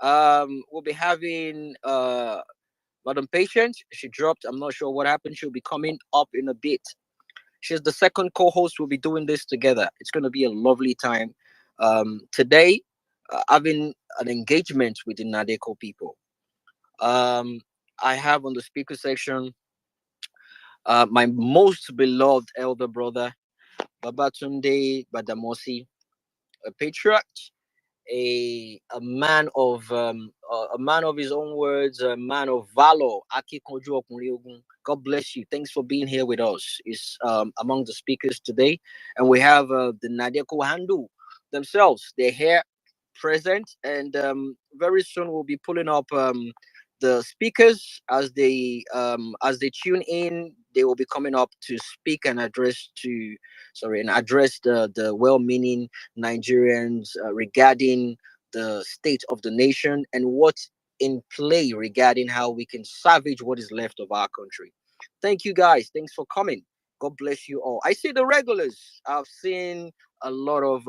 We'll be having Madam Patient. She dropped. I'm not sure what happened. She'll be coming up in a bit. She's the second co-host. We'll be doing this together. It's going to be a lovely time. Today, having an engagement with the NADECO people. Um, I have on the speaker section my most beloved elder brother, Babatunde Badamosi, a patriot, a man of his own words, a man of valor. Akikonju Okunrin Ogun. God bless you. Thanks for being here with us. Is among the speakers today, and we have the Nadeko Handu themselves. They're here, present, and very soon we'll be pulling up the speakers as they tune in. They will be coming up to speak and address the well-meaning Nigerians regarding the state of the nation and what's in play regarding how we can salvage what is left of our country. Thank you guys. Thanks for coming. God bless you all. I see the regulars. I've seen a lot of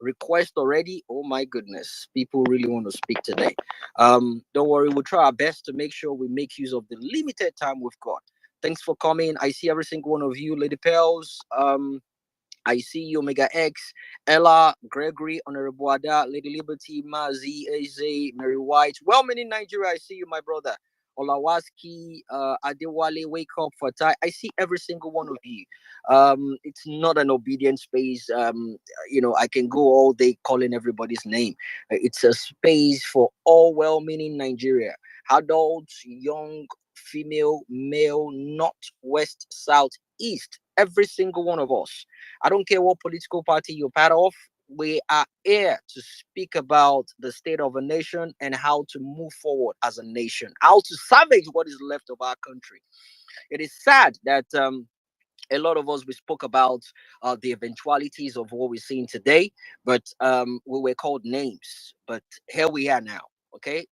requests already. Oh my goodness. People really want to speak today. Don't worry, we'll try our best to make sure we make use of the limited time we've got. Thanks for coming. I see every single one of you, Lady Pels. I see you, Omega X, Ella, Gregory, Honorable Ada, Lady Liberty, Mazi, Eze, Mary White. Well, in Nigeria, I see you, my brother. Olawaski, Adewale, Wake Up, Fatai. I see every single one of you. It's not an obedient space. I can go all day calling everybody's name. It's a space for all well-meaning Nigeria. Adults, young, female, male, north, west, south, east. Every single one of us. I don't care what political party you're part of. We are here to speak about the state of a nation and how to move forward as a nation, how to salvage what is left of our country. It is sad that a lot of us we spoke about the eventualities of what we're seeing today, but we were called names. But here we are now. Okay.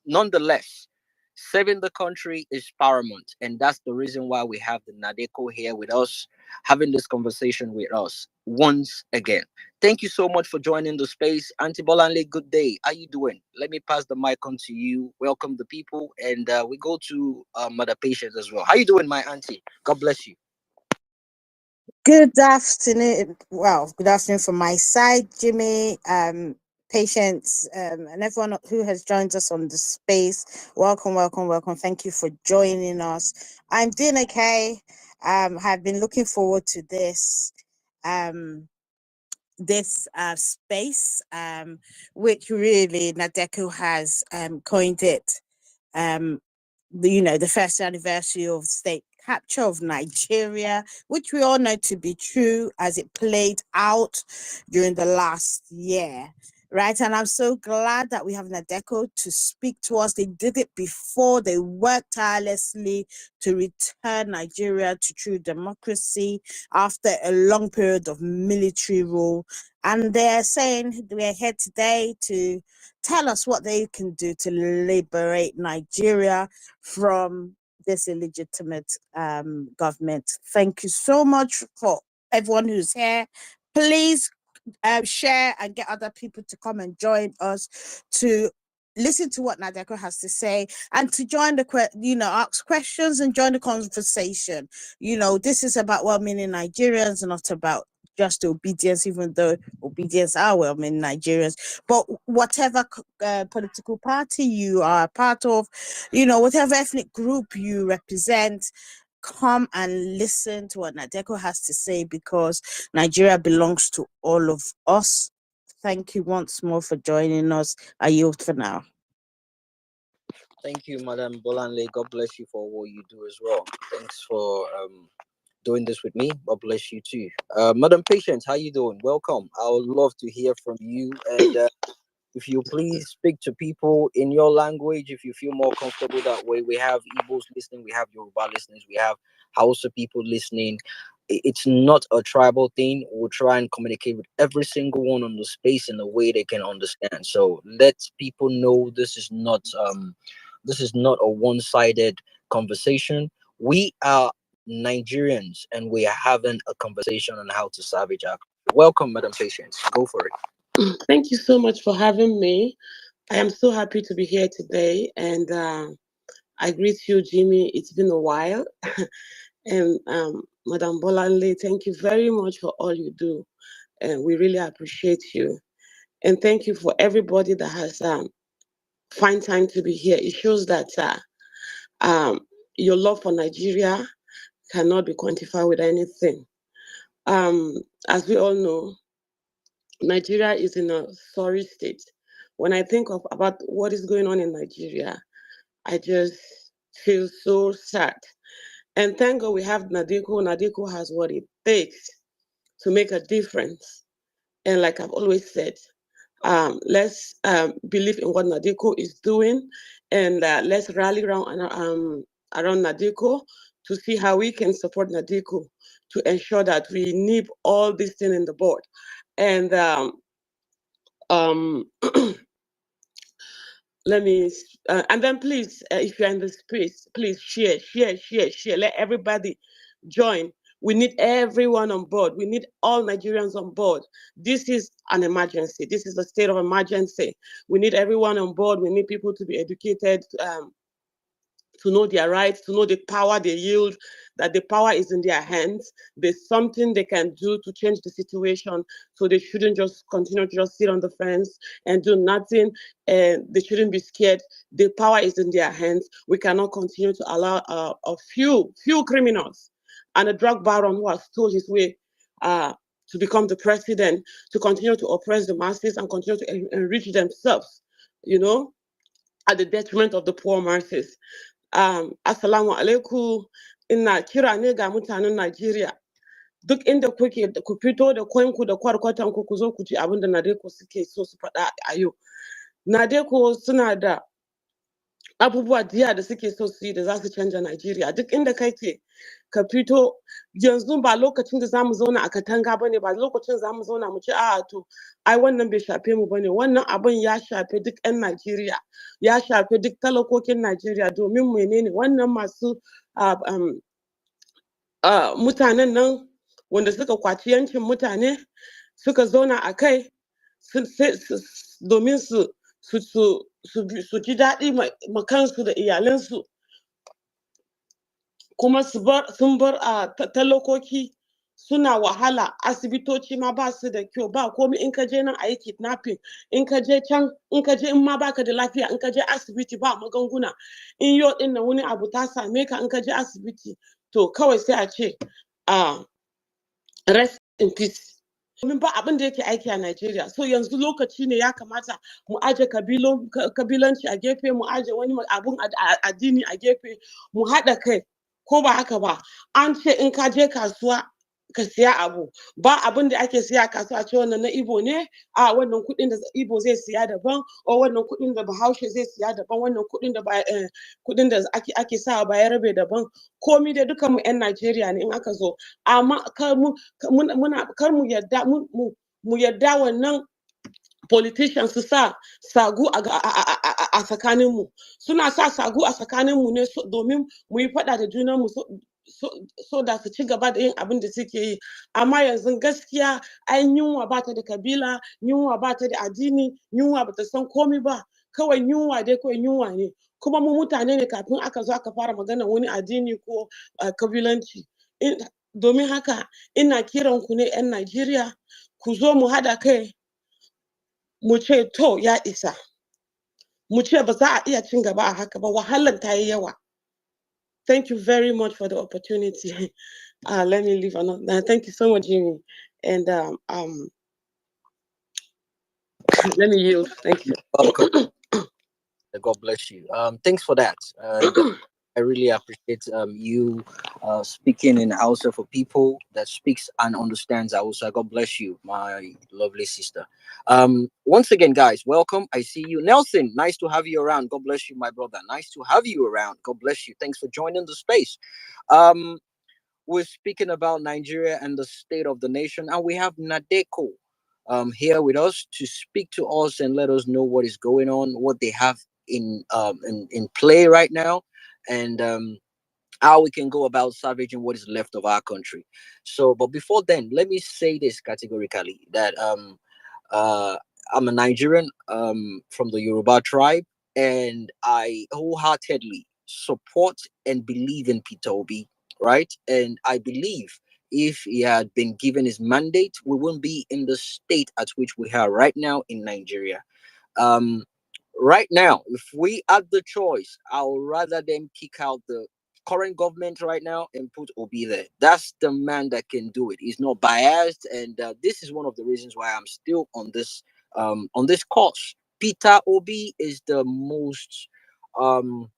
Nonetheless, saving the country is paramount, and that's the reason why we have the Nadeko here with us, having this conversation with us once again. Thank you so much for joining the space, Auntie Bolanle. Good day. How you doing? Let me pass the mic on to you. Welcome the people, and we go to Mother Patience as well. How you doing, my auntie? God bless you. Good afternoon. Well, good afternoon from my side, Jimmy, Patience, and everyone who has joined us on the space. Welcome, welcome, welcome. Thank you for joining us. I'm doing okay. Have been looking forward to um, this space, which really Nadeco has coined it. Um, the first anniversary of state capture of Nigeria, which we all know to be true as it played out during the last year. Right. And I'm so glad that we have Nadeco to speak to us. They did it before. They worked tirelessly to return Nigeria to true democracy after a long period of military rule. And they're saying we're here today to tell us what they can do to liberate Nigeria from this illegitimate government. Thank you so much for everyone who's here. Please share and get other people to come and join us to listen to what Nadeco has to say and to join ask questions and join the conversation. This is about well-meaning Nigerians and not about just obedience, even though obedience are well-meaning Nigerians. But whatever political party you are a part of, whatever ethnic group you represent, come and listen to what Nadeco has to say because Nigeria belongs to all of us. Thank you once more for joining us. I yield for now. Thank you, Madam Bolanle. God bless you for what you do as well. Thanks for doing this with me. God bless you too. Madam Patience, how you doing? Welcome. I would love to hear from you. And if you please speak to people in your language, if you feel more comfortable that way. We have Igbos listening, we have Yoruba listeners, we have Hausa people listening. It's not a tribal thing. We'll try and communicate with every single one on the space in a way they can understand. So let people know this is not a one-sided conversation. We are Nigerians and we are having a conversation on how to salvage our country. Welcome, Madam Patience. Go for it. Thank you so much for having me. I am so happy to be here today, and I greet you, Jimmy. It's been a while, and Madam Bolanle, thank you very much for all you do, and we really appreciate you. And thank you for everybody that has find time to be here. It shows that um, your love for Nigeria cannot be quantified with anything. Um, as we all know, Nigeria is in a sorry state. When I think of about what is going on in Nigeria, I just feel so sad. And thank God we have NADECO. NADECO has what it takes to make a difference. And like I've always said, let's believe in what NADECO is doing, and let's rally around NADECO to see how we can support NADECO to ensure that we nip all these things in the bud. And um, let me and then please, if you're in the space, please share, let everybody join. We need everyone on board. We need all Nigerians on board. This is an emergency. This is a state of emergency. We need everyone on board. We need people to be educated, to know their rights, to know the power they yield, that the power is in their hands. There's something they can do to change the situation. So they shouldn't just continue to just sit on the fence and do nothing. And they shouldn't be scared. The power is in their hands. We cannot continue to allow a few criminals and a drug baron who has stole his way to become the president, to continue to oppress the masses and continue to enrich themselves, you know, at the detriment of the poor masses. Assalamu alaikum, ina kira ne ga mutanen Najeriya. Duk inda kuke ku fito da kwanku da kwarkwatan ku zo ku ji abin da Nadeko suke so su faɗa a yau. Nadeko suna da abubuwa diya da suke so su yi da za su canja Najeriya. Duk inda kake ka fito, yanzu ba lokacin da zamu zauna a katanga bane, ba lokacin zamu zauna mu ce a'a to ai wannan bai shafe mu bane. Wannan abin ya shafe duk 'yan Najeriya, ya shafe duk talakokin Najeriya. Domin menene wannan masu mutanen nan wanda suka kwaci yancin mutane suka zauna a kai domin su ji daɗi ma kansu da iyalansu, kuma sun bar a talakoki suna wahala. Asibitoci ma ba su da kyau, ba komai. In ka je nan a yi kidnapping, in ka je can, in ma baka da lafiya, in ka je asibiti ba magunguna. In yau din nan wani abu ta same ka, in ka je asibiti to kawai sai a ce rest in peace. Domin ba abin da yake aiki a Najeriya. So yanzu lokaci ne ya kamata mu aje kabilanci a gefe, mu aje wani abun addini a gefe, mu haɗa kai. Ko ba haka ba, an ce in ka je kasuwa ka siya abu, ba abin da ake siya a kasuwa ce wannan na Ibo ne, a wannan kuɗin da Ibo zai siya daban, o wannan kuɗin da Bahaushe zai siya daban, wannan kuɗin da ake sa Bayarabe daban. Komi da dukan mu 'yan Najeriya ne in aka zo. Amma kar mu yarda wannan politicians su sa sagu a tsakaninmu. Suna sa sagu a tsakaninmu ne domin mu yi faɗa da junanmu, so da su ci gaba da yin abin da suke yi. Amma yanzu gaskiya an yunwa ba ta da kabila, yunwa ba ta da addini, yunwa ba ta san komi ba. Kawai yunwa dai kawai yunwa ne. Kuma mu mutane ne kafin aka zo aka fara magana wani addini ko kabilanci. Domin haka ina kiran ku ne 'yan Najeriya, ku zo mu haɗa kai, mu ce to ya isa, mu ce ba za a iya cin gaba a haka ba, wahalar ta yi yawa. Thank you very much for the opportunity. Let me leave another. Thank you so much, Jimmy. And let me yield. Thank you. Welcome. God bless you. Thanks for that. And I really appreciate you speaking in Hausa for people that speaks and understands Hausa. God bless you, my lovely sister. Once again, guys, welcome. I see you, Nelson. Nice to have you around. God bless you, my brother. Nice to have you around. God bless you. Thanks for joining the space. Um, we're speaking about Nigeria and the state of the nation, and we have NADECO here with us to speak to us and let us know what is going on, what they have in play right now, and how we can go about salvaging what is left of our country. So, but before then, let me say this categorically that I'm a Nigerian from the Yoruba tribe, and I wholeheartedly support and believe in Peter Obi, right? And I believe if he had been given his mandate, we wouldn't be in the state at which we are right now in Nigeria. Um, right now, if we had the choice, I would rather them kick out the current government right now and put Obi there. That's the man that can do it. He's not biased, and this is one of the reasons why I'm still on this course. Peter Obi um,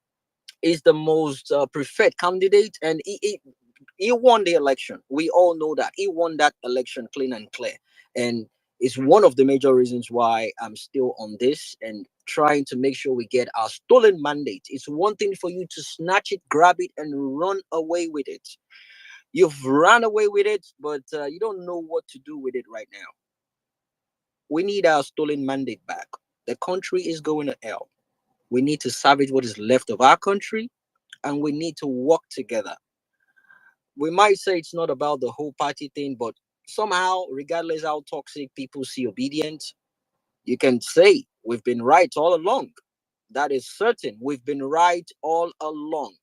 is the most preferred candidate, and he won the election. We all know that he won that election clean and clear, and it's one of the major reasons why I'm still on this and trying to make sure we get our stolen mandate. It's one thing for you to snatch it, grab it, and run away with it. You've run away with it, but you don't know what to do with it right now. We need our stolen mandate back. The country is going to hell. We need to salvage what is left of our country, and we need to work together. We might say it's not about the whole party thing, but somehow, regardless how toxic people see obedience, you can say we've been right all along. That is certain. We've been right all along.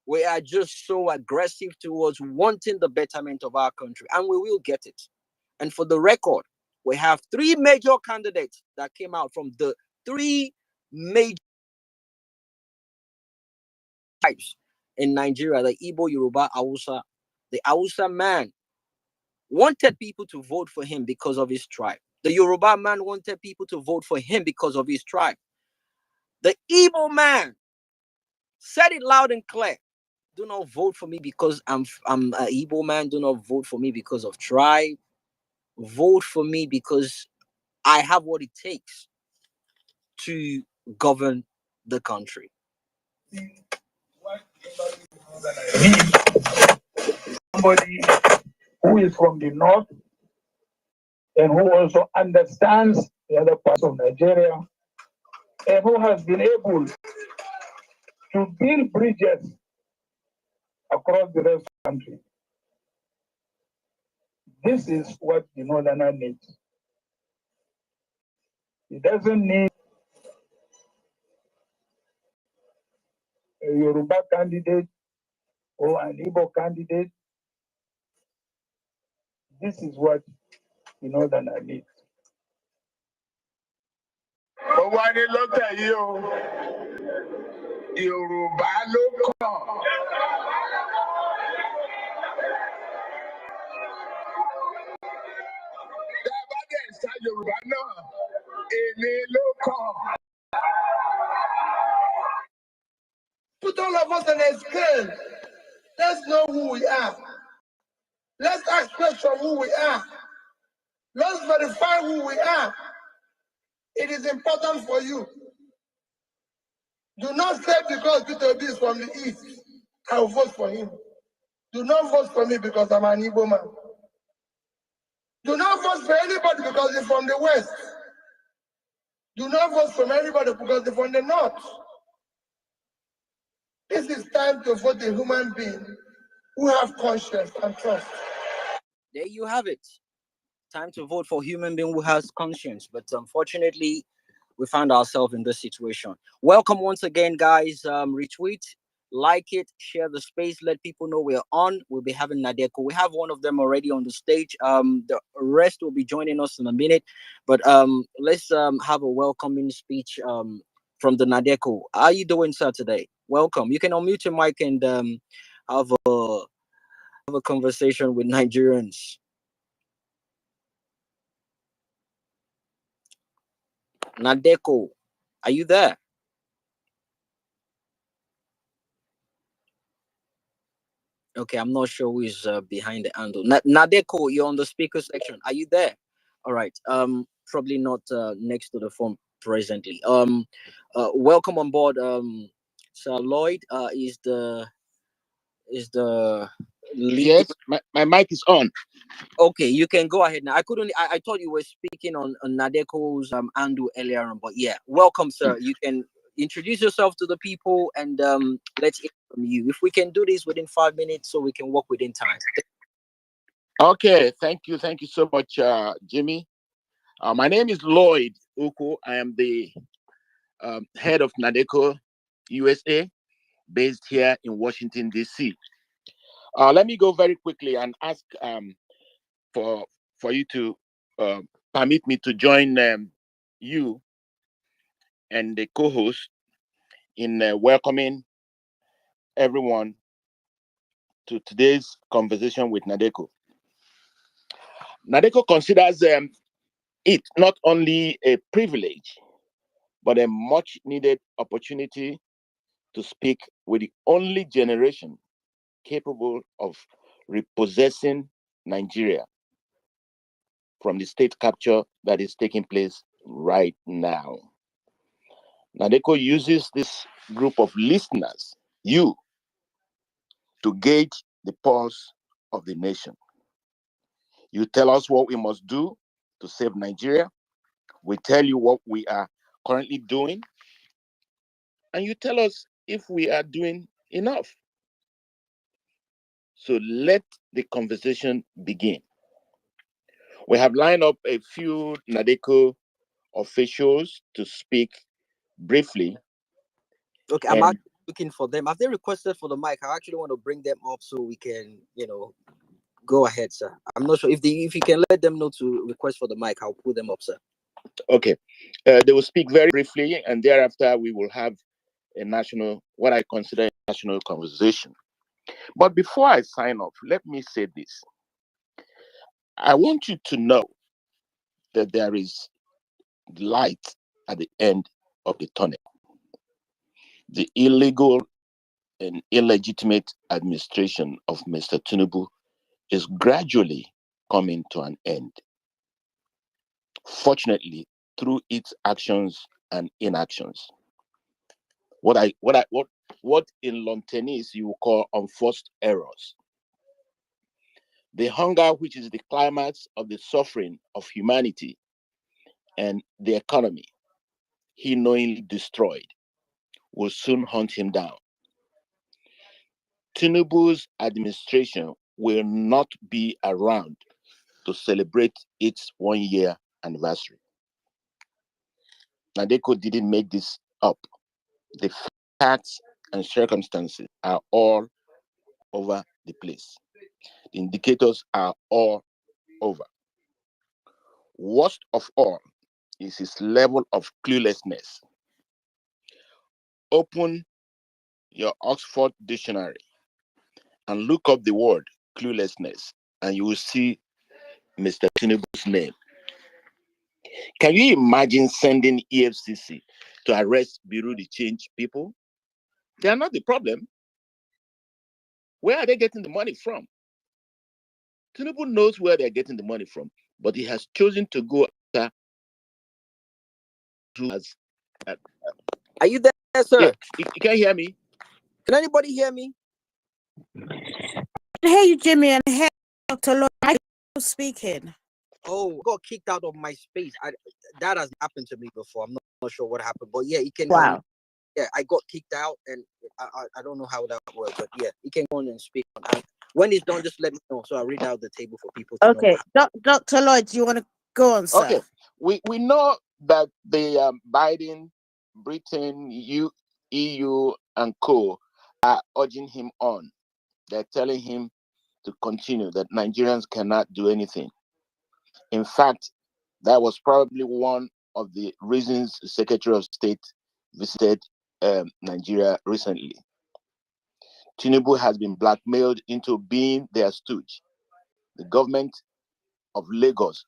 We are just so aggressive towards wanting the betterment of our country, and we will get it. And for the record, we have three major candidates that came out from the three major tribes in Nigeria: the Igbo, Yoruba, Hausa. The Hausa man wanted people to vote for him because of his tribe. The Yoruba man wanted people to vote for him because of his tribe. The Igbo man said it loud and clear. Do not vote for me because I'm an Igbo man. Do not vote for me because of tribe. Vote for me because I have what it takes to govern the country. Somebody who is from the north and who also understands the other parts of Nigeria and who has been able to build bridges across the rest of the country. This is what the northerner needs. He doesn't need a Yoruba candidate or an Igbo candidate. This is what the northerner needs. Yorùbá ló kàn. Yorùbá náà, èmi ló kàn. Put all of us on a scale. Let's know who we are. Let's ask questions who we are. Let's verify who we are. It is important for you. Do not say because Peter Obi is from the east, I will vote for him. Do not vote for me because I'm an Igbo man. Do not vote for anybody because they're from the west. Do not vote for anybody because they're from the north. This is time to vote a human being who have conscience and trust. There you have it. Time to vote for a human being who has conscience. But unfortunately, we found ourselves in this situation. Welcome once again, guys. Retweet, like it, share the space, let people know we're on. We'll be having NADECO. We have one of them already on the stage. The rest will be joining us in a minute. But let's have a welcoming speech from the NADECO. How are you doing, sir, today? Welcome. You can unmute your mic and have a conversation with Nigerians. NADECO, are you there? Okay, I'm not sure who is behind the handle. NADECO, you're on the speaker section. Are you there? All right. Probably not next to the phone presently. Welcome on board. Sir Lloyd is the lead. Yes, my mic is on. Okay, you can go ahead now. I couldn't. I thought you were speaking on NADECO's handle earlier on, but yeah, welcome, sir. You can introduce yourself to the people and let's hear from you. If we can do this within 5 minutes, so we can work within time. Okay, thank you so much, Jimmy. My name is Lloyd Uko. I am the head of NADECO USA, based here in Washington, D.C. Let me go very quickly and ask for you to permit me to join you and the co-host in welcoming everyone to today's conversation with NADECO. NADECO considers it not only a privilege, but a much needed opportunity to speak with the only generation capable of repossessing Nigeria from the state capture that is taking place right now. NADECO uses this group of listeners, you, to gauge the pulse of the nation. You tell us what we must do to save Nigeria. We tell you what we are currently doing, and you tell us if we are doing enough. So let the conversation begin. We have lined up a few NADECO officials to speak briefly. Okay, I'm actually looking for them. Have they requested for the mic? I actually want to bring them up so we can, go ahead, sir. I'm not sure if you can let them know to request for the mic. I'll pull them up, sir. Okay, they will speak very briefly, and thereafter we will have what I consider a national conversation. But before I sign off, let me say this. I want you to know that there is light at the end of the tunnel. The illegal and illegitimate administration of Mr. Tinubu is gradually coming to an end. Fortunately, through its actions and inactions. What in Lontenese you call unforced errors. The hunger, which is the climax of the suffering of humanity and the economy he knowingly destroyed, will soon hunt him down. Tinubu's administration will not be around to celebrate its 1 year anniversary. NADECO didn't make this up. The facts and circumstances are all over the place. The indicators are all over. Worst of all is his level of cluelessness. Open your Oxford dictionary and look up the word cluelessness, and you will see Mr. Tinubu's name. Can you imagine sending EFCC to arrest Bureau de Change people? They are not the problem. Where are they getting the money from? Tinubu knows where they're getting the money from, but he has chosen to go after. Are you there, sir? Yeah, you can't hear me? Can anybody hear me? I hear you, Jimmy, and I hear Dr. Lloyd. I was speaking. Oh, I got kicked out of my space. That has happened to me before. I'm not sure what happened, but yeah, you can. Wow. Yeah, I got kicked out, and I don't know how that works, but yeah, you can go on and speak. And when it's done, just let me know so I read out the table for people to know. Okay, Dr. Lloyd, do you want to go on, sir? Okay, we know that the Biden, Britain, EU, and co are urging him on. They're telling him to continue, that Nigerians cannot do anything. In fact, that was probably one of the reasons the Secretary of State visited Nigeria recently. Tinubu has been blackmailed into being their stooge. The government of Lagos,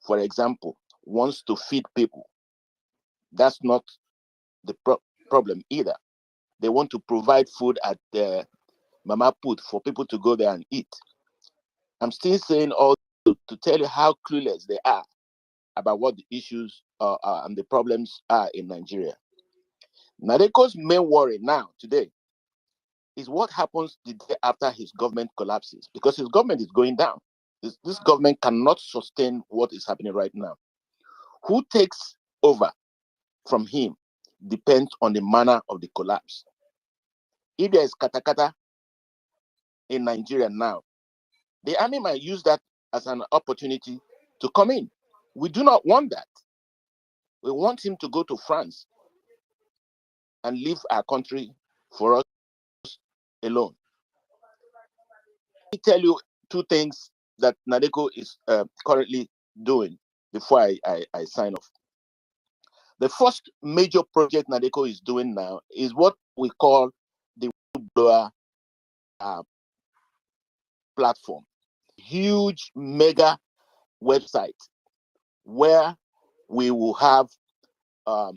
for example, wants to feed people. That's not the problem either. They want to provide food at the Mama Put for people to go there and eat. I'm still saying all to tell you how clueless they are about what the issues and the problems are in Nigeria. NADECO's main worry now, today, is what happens the day after his government collapses, because his government is going down. This government cannot sustain what is happening right now. Who takes over from him depends on the manner of the collapse. If there is katakata in Nigeria now, the army might use that as an opportunity to come in. We do not want that. We want him to go to France and leave our country for us alone. Let me tell you two things that NADECO is currently doing before I sign off. The first major project NADECO is doing now is what we call the whistleblower platform. Huge mega website where we will have a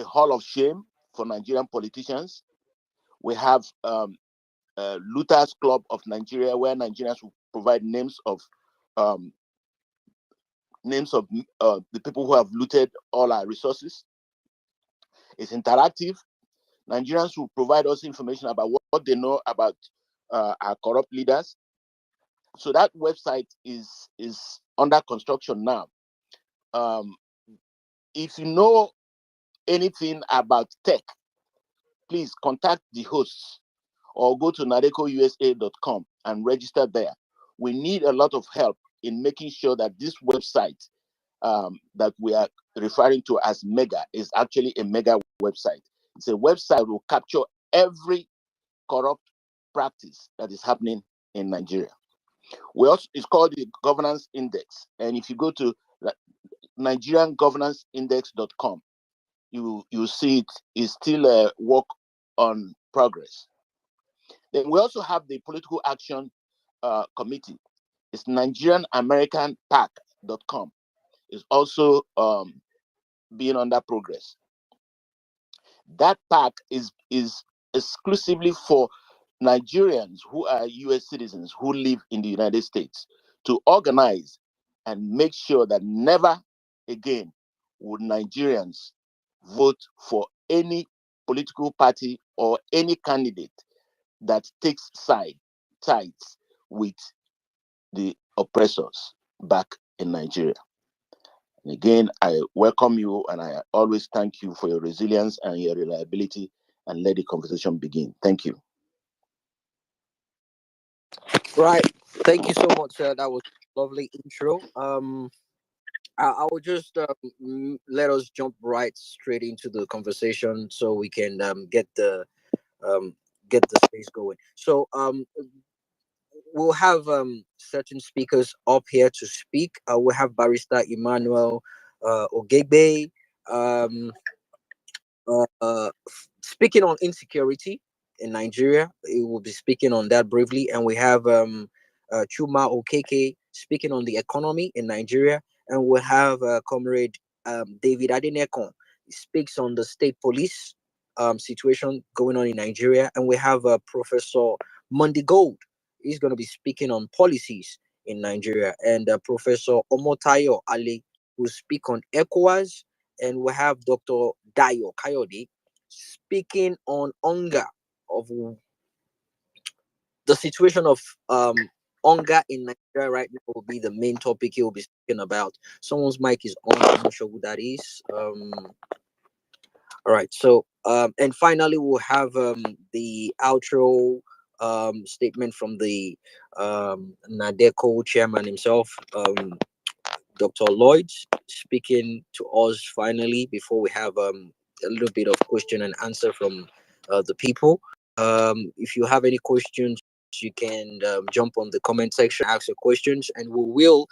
hall of shame for Nigerian politicians. We have Looters Club of Nigeria, where Nigerians will provide names of the people who have looted all our resources. It's interactive. Nigerians will provide us information about what they know about our corrupt leaders. So that website is under construction now. If you know anything about tech, please contact the hosts or go to nadecousa.com and register there. We need a lot of help in making sure that this website that we are referring to as mega is actually a mega website. It's a website that will capture every corrupt practice that is happening in Nigeria. It's called the Governance Index. And if you go to NigerianGovernanceIndex.com, you see it is still a work on progress. Then we also have the Political Action Committee. It's NigerianAmericanPAC.com. It's also being under progress. That PAC is exclusively for Nigerians who are US citizens who live in the United States to organize and make sure that never again would Nigerians vote for any political party or any candidate that takes sides with the oppressors back in Nigeria. And again, I welcome you and I always thank you for your resilience and your reliability, and let the conversation begin. Thank you. Right. Thank you so much. That was a lovely intro. I will just let us jump right straight into the conversation so we can um, get the space going. So we'll have certain speakers up here to speak. We'll have Barrister Emmanuel Ogegbe speaking on insecurity in Nigeria. He will be speaking on that briefly, and we have Chuma Okeke speaking on the economy in Nigeria, and we'll have Comrade David Adenekon. He speaks on the state police situation going on in Nigeria, and we have Professor Monday Gold. He's going to be speaking on policies in Nigeria, and Professor Omotayo Ali will speak on ECOWAS, and we have Dr. Dayo Kayode speaking on hunger, of the situation of hunger in Nigeria right now will be the main topic he will be speaking about. Someone's mic is on. I'm not sure who that is. All right. So and finally we'll have the outro statement from the NADECO chairman himself, Dr. Lloyd, speaking to us finally before we have a little bit of question and answer from the people. If you have any questions, you can jump on the comment section, ask your questions, and we will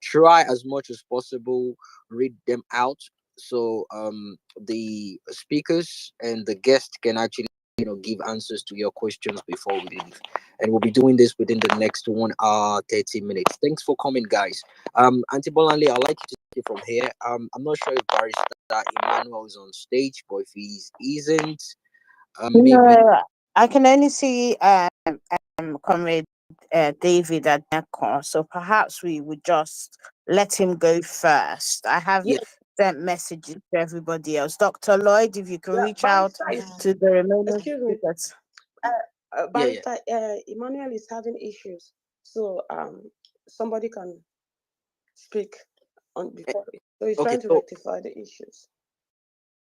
try as much as possible read them out so the speakers and the guests can actually give answers to your questions before we leave. And we'll be doing this within the next 1 hour 30 minutes. Thanks for coming, guys. Auntie Bolanle, I'd like you to take it from here. I'm not sure if Barrister Emmanuel is on stage, but if he isn't, maybe. No, I can only see Comrade David at Neko, so perhaps we would just let him go first. I have Yeah. sent messages to everybody else. Dr. Lloyd, if you can reach out to the remaining Excuse me. speakers. Barrister Emmanuel is having issues, so somebody can speak on before. So he's trying to rectify the issues.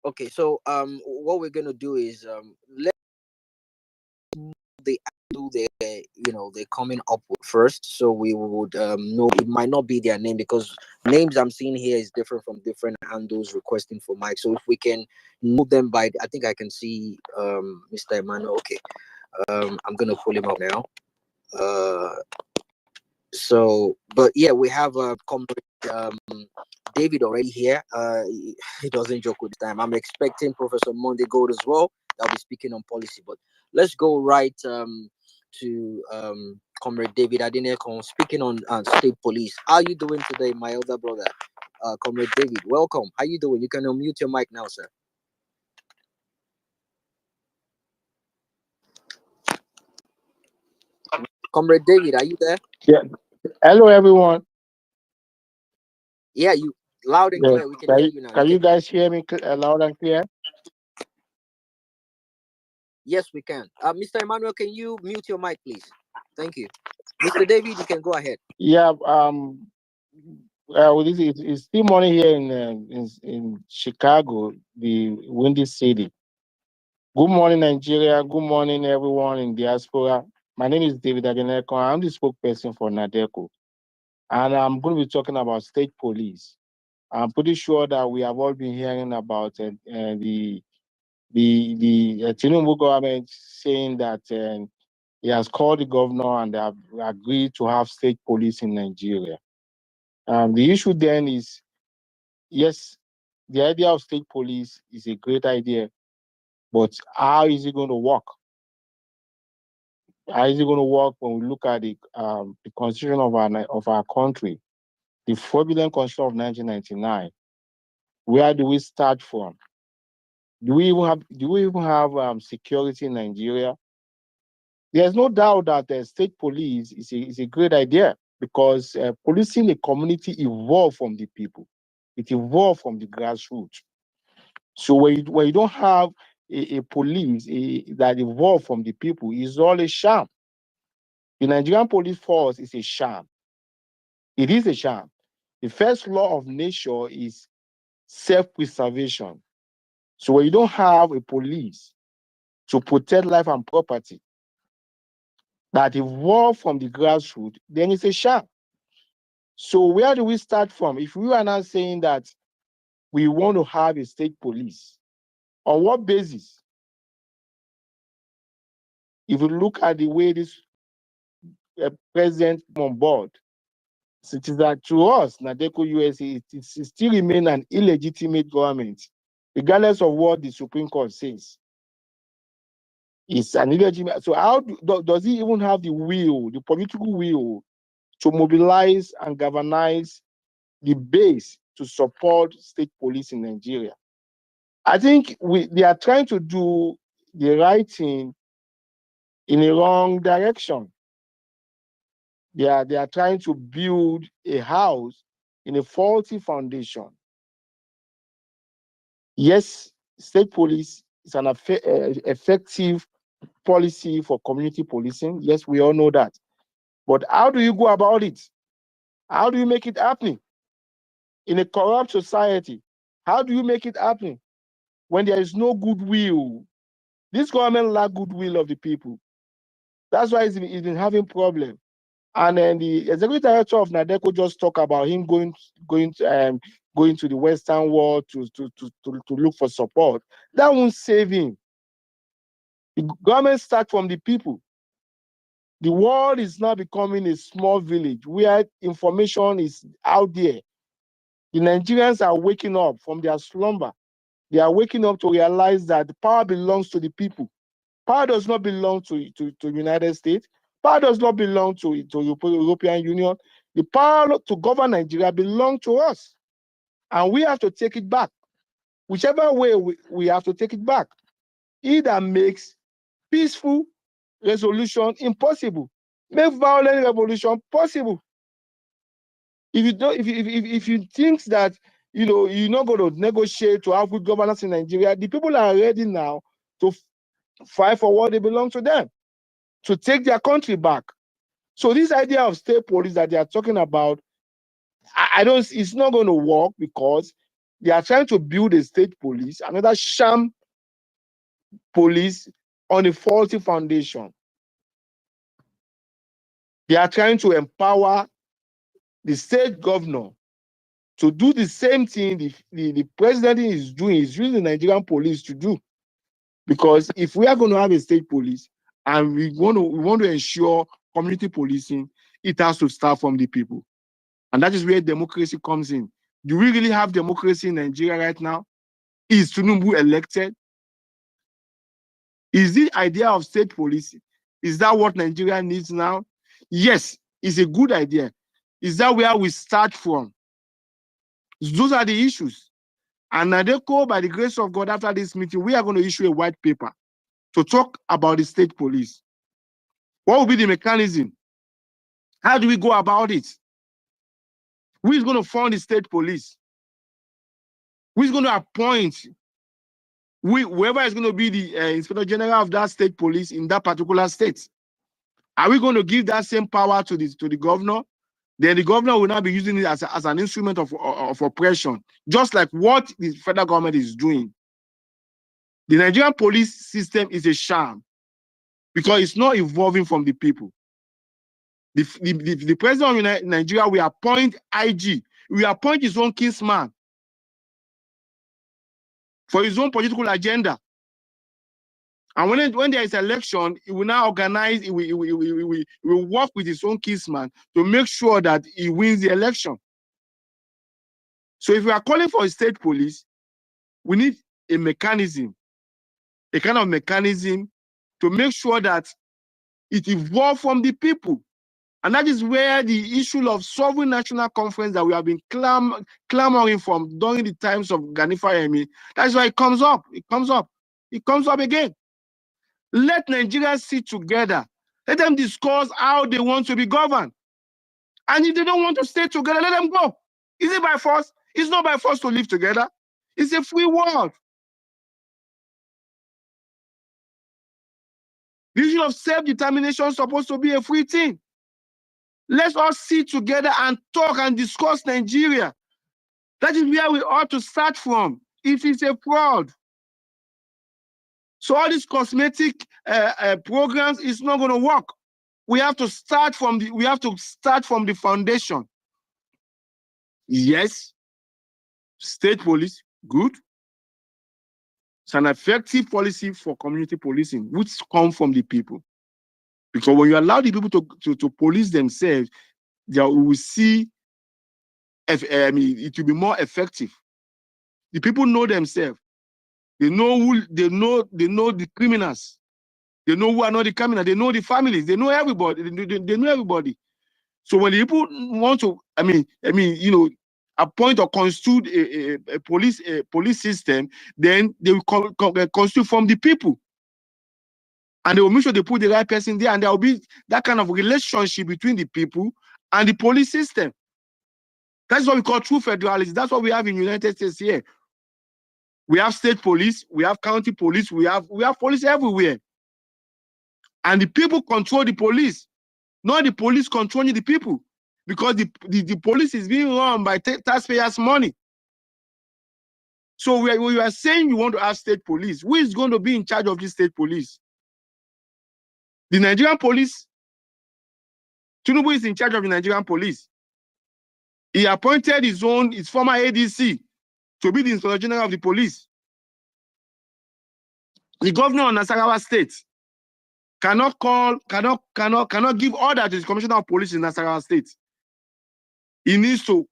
Okay, so what we're gonna do is let the they're coming up with first, so we would know it might not be their name because names I'm seeing here is different from different handles requesting for Mike. So if we can know them by, I think I can see Mr. Emmanuel. Okay, I'm gonna pull him up now. Uh, so, but yeah, we have comrade David already here. He doesn't joke with time. I'm expecting Professor Monday Gold as well. I'll be speaking on policy, but let's go right to Comrade David Adinekon speaking on state police. How are you doing today, my elder brother? Comrade David, welcome. How you doing? You can unmute your mic now, sir. Comrade David, are you there? Yeah. Hello, everyone. Yeah, you loud and Yeah. clear. We can hear you now. Can you guys hear me loud and clear? Yes, we can. Mr. Emmanuel, can you mute your mic, please? Thank you. Mr. David, you can go ahead. Yeah. This is it's still morning here in Chicago, the windy city. Good morning, Nigeria. Good morning, everyone in diaspora. My name is David Adeneko. I'm the spokesperson for NADECO, and I'm going to be talking about state police. I'm pretty sure that we have all been hearing about the Tinubu government saying that he has called the governor and they have agreed to have state police in Nigeria. The issue then is, yes, the idea of state police is a great idea, but how is it going to work? How is it going to work when we look at the constitution of our country, the fraudulent constitution of 1999? Where do we start from? Do we even have security in Nigeria? There's no doubt that the state police is a great idea because policing a community evolved from the people. It evolved from the grassroots. So when you don't have a police that evolved from the people, it's all a sham. The Nigerian police force is a sham. It is a sham. The first law of nature is self-preservation. So when you don't have a police to protect life and property that evolved from the grassroots, then it's a sham. So where do we start from? If we are now saying that we want to have a state police, on what basis? If you look at the way this president came on board, it is that to us, NADECO USA, it still remain an illegitimate government, regardless of what the Supreme Court says. It's an illegitimate. So how does he even have the will, the political will, to mobilize and galvanize the base to support state police in Nigeria? I think they are trying to do the right thing in a wrong direction. They are trying to build a house in a faulty foundation. Yes, state police is an effective policy for community policing. Yes, we all know that. But how do you go about it? How do you make it happen? In a corrupt society, how do you make it happen when there is no goodwill? This government lacks goodwill of the people. That's why it's been having problems. And then the executive director of NADECO just talked about him going to the Western world to look for support. That won't save him. The government starts from the people. The world is now becoming a small village where information is out there. The Nigerians are waking up from their slumber. They are waking up to realize that the power belongs to the people. Power does not belong to the United States. Power does not belong to European Union. The power to govern Nigeria belongs to us. And we have to take it back. Whichever way we have to take it back. Either makes peaceful resolution impossible. Make violent revolution possible. If you don't, if you think that you're not going to negotiate to have good governance in Nigeria, the people are ready now to fight for what they belong to them, to take their country back. So this idea of state police that they are talking about, I don't. It's not going to work because they are trying to build a state police, another sham police on a faulty foundation. They are trying to empower the state governor to do the same thing the president is doing, is using the Nigerian police to do. Because if we are going to have a state police and we want to ensure community policing, it has to start from the people. And that is where democracy comes in. Do we really have democracy in Nigeria right now? Is Tinubu elected? Is the idea of state police, is that what Nigeria needs now? Yes, it's a good idea. Is that where we start from? Those are the issues. And NADECO, by the grace of God, after this meeting, we are going to issue a white paper to talk about the state police. What will be the mechanism? How do we go about it? Who is going to fund the state police? Who is going to appoint whoever is going to be the Inspector General of that state police in that particular state? Are we going to give that same power to the governor? Then the governor will now be using it as an instrument of oppression, just like what the federal government is doing. The Nigerian police system is a sham because it's not evolving from the people. The president of Nigeria will appoint IG, will appoint his own kinsman for his own political agenda. And when there is election, he will now organize, he will work with his own kinsman to make sure that he wins the election. So if we are calling for a state police, we need a mechanism, a kind of mechanism to make sure that it evolves from the people. And that is where the issue of sovereign national conference that we have been clamoring from during the times of Ganifa Emi, that's why it comes up. It comes up. It comes up again. Let Nigerians sit together. Let them discuss how they want to be governed. And if they don't want to stay together, let them go. Is it by force? It's not by force to live together. It's a free world. The issue of self-determination is supposed to be a free thing. Let's all sit together and talk and discuss Nigeria. That is where we ought to start from. It is a fraud. So all these cosmetic programs is not going to work. We have to start from the foundation. Yes, state police, good. It's an effective policy for community policing, which come from the people. Because when you allow the people to police themselves, we will see, it will be more effective. The people know themselves. They know the criminals. They know who are not the criminals. They know the families. They know everybody. They know everybody. So when the people want to, appoint or constitute a police system, then they will constitute from the people. And they will make sure they put the right person there, and there will be that kind of relationship between the people and the police system. That's what we call true federalism. That's what we have in the United States here. We have state police, we have county police, we have police everywhere. And the people control the police, not the police controlling the people, because the police is being run by taxpayers' money. So when you are saying you want to have state police, who is going to be in charge of the state police? The Nigerian police. Tinubu is in charge of the Nigerian police. He appointed his former ADC to be the Inspector General of the police. The governor of Nasarawa State cannot give order to the Commissioner of Police in Nasarawa State. He needs to,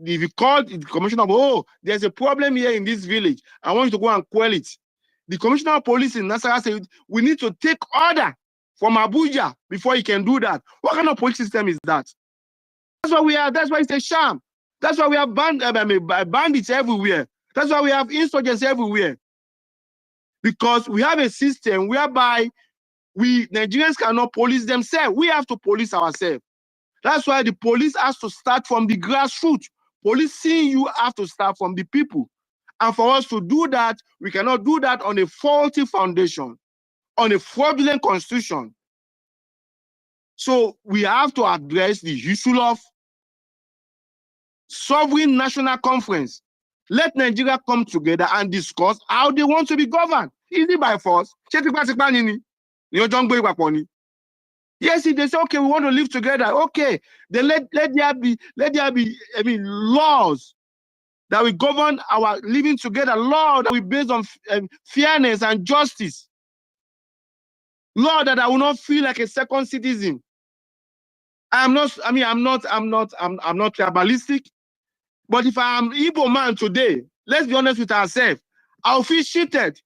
if he called the Commissioner, oh, there's a problem here in this village, I want you to go and quell it. The Commissioner of Police in Nasarawa State, we need to take order from Abuja before he can do that. What kind of police system is that? That's why we have. That's why it's a sham. That's why we have bandits everywhere. That's why we have insurgents everywhere. Because we have a system whereby Nigerians cannot police themselves. We have to police ourselves. That's why the police has to start from the grassroots. Policing, you have to start from the people. And for us to do that, we cannot do that on a faulty foundation, on a fraudulent constitution. So we have to address the issue of sovereign national conference. Let Nigeria come together and discuss how they want to be governed. Is it by force? Yes, if they say, okay, we want to live together, okay, then let there be, I mean, laws that will govern our living together, law that will be based on fairness and justice, law that I will not feel like a second citizen. I'm not tribalistic, but if I am Igbo man today, let's be honest with ourselves, I'll feel cheated.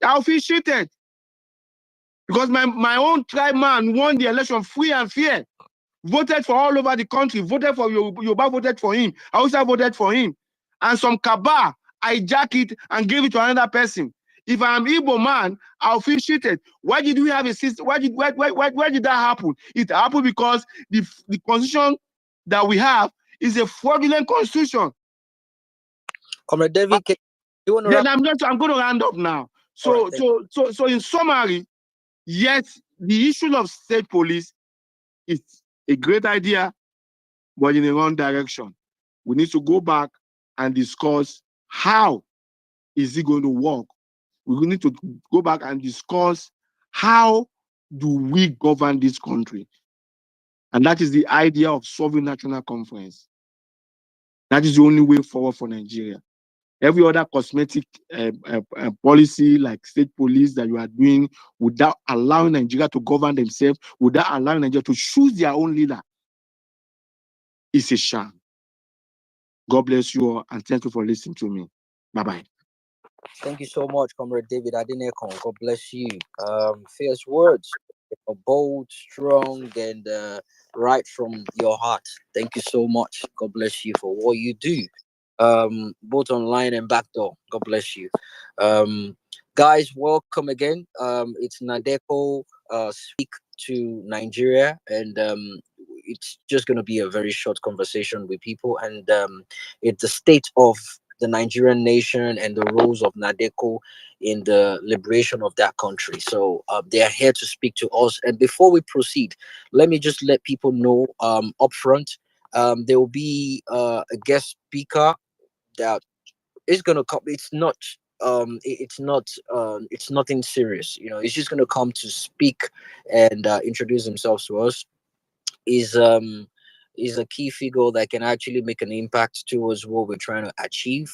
I'll feel cheated. Because my own tribe man won the election free and fair, voted for all over the country, voted for Yoruba, voted for him, Hausa voted for him, and some cabal hijack it and gave it to another person. If I am Igbo man, I'll feel cheated. Why did we have a system? Why did that happen? It happened because the constitution that we have is a fraudulent constitution. Comrade David, you want to Then wrap? I'm going to round up now. All So right, in summary, yes, the issue of state police is a great idea, but in the wrong direction. We need to go back and discuss how is it going to work. We need to go back and discuss how do we govern this country. And that is the idea of solving national conference. That is the only way forward for Nigeria. Every other cosmetic policy like state police that you are doing without allowing Nigeria to govern themselves, without allowing Nigeria to choose their own leader, is a sham. God bless you all, and thank you for listening to me. Bye-bye. thank you so much, Comrade David Adinekon. God bless you. Fierce words, bold, strong, and right from your heart. Thank you so much. God bless you for what you do, both online and backdoor. God bless you. Um, guys, welcome again. It's NADECO speak to Nigeria, and it's just going to be a very short conversation with people, and it's the state of the Nigerian nation and the roles of NADECO in the liberation of that country. So they are here to speak to us. And before we proceed, let me just let people know upfront. There will be a guest speaker that is going to come. It's not. It's nothing serious. You know, it's just going to come to speak and introduce themselves to us. Is a key figure that can actually make an impact towards what we're trying to achieve.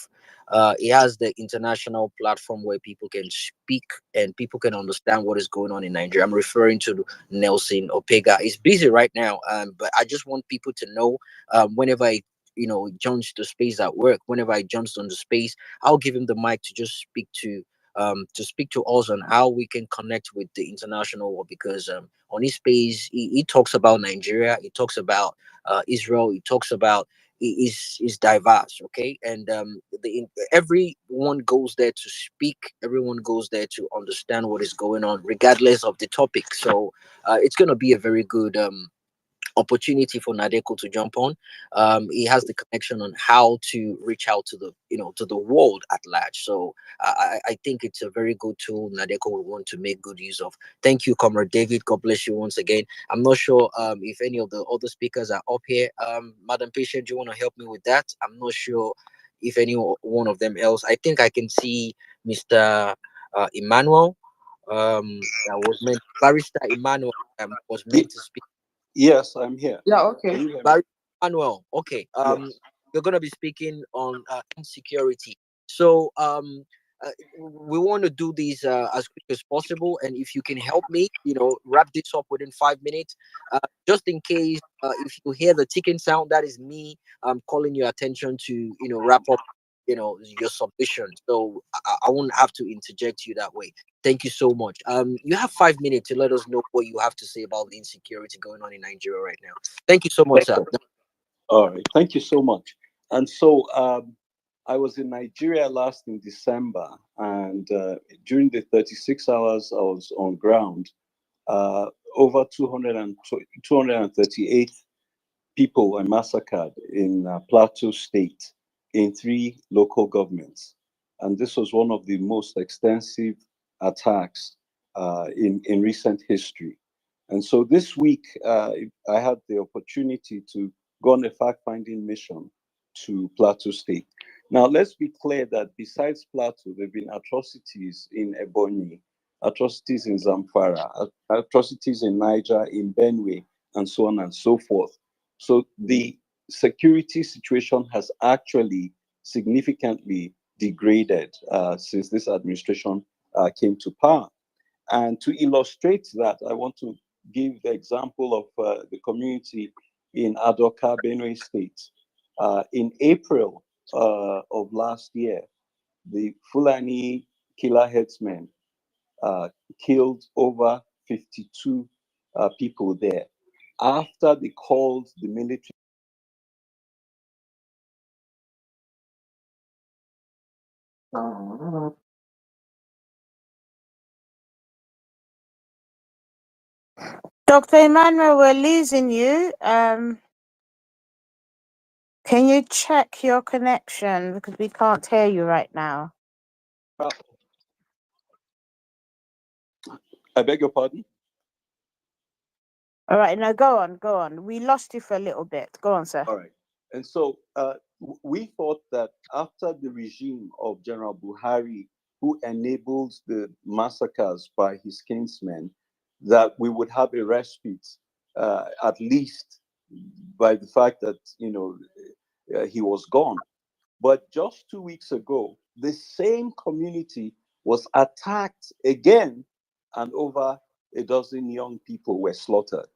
It has the international platform where people can speak and people can understand what is going on in Nigeria. I'm referring to Nelson Opega. He's busy right now, but I just want people to know whenever I jumps to space at work, whenever I jumps on the space, I'll give him the mic to just speak to us on how we can connect with the international world, because on his page he talks about Nigeria, he talks about Israel, he talks about is diverse, okay, and everyone goes there to speak, everyone goes there to understand what is going on regardless of the topic. So it's going to be a very good opportunity for Nadeko to jump on. He has the connection on how to reach out to the world at large. So I think it's a very good tool Nadeko will want to make good use of. Thank you, Comrade David. God bless you once again. I'm not sure if any of the other speakers are up here. Madam Patient, do you want to help me with that? I'm not sure if any one of them else. I think I can see Mr. Emmanuel. That was meant Barrister Emmanuel was meant to speak. Yes, I'm here. Yeah, Can okay. you hear me? Barry Manuel. Okay. Yes. You're gonna be speaking on insecurity. So we want to do this as quick as possible, and if you can help me, wrap this up within 5 minutes. Just in case, if you hear the ticking sound, that is me. Calling your attention to wrap up. Your submission. So I won't have to interject you that way. Thank you so much. You have 5 minutes to let us know what you have to say about the insecurity going on in Nigeria right now. Thank you so much, sir. All right. Thank you so much. And so I was in Nigeria last in December, and during the 36 hours I was on ground, uh, over 238 people were massacred in Plateau State in 3 local governments. And this was one of the most extensive attacks in recent history. And so this week, I had the opportunity to go on a fact finding mission to Plateau State. Now, let's be clear that besides Plateau, there have been atrocities in Ebonyi, atrocities in Zamfara, atrocities in Niger, in Benue, and so on and so forth. So the security situation has actually significantly degraded since this administration came to power. And to illustrate that, I want to give the example of the community in Adoka, Benue State. In April of last year, the Fulani killer headsmen killed over 52 people there after they called the military. Dr. Emmanuel, we're losing you. Can you check your connection because we can't hear you right now? I beg your pardon? All right, now go on. We lost you for a little bit. Go on, sir. All right. And so we thought that after the regime of General Buhari, who enabled the massacres by his kinsmen, that we would have a respite, at least by the fact that, he was gone. But just 2 weeks ago, the same community was attacked again, and over a dozen young people were slaughtered.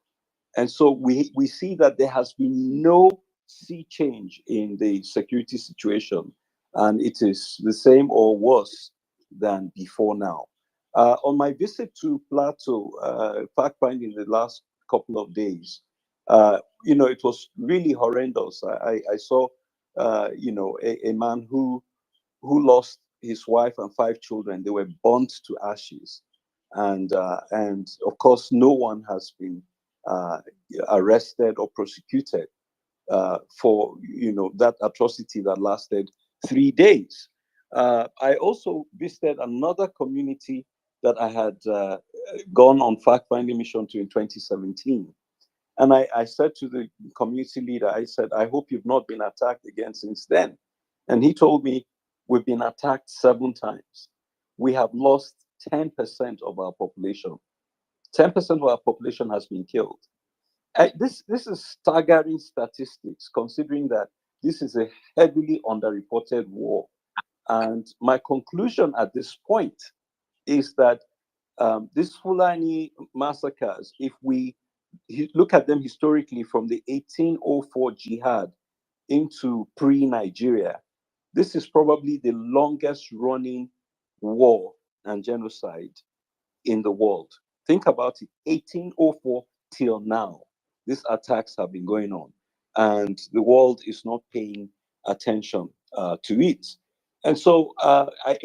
And so we see that there has been no sea change in the security situation, and it is the same or worse than before now. On my visit to Plateau, fact finding the last couple of days, it was really horrendous. I saw, a man who lost his wife and 5 children. They were burnt to ashes, and of course, no one has been arrested or prosecuted for that atrocity that lasted 3 days. I also visited another community that I had gone on fact-finding mission to in 2017. And I said to the community leader, I said, I hope you've not been attacked again since then. And he told me, we've been attacked 7 times. We have lost 10% of our population. 10% of our population has been killed. This is staggering statistics, considering that this is a heavily underreported war. And my conclusion at this point is that these Fulani massacres, if we look at them historically from the 1804 jihad into pre-Nigeria, this is probably the longest running war and genocide in the world. Think about it, 1804 till now, these attacks have been going on, and the world is not paying attention to it. And so, I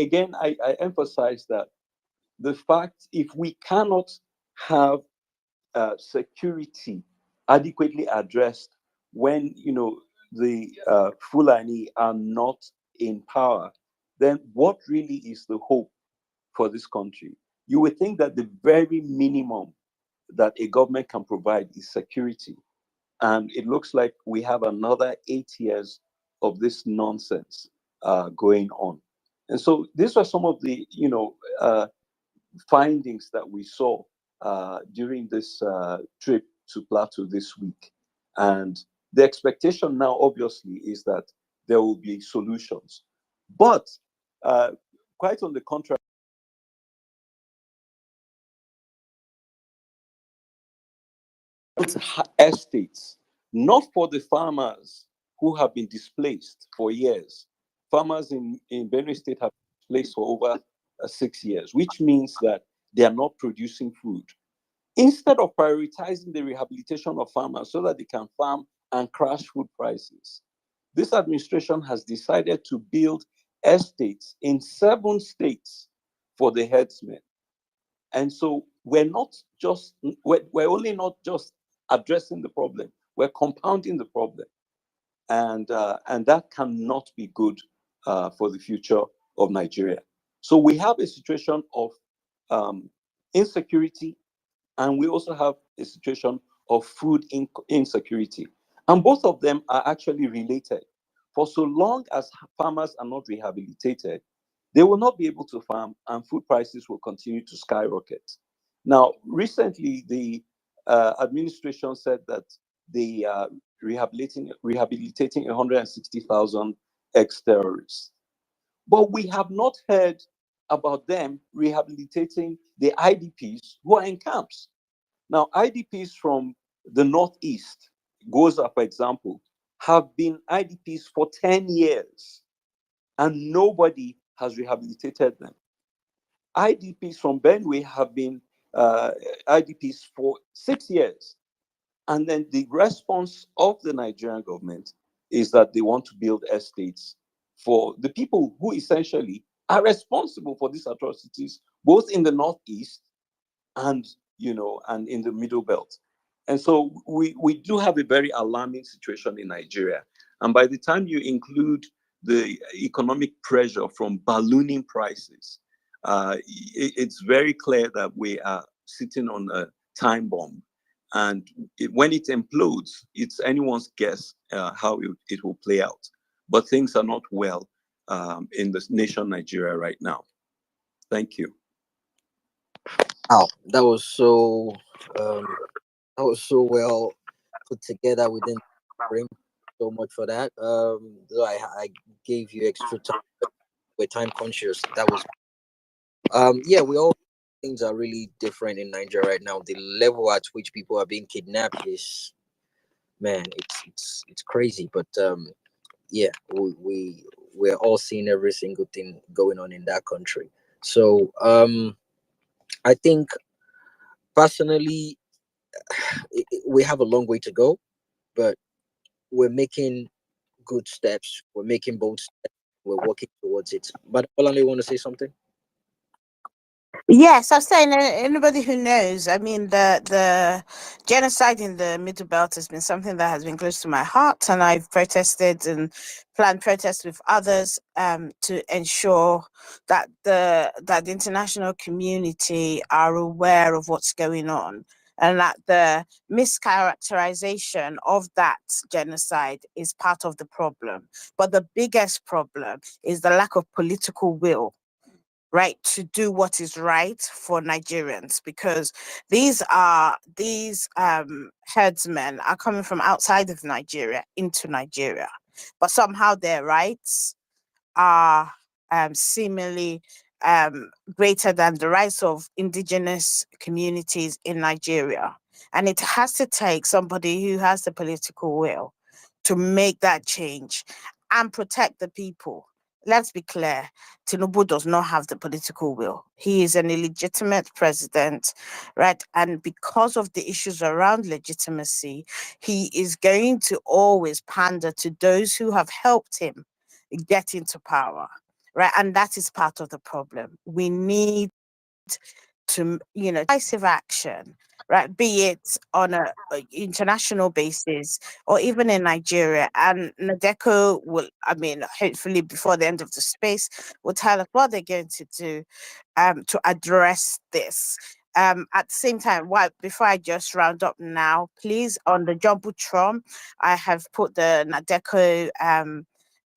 emphasize that the fact, if we cannot have security adequately addressed when the Fulani are not in power, then what really is the hope for this country? You would think that the very minimum that a government can provide is security. And it looks like we have another 8 years of this nonsense going on. And so these are some of the, findings that we saw during this trip to Plateau this week. And the expectation now, obviously, is that there will be solutions. But quite on the contrary, estates, not for the farmers who have been displaced for years. Farmers in Benue State have been displaced for over 6 years, which means that they are not producing food. Instead of prioritizing the rehabilitation of farmers so that they can farm and crash food prices, this administration has decided to build estates in 7 states for the herdsmen. And so we're only not just addressing the problem, we're compounding the problem. And that cannot be good for the future of Nigeria. So we have a situation of insecurity, and we also have a situation of food insecurity. And both of them are actually related. For so long as farmers are not rehabilitated, They will not be able to farm, and food prices will continue to skyrocket. Now, recently, the administration said that they are rehabilitating 160,000 ex-terrorists. But we have not heard about them rehabilitating the IDPs who are in camps. Now, IDPs from the Northeast, Goza, for example, have been IDPs for 10 years and nobody has rehabilitated them. IDPs from Benue have been IDPs for 6 years. And then the response of the Nigerian government is that they want to build estates for the people who essentially are responsible for these atrocities, both in the Northeast and and in the Middle Belt. And so we do have a very alarming situation in Nigeria. And by the time you include the economic pressure from ballooning prices, it's very clear that we are sitting on a time bomb. And when it implodes, it's anyone's guess how it will play out. But things are not well in the nation Nigeria right now. Thank you. Wow, um, that was so well put together within the frame. So much for that. So I gave you extra time. We're time conscious. That was yeah. We all things are really different in Nigeria right now. The level at which people are being kidnapped is, man, it's crazy. But yeah, we're all seeing every single thing going on in that country. So I think personally we have a long way to go, but we're making good steps. We're making bold steps. We're working towards it. But Olale, want to say something? Yes, I'm saying anybody who knows. I mean, the genocide in the Middle Belt has been something that has been close to my heart, and I've protested and planned protests with others to ensure that the international community are aware of what's going on, and that the mischaracterization of that genocide is part of the problem. But the biggest problem is the lack of political will, right, to do what is right for Nigerians, because these herdsmen are coming from outside of Nigeria into Nigeria, but somehow their rights are seemingly greater than the rights of indigenous communities in Nigeria. And it has to take somebody who has the political will to make that change and protect the people. Let's be clear, Tinubu does not have the political will. He is an illegitimate president, right? And because of the issues around legitimacy, he is going to always pander to those who have helped him get into power, right? And that is part of the problem. We need to, decisive action, right? Be it on a international basis or even in Nigeria. And NADECO will, I mean, hopefully before the end of the space, will tell us what they're going to do to address this. At the same time, before I just round up now, please, on the Jumbotron, I have put the NADECO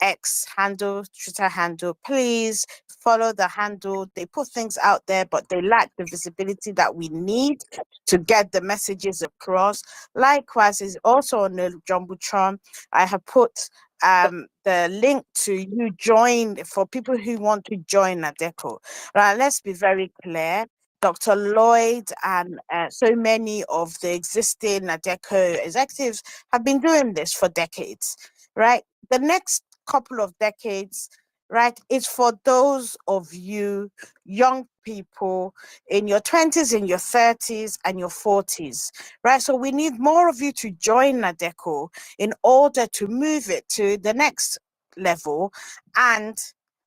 X handle, Twitter handle. Please follow the handle. They put things out there, but they lack the visibility that we need to get the messages across. Likewise, is also on the Jumbotron. I have put the link to you join for people who want to join NADECO. Right, let's be very clear. Dr. Lloyd and so many of the existing NADECO executives have been doing this for decades, right? The next couple of decades, right, is for those of you young people in your 20s, in your 30s, and your 40s, right? So we need more of you to join NADECO in order to move it to the next level and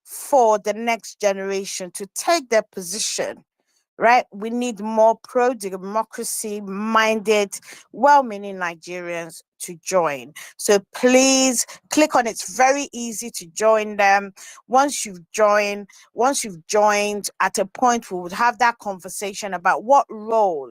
for the next generation to take their position, right? We need more pro-democracy minded, well-meaning Nigerians to join. So please click on it. It's very easy to join them. Once you've joined at a point, we would have that conversation about what role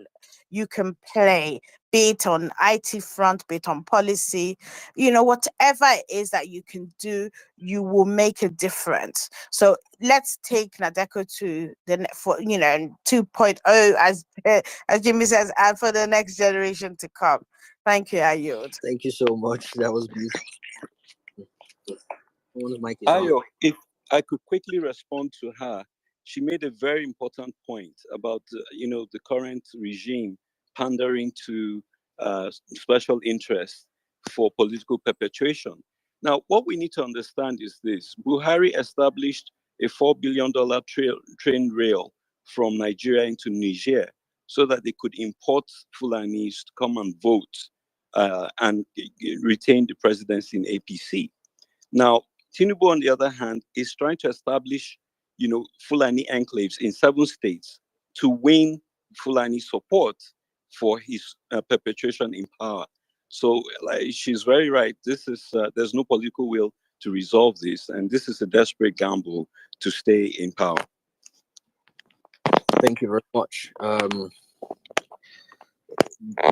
you can play, be it on IT front, be it on policy, whatever it is that you can do, you will make a difference. So let's take NADECO to the 2.0, as Jimmy says, and for the next generation to come. Thank you, I yield. Thank you so much. That was beautiful. One's mic is on. Ayo, if I could quickly respond to her, she made a very important point about the current regime pandering to special interests for political perpetuation. Now, what we need to understand is this: Buhari established a $4 billion train rail from Nigeria into Niger so that they could import Fulanis to come and vote and retain the presidency in APC. Now, Tinubu, on the other hand, is trying to establish, Fulani enclaves in 7 states to win Fulani support for his perpetuation in power. So, she's very right. This is there's no political will to resolve this, and this is a desperate gamble to stay in power. Thank you very much.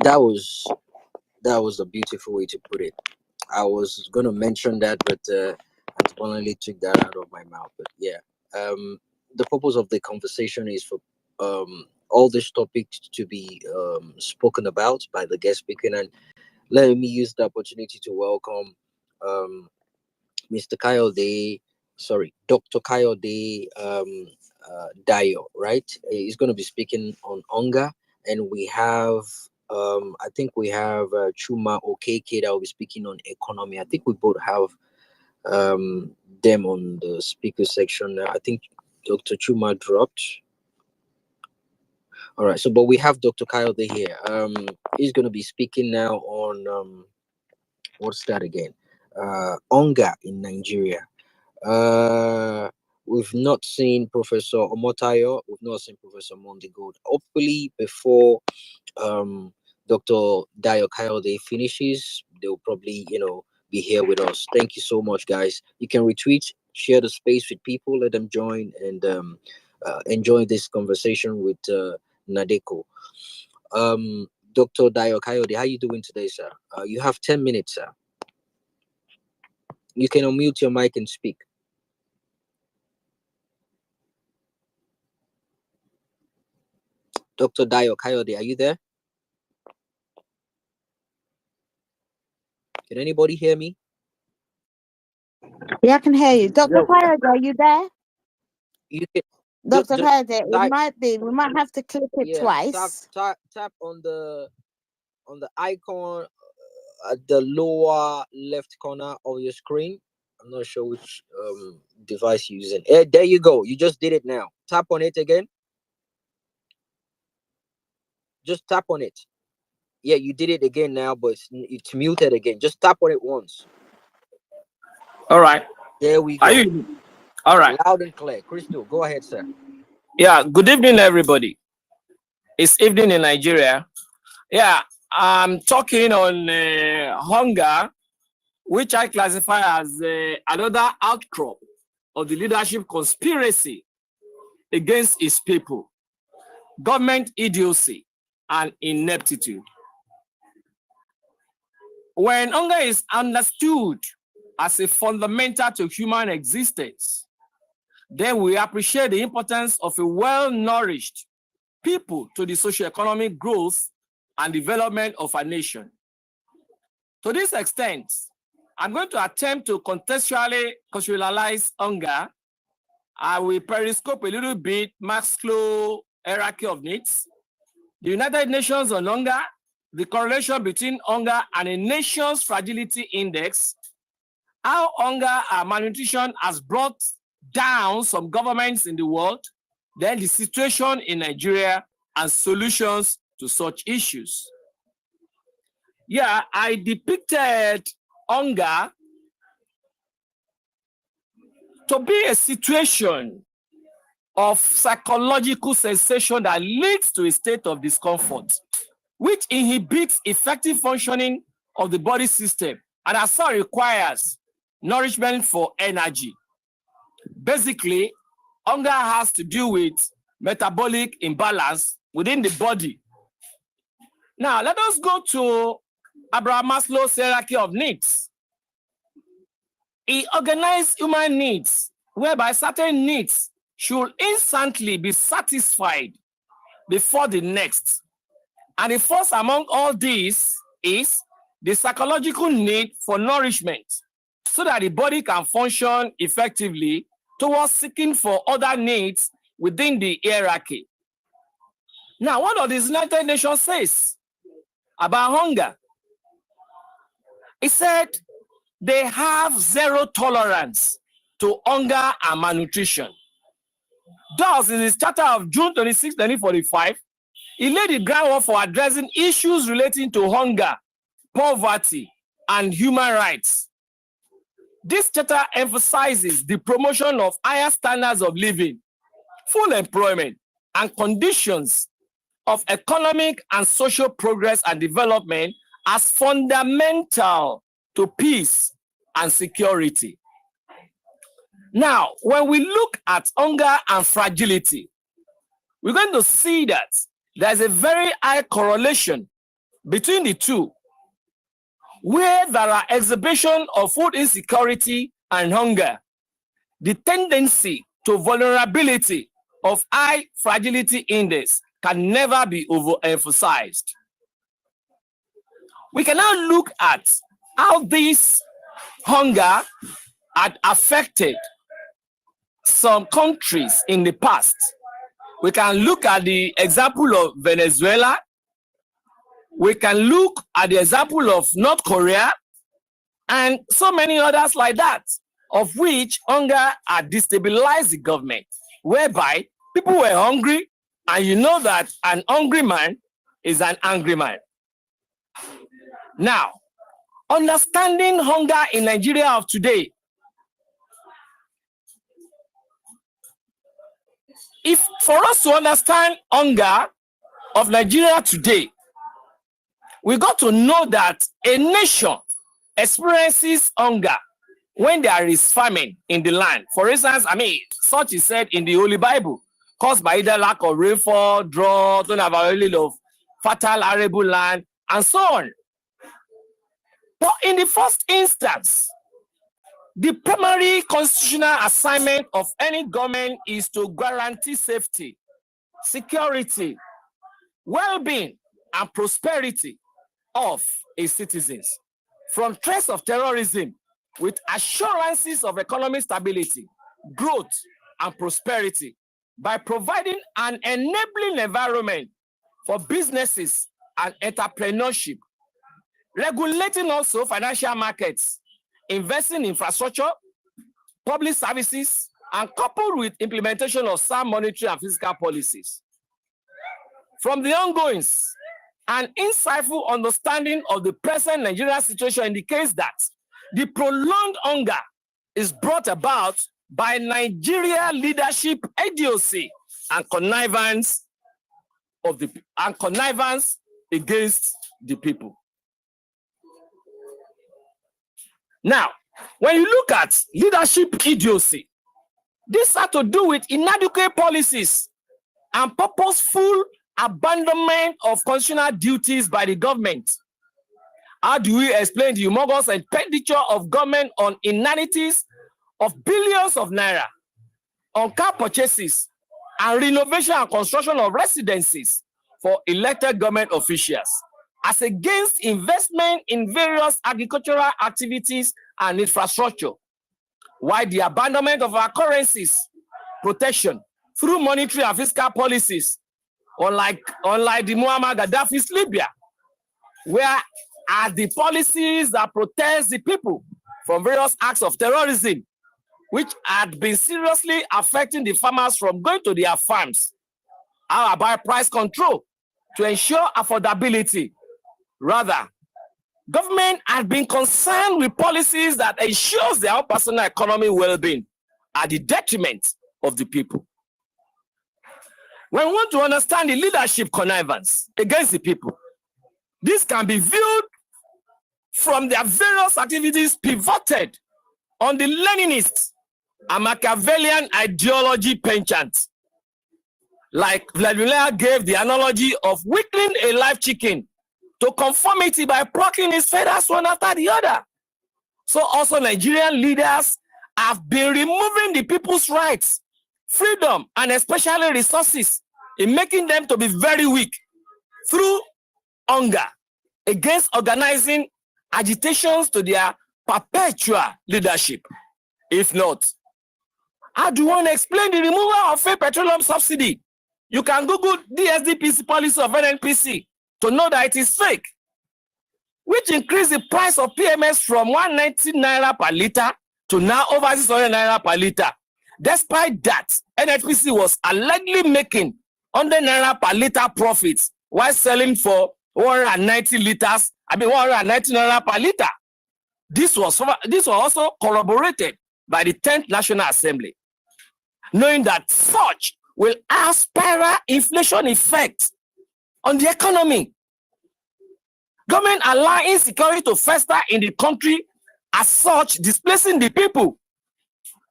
That was a beautiful way to put it. I was going to mention that, but unfortunately took that out of my mouth. But yeah, the purpose of the conversation is for all these topics to be spoken about by the guest speaker, and let me use the opportunity to welcome Mr. Dr. Kayode Dayo, right? He's going to be speaking on hunger, and we have I think we have Chuma Okeke that will be speaking on economy. I think we both have them on the speaker section. I think Dr. Chuma dropped. All right, but we have Dr. Kayode here. He's going to be speaking now on what's that again? Hunger in Nigeria. We've not seen Professor Omotayo. We've not seen Professor Mondigold. Hopefully, before Dr. Dayo Kayode finishes, they'll probably be here with us. Thank you so much, guys. You can retweet, share the space with people, let them join, and enjoy this conversation with NADECO. Dr. Dayo Kayode, how you doing today, sir? You have 10 minutes, sir. You can unmute your mic and speak. Dr. Dayo Kayode, are you there? Can anybody hear me? Yeah, I can hear you. Dr. Kayode, are you there? You can. Dr. Kayode, we might have to click it twice. Tap on the icon at the lower left corner of your screen. I'm not sure which device you're using. There you go. You just did it now. Tap on it again. Just tap on it. Yeah, you did it again now, but it's muted again. Just tap on it once. All right. There we go. Are you? All right. Loud and clear. Crystal, go ahead, sir. Yeah, good evening, everybody. It's evening in Nigeria. Yeah, I'm talking on hunger, which I classify as another outcrop of the leadership conspiracy against its people, government idiocy, and ineptitude. When hunger is understood as a fundamental to human existence, then we appreciate the importance of a well-nourished people to the socioeconomic growth and development of a nation. To this extent, I'm going to attempt to contextualize hunger. I will periscope a little bit Maslow hierarchy of needs, the United Nations on hunger, the correlation between hunger and a nation's fragility index, how hunger and malnutrition has brought down some governments in the world, then the situation in Nigeria and solutions to such issues. Yeah, I depicted hunger to be a situation of psychological sensation that leads to a state of discomfort, which inhibits effective functioning of the body system and as such requires nourishment for energy. Basically, hunger has to do with metabolic imbalance within the body. Now, let us go to Abraham Maslow's hierarchy of needs. He organized human needs, whereby certain needs should instantly be satisfied before the next. And the first among all these is the psychological need for nourishment, so that the body can function effectively towards seeking for other needs within the hierarchy. Now, what does the United Nations says about hunger? It said they have zero tolerance to hunger and malnutrition. Thus, in his charter of June 26, 1945, he laid the groundwork for addressing issues relating to hunger, poverty, and human rights. This charter emphasizes the promotion of higher standards of living, full employment, and conditions of economic and social progress and development as fundamental to peace and security. Now, when we look at hunger and fragility, we're going to see that there's a very high correlation between the two, where there are exhibition of food insecurity and hunger. The tendency to vulnerability of high fragility index can never be overemphasized. We can now look at how this hunger had affected some countries in the past. We can look at the example of Venezuela. We can look at the example of North Korea and so many others like that, of which hunger had destabilized the government, whereby people were hungry, and you know that an hungry man is an angry man. Now, understanding hunger in Nigeria of today. If for us to understand hunger of Nigeria today, we got to know that a nation experiences hunger when there is famine in the land. For instance, such is said in the Holy Bible, caused by either lack of rainfall, drought, unavailability of fertile arable land, and so on. But in the first instance, the primary constitutional assignment of any government is to guarantee safety, security, well-being, and prosperity of its citizens from threats of terrorism, with assurances of economic stability, growth, and prosperity, by providing an enabling environment for businesses and entrepreneurship, regulating also financial markets, investing in infrastructure, public services, and coupled with implementation of sound monetary and fiscal policies. From the ongoings, an insightful understanding of the present Nigerian situation indicates that the prolonged hunger is brought about by Nigeria leadership idiocy and connivance against the people. Now, when you look at leadership idiocy, this has to do with inadequate policies and purposeful abandonment of constitutional duties by the government. How do we explain the humongous expenditure of government on inanities of billions of naira, on car purchases, and renovation and construction of residences for elected government officials, as against investment in various agricultural activities and infrastructure, while the abandonment of our currencies protection through monetary and fiscal policies, unlike the Muammar Gaddafi's Libya, where are the policies that protect the people from various acts of terrorism, which had been seriously affecting the farmers from going to their farms. How about price control to ensure affordability? Rather, government has been concerned with policies that ensures their own personal economic well-being at the detriment of the people. When we want to understand the leadership connivance against the people, this can be viewed from their various activities pivoted on the Leninist and Machiavellian ideology penchant. Like Vladimir gave the analogy of whittling a live chicken to conformity by plucking his feathers one after the other. So also Nigerian leaders have been removing the people's rights, freedom, and especially resources in making them to be very weak through hunger against organizing agitations to their perpetual leadership. If not, how do you want to explain the removal of fake petroleum subsidy? You can Google DSDPC policy of NNPC to know that it is fake, which increased the price of PMS from 190 naira per liter to now over 600 naira per liter. Despite that, NNPC was allegedly making 100 naira per liter profits while selling for 190 naira per liter. This was also corroborated by the 10th National Assembly, knowing that such will have spiral inflation effects on the economy. Government allow insecurity to fester in the country, as such displacing the people.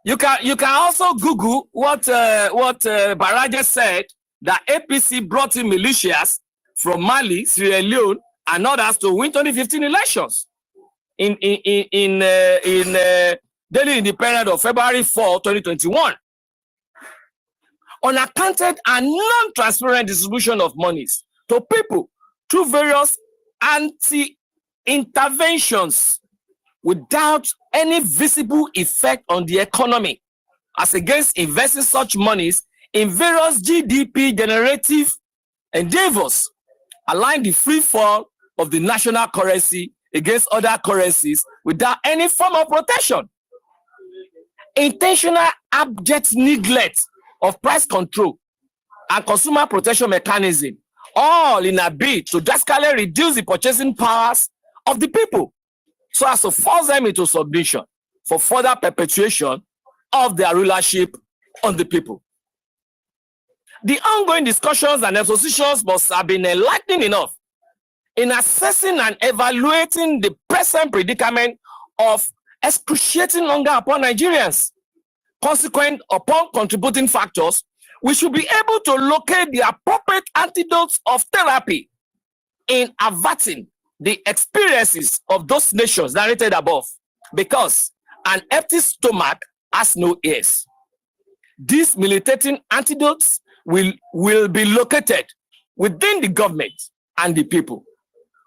You can also Google what Baraje said, that APC brought in militias from Mali, Sierra Leone, and others to win 2015 elections in daily independence of February 4, 2021. Unaccounted and non-transparent distribution of monies to people through various anti-interventions without any visible effect on the economy, as against investing such monies in various GDP generative endeavors, allowing the free fall of the national currency against other currencies without any form of protection. Intentional abject neglect of price control and consumer protection mechanism, all in a bid to drastically reduce the purchasing powers of the people, so as to force them into submission for further perpetuation of their rulership on the people. The ongoing discussions and expositions must have been enlightening enough in assessing and evaluating the present predicament of excruciating hunger upon Nigerians. Consequent upon contributing factors, we should be able to locate the appropriate antidotes of therapy in averting the experiences of those nations narrated above, because an empty stomach has no ears. These militating antidotes will be located within the government and the people.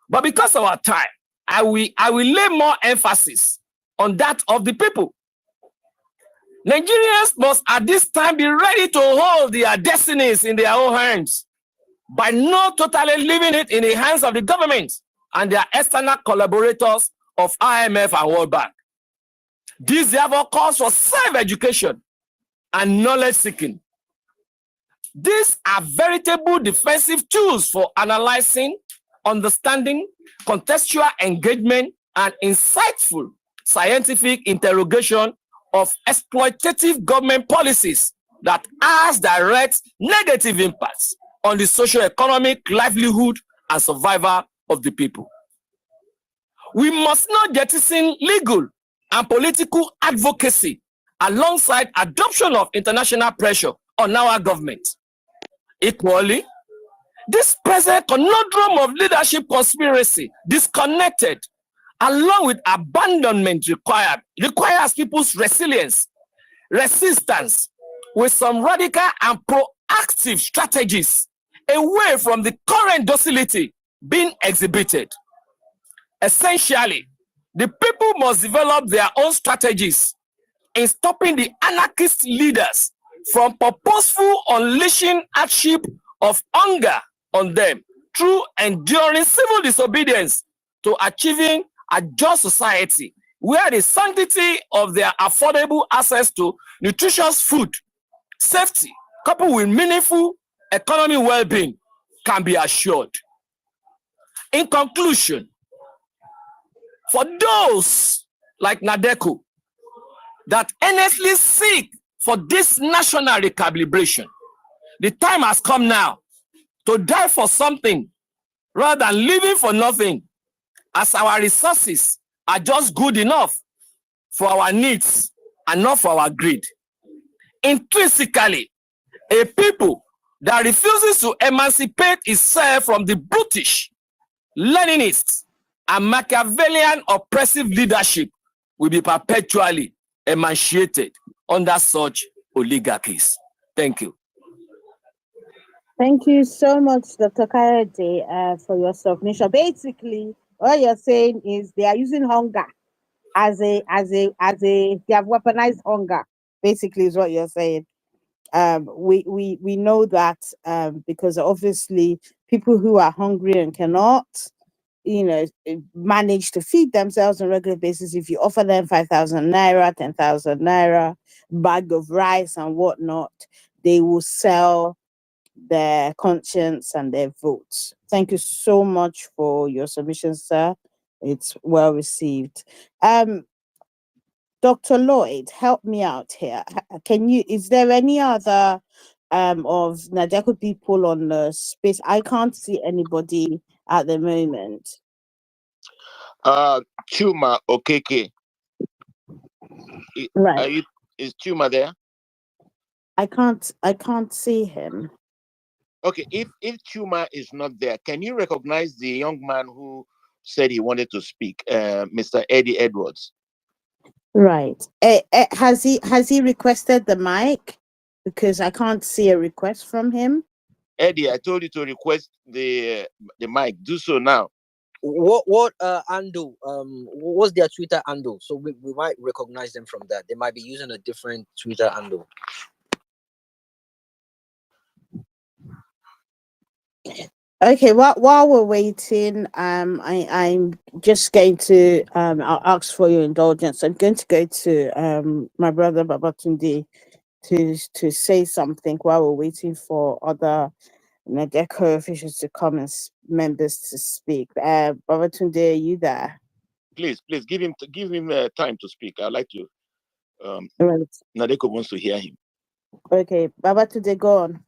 But because of our time, I will lay more emphasis on that of the people. Nigerians must at this time be ready to hold their destinies in their own hands by not totally leaving it in the hands of the government and their external collaborators of IMF and World Bank. This therefore calls for self-education and knowledge seeking. These are veritable defensive tools for analyzing, understanding, contextual engagement, and insightful scientific interrogation of exploitative government policies that has direct negative impacts on the socio-economic livelihood and survival of the people. We must not jettison legal and political advocacy alongside adoption of international pressure on our government. Equally, this present conundrum of leadership conspiracy, disconnected, along with abandonment requires people's resilience, resistance, with some radical and proactive strategies away from the current docility being exhibited. Essentially, the people must develop their own strategies in stopping the anarchist leaders from purposeful unleashing hardship of hunger on them through enduring civil disobedience to achieving a just society where the sanctity of their affordable access to nutritious food, safety, coupled with meaningful economic well-being, can be assured. In conclusion, for those like NADECO that earnestly seek for this national recalibration, the time has come now to die for something rather than living for nothing, as our resources are just good enough for our needs and not for our greed. Intrinsically, a people that refuses to emancipate itself from the brutish Leninists, and Machiavellian oppressive leadership will be perpetually emaciated under such oligarchies. Thank you. Thank you so much, Dr. Kayode, for your submission. Basically, what you're saying is they are using hunger they have weaponized hunger. Basically, is what you're saying. We know that because obviously people who are hungry and cannot, manage to feed themselves on a regular basis. If you offer them 5,000 naira, 10,000 naira, bag of rice and whatnot, they will sell their conscience and their votes. Thank you so much for your submission, sir. It's well received. Dr. Lloyd, help me out here. Is there any other of NADECO people on the space? I can't see anybody at the moment. Chuma Okeke. Right. Is Chuma there? I can't see him. Okay, if Chuma is not there, can you recognize the young man who said he wanted to speak, Mr. Eddie Edwards? Right. Has he requested the mic? Because I can't see a request from him. Eddie, I told you to request the mic. Do so now. What handle? What's their Twitter handle? So we might recognize them from that. They might be using a different Twitter handle. Okay, while we're waiting, I'm just going to I'll ask for your indulgence. I'm going to go to my brother Babatunde to say something while we're waiting for other NADECO officials to come and members to speak. Babatunde, are you there? Please give him time to speak. I'd like to. Right. NADECO wants to hear him. Okay, Babatunde, go on.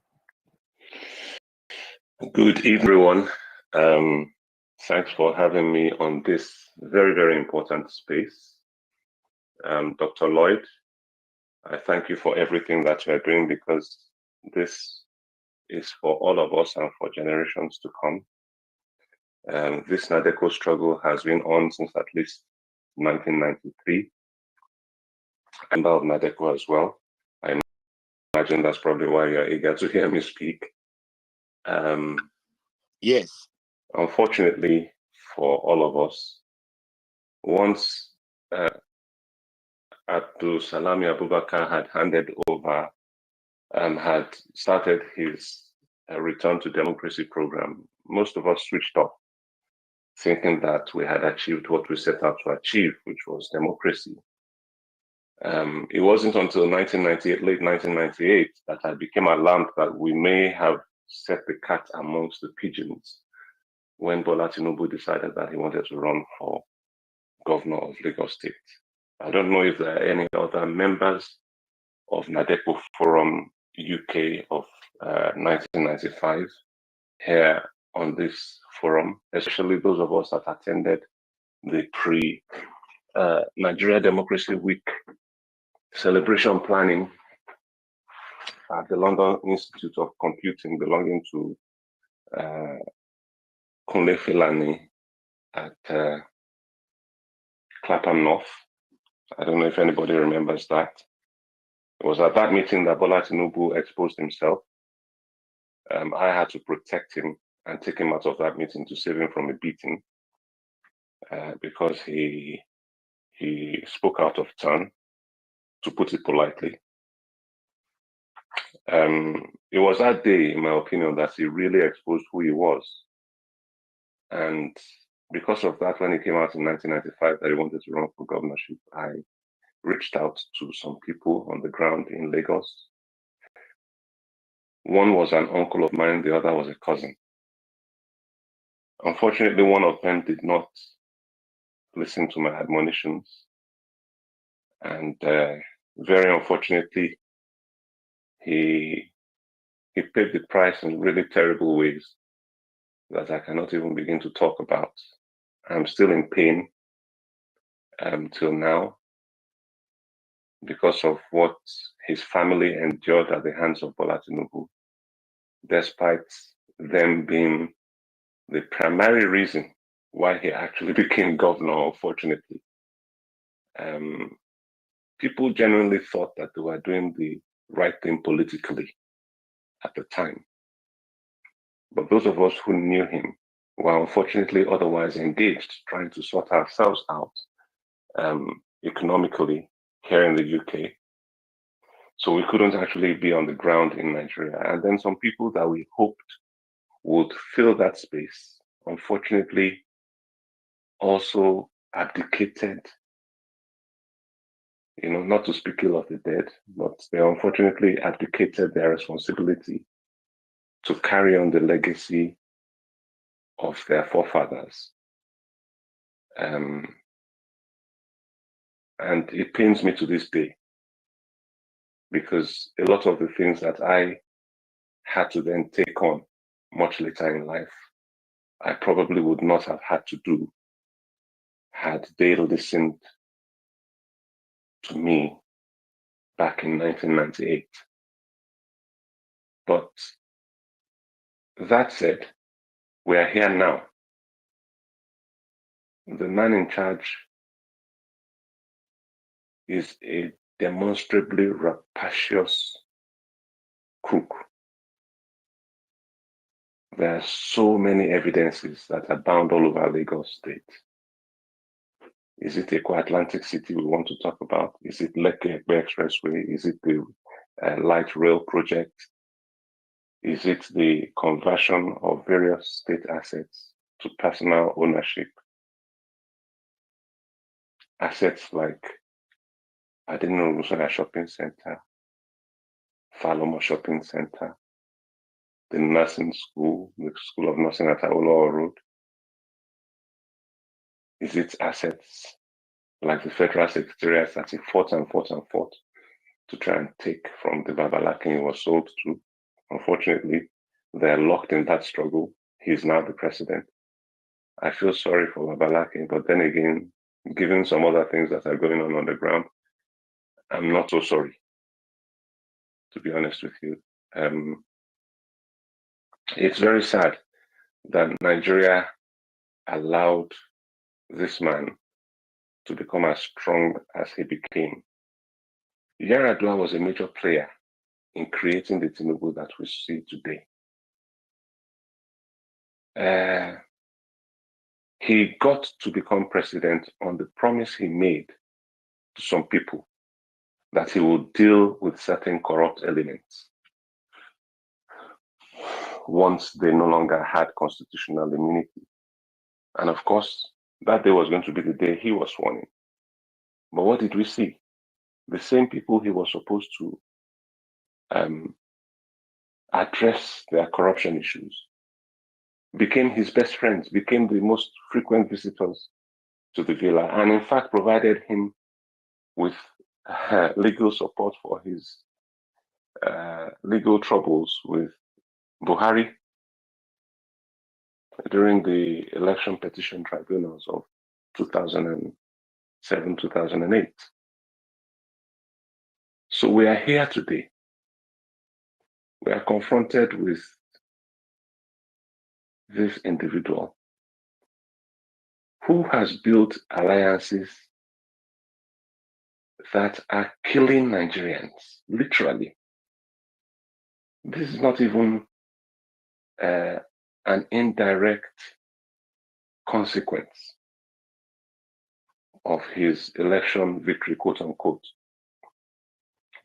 Good evening, everyone. Thanks for having me on this very, very important space. Dr. Lloyd, I thank you for everything that you're doing, because this is for all of us and for generations to come. This NADECO struggle has been on since at least 1993. I'm a member of NADECO as well. I imagine that's probably why you're eager to hear me speak. Yes. Unfortunately for all of us, once Abdul Salami Abubakar had handed over, had started his return to democracy program, most of us switched off, thinking that we had achieved what we set out to achieve, which was democracy. It wasn't until late 1998, that I became alarmed that we may have set the cat amongst the pigeons when Bola Tinubu decided that he wanted to run for governor of Lagos State. I don't know if there are any other members of NADECO Forum UK of 1995 here on this forum, especially those of us that attended the Nigeria Democracy Week celebration planning at the London Institute of Computing, belonging to Kunle Filani at Clapham North. I don't know if anybody remembers that. It was at that meeting that Bola Tinubu exposed himself. I had to protect him and take him out of that meeting to save him from a beating, because he spoke out of turn, to put it politely. It was that day, in my opinion, that he really exposed who he was. And because of that, when he came out in 1995 that he wanted to run for governorship, I reached out to some people on the ground in Lagos. One was an uncle of mine, the other was a cousin. Unfortunately, one of them did not listen to my admonitions. And very unfortunately, he paid the price in really terrible ways that I cannot even begin to talk about. I'm still in pain till now, because of what his family endured at the hands of Bola Tinubu, despite them being the primary reason why he actually became governor, unfortunately. People genuinely thought that they were doing the right thing politically at the time. But those of us who knew him were unfortunately otherwise engaged, trying to sort ourselves out economically here in the UK. So we couldn't actually be on the ground in Nigeria. And then some people that we hoped would fill that space, unfortunately, also abdicated, not to speak ill of the dead, but they unfortunately abdicated their responsibility to carry on the legacy of their forefathers. And it pains me to this day, because a lot of the things that I had to then take on much later in life, I probably would not have had to do had they listened to me back in 1998. But that said, we are here now. The man in charge is a demonstrably rapacious crook. There are so many evidences that abound all over Lagos State. Is it Eko Atlantic City we want to talk about? Is it Lekki Expressway? Is it the light rail project? Is it the conversion of various state assets to personal ownership? Assets like Adeniran Shopping Center, Falomo Shopping Center, the nursing school, the School of Nursing at Awolowo Road. Is it assets like the Federal Secretariat that he fought to try and take from the Babalakin he was sold to? Unfortunately, they're locked in that struggle. He's now the president. I feel sorry for Babalakin, but then again, given some other things that are going on the ground, I'm not so sorry, to be honest with you. It's very sad that Nigeria allowed this man to become as strong as he became. Yaradua was a major player in creating the Tinubu that we see today. He got to become president on the promise he made to some people that he would deal with certain corrupt elements once they no longer had constitutional immunity. And of course, that day was going to be the day he was sworn in. But what did we see? The same people he was supposed to address their corruption issues became his best friends, became the most frequent visitors to the villa, and in fact provided him with legal support for his legal troubles with Buhari during the election petition tribunals of 2007, 2008. So we are here today. We are confronted with this individual who has built alliances that are killing Nigerians, literally. This is not even an indirect consequence of his election victory, quote unquote.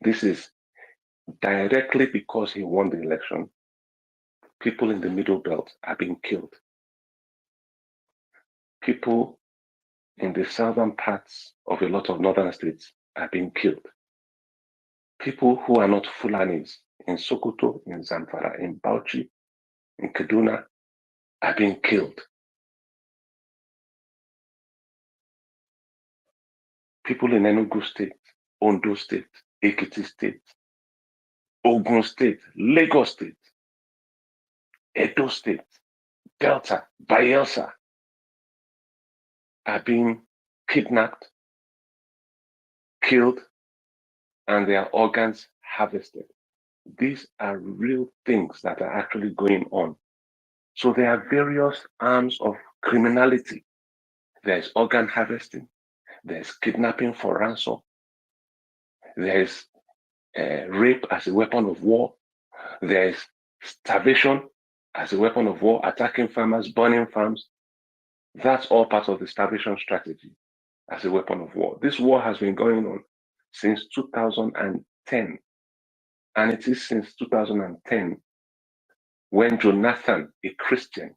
This is directly because he won the election. People in the Middle Belt are being killed. People in the southern parts of a lot of northern states are being killed. People who are not Fulanis in Sokoto, in Zamfara, in Bauchi, in Kaduna are being killed. People in Enugu State, Ondo State, Ekiti State, Ogun State, Lagos State, Edo State, Delta, Bayelsa are being kidnapped, killed, and their organs harvested. These are real things that are actually going on. So there are various arms of criminality, there's organ harvesting, there's kidnapping for ransom, there's rape as a weapon of war, there's starvation as a weapon of war, attacking farmers, burning farms. That's all part of the starvation strategy as a weapon of war. This war has been going on since 2010. And it is since 2010 when Jonathan, a Christian,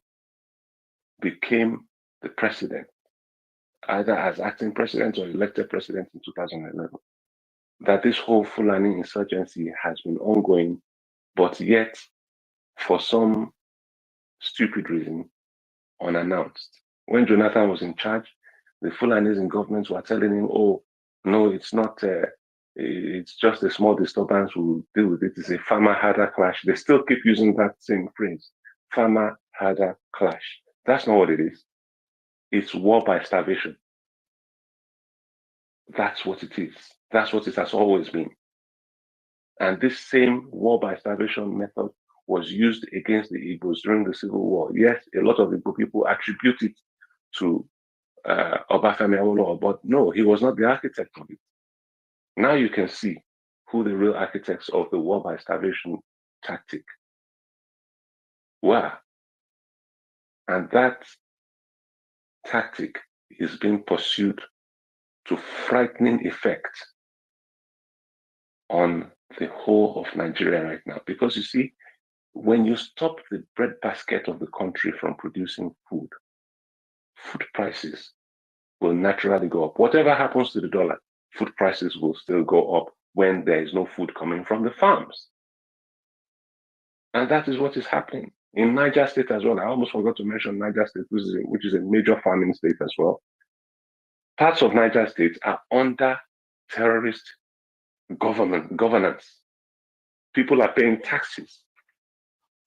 became the president, either as acting president or elected president in 2011, that this whole Fulani insurgency has been ongoing, but yet, for some stupid reason, unannounced. When Jonathan was in charge, the Fulanis in government were telling him, oh, no, it's not, it's just a small disturbance, we'll deal with it. It's a farmer-herder clash. They still keep using that same phrase, farmer-herder clash. That's not what it is. It's war by starvation. That's what it is. That's what it has always been. And this same war by starvation method was used against the Igbos during the Civil War. Yes, a lot of Igbo people attribute it to Obafemi Awolowo, but no, he was not the architect of it. Now you can see who the real architects of the war by starvation tactic were. And that tactic is being pursued to frightening effect on the whole of Nigeria right now. Because you see, when you stop the breadbasket of the country from producing food, food prices will naturally go up. Whatever happens to the dollar, food prices will still go up when there is no food coming from the farms. And that is what is happening in Niger State as well. I almost forgot to mention Niger State, which is a major farming state as well. Parts of Niger State are under terrorist governance. People are paying taxes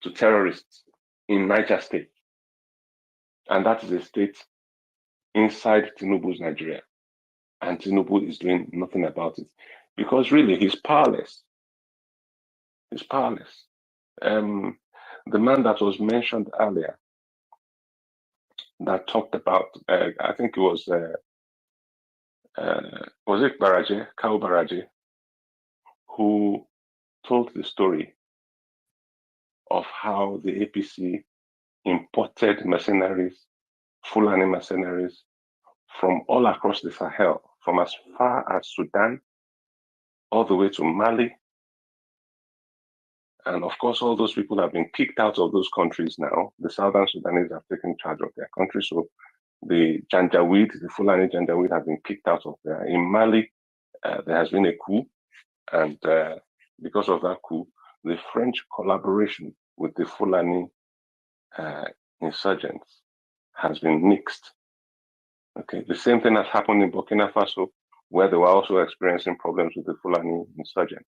to terrorists in Niger State. And that is a state inside Tinubu's Nigeria. And Tinubu is doing nothing about it. Because really, he's powerless. He's powerless. The man that was mentioned earlier, that talked about, I think it was it Baraje, Kao Baraje, who told the story of how the APC imported mercenaries, Fulani mercenaries, from all across the Sahel, from as far as Sudan, all the way to Mali. And of course, all those people have been kicked out of those countries now. The Southern Sudanese have taken charge of their country. So the Janjaweed, the Fulani Janjaweed have been kicked out of there. In Mali, there has been a coup. And because of that coup, the French collaboration with the Fulani insurgents has been nixed. Okay, the same thing has happened in Burkina Faso, where they were also experiencing problems with the Fulani insurgents.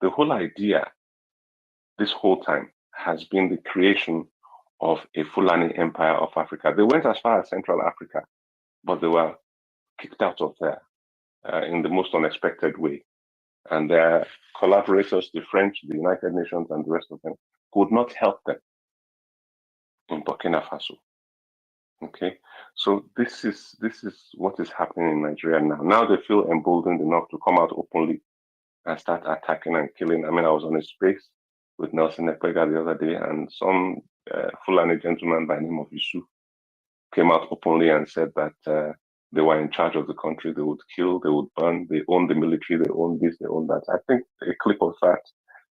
The whole idea this whole time has been the creation of a Fulani empire of Africa. They went as far as Central Africa, but they were kicked out of there in the most unexpected way. And their collaborators, the French, the United Nations, and the rest of them, could not help them in Burkina Faso. Okay, so this is what is happening in Nigeria now. Now they feel emboldened enough to come out openly and start attacking and killing. I mean, I was on a space with Nelson Ekpega the other day, and some Fulani gentleman by the name of Yusuf came out openly and said that they were in charge of the country. They would kill, they would burn, they own the military, they own this, they own that. I think a clip of that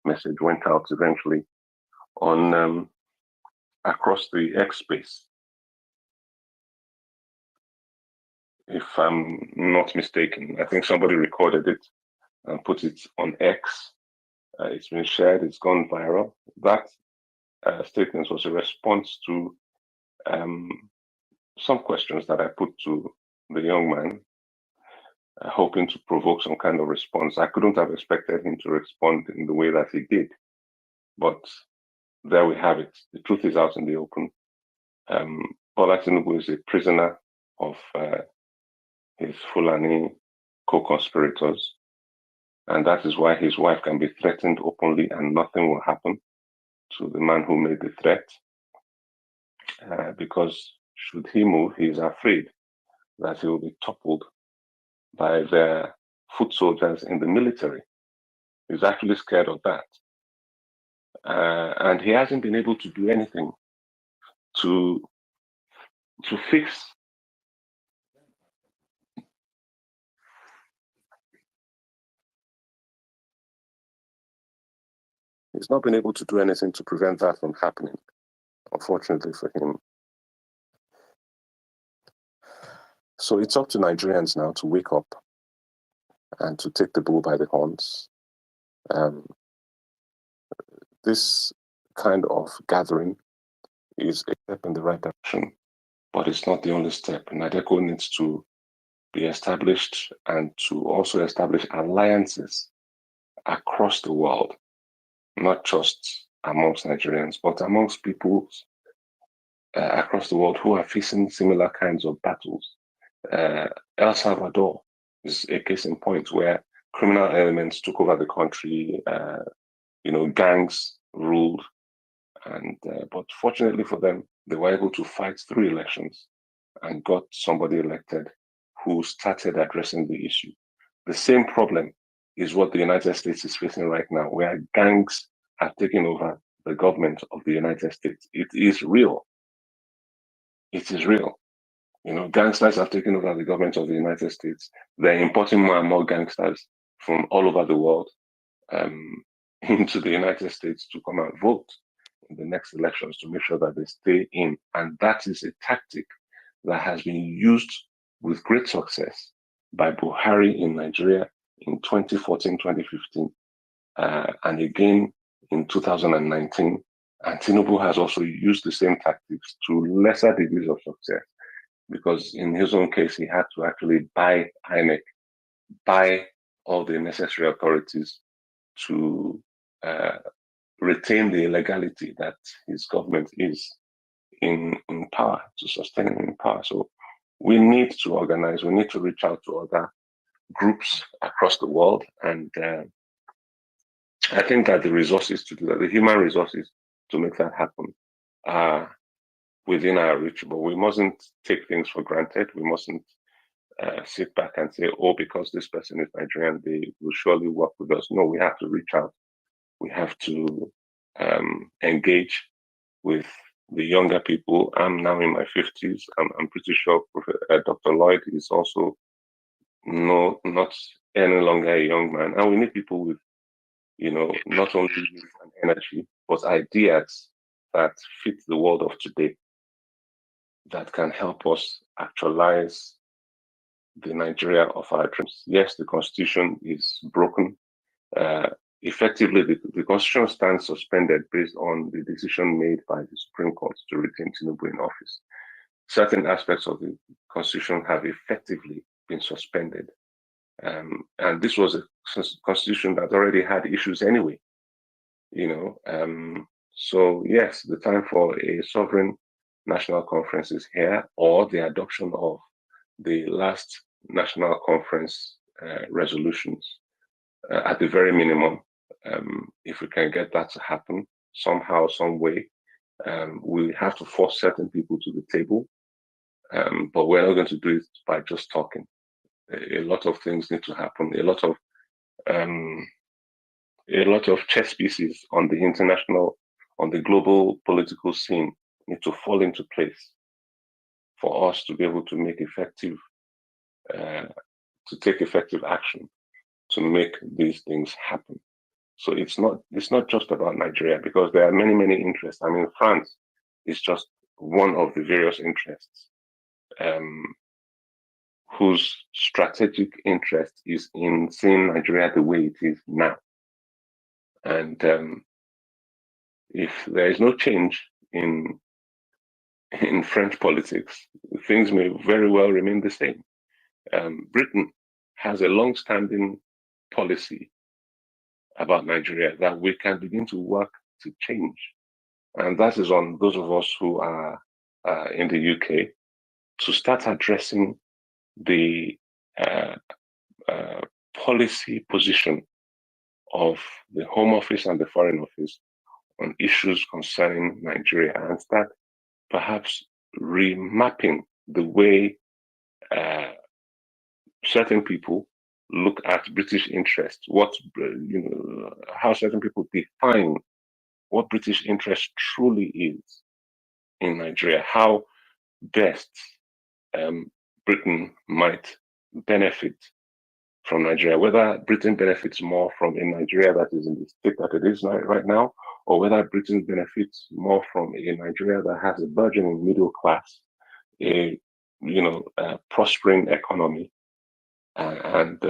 message went out eventually on across the X space, if I'm not mistaken. I think somebody recorded it and put it on X. It's been shared, it's gone viral. That statement was a response to some questions that I put to the young man, hoping to provoke some kind of response. I couldn't have expected him to respond in the way that he did. But there we have it. The truth is out in the open. Bola Tinubu is a prisoner of his Fulani co-conspirators. And that is why his wife can be threatened openly and nothing will happen to the man who made the threat, because should he move, he's afraid that he will be toppled by the foot soldiers in the military. He's actually scared of that. And he hasn't been able to do anything to fix he's not been able to do anything to prevent that from happening, unfortunately for him. So it's up to Nigerians now to wake up and to take the bull by the horns. This kind of gathering is a step in the right direction, but it's not the only step. NADECO needs to be established and to also establish alliances across the world, not just amongst Nigerians, but amongst people across the world who are facing similar kinds of battles. El Salvador is a case in point where criminal elements took over the country, gangs ruled, and but fortunately for them, they were able to fight through elections and got somebody elected who started addressing the issue. The same problem is what the United States is facing right now, where gangs have taken over the government of the United States. It is real. It is real. Gangsters have taken over the government of the United States. They're importing more and more gangsters from all over the world into the United States to come and vote in the next elections to make sure that they stay in. And that is a tactic that has been used with great success by Buhari in Nigeria in 2014, 2015, and again in 2019. And Tinubu has also used the same tactics to lesser degrees of success, because in his own case, he had to actually buy INEC, buy all the necessary authorities to retain the legality that his government is in power, to sustain him in power. So we need to organize, we need to reach out to other groups across the world. And I think that the resources to do that, the human resources to make that happen, are within our reach. But we mustn't take things for granted. We mustn't sit back and say, oh, because this person is Nigerian, they will surely work with us. No, we have to reach out. We have to engage with the younger people. I'm now in my 50s. I'm pretty sure Dr. Lloyd is also not any longer a young man. And we need people with, not only youth and energy, but ideas that fit the world of today, that can help us actualize the Nigeria of our dreams. Yes, the constitution is broken. Effectively, the constitution stands suspended based on the decision made by the Supreme Court to retain Tinubu in office. Certain aspects of the constitution have effectively been suspended. And this was a constitution that already had issues anyway, So yes, the time for a sovereign national conference is here, or the adoption of the last national conference resolutions at the very minimum. If we can get that to happen somehow, some way, we have to force certain people to the table, but we're not going to do it by just talking. A lot of things need to happen. A lot of chess pieces on the global political scene need to fall into place for us to be able to make take effective action to make these things happen. So it's not just about Nigeria, because there are many, many interests. I mean, France is just one of the various interests whose strategic interest is in seeing Nigeria the way it is now. And if there is no change in French politics, things may very well remain the same. Britain has a long-standing policy about Nigeria that we can begin to work to change. And that is on those of us who are in the UK to start addressing the policy position of the Home Office and the Foreign Office on issues concerning Nigeria, and start perhaps remapping the way certain people look at British interests, how certain people define what British interest truly is in Nigeria, how best Britain might benefit from Nigeria, whether Britain benefits more from a Nigeria that is in the state that it is right now, or whether Britain benefits more from a Nigeria that has a burgeoning middle class, a prospering economy, and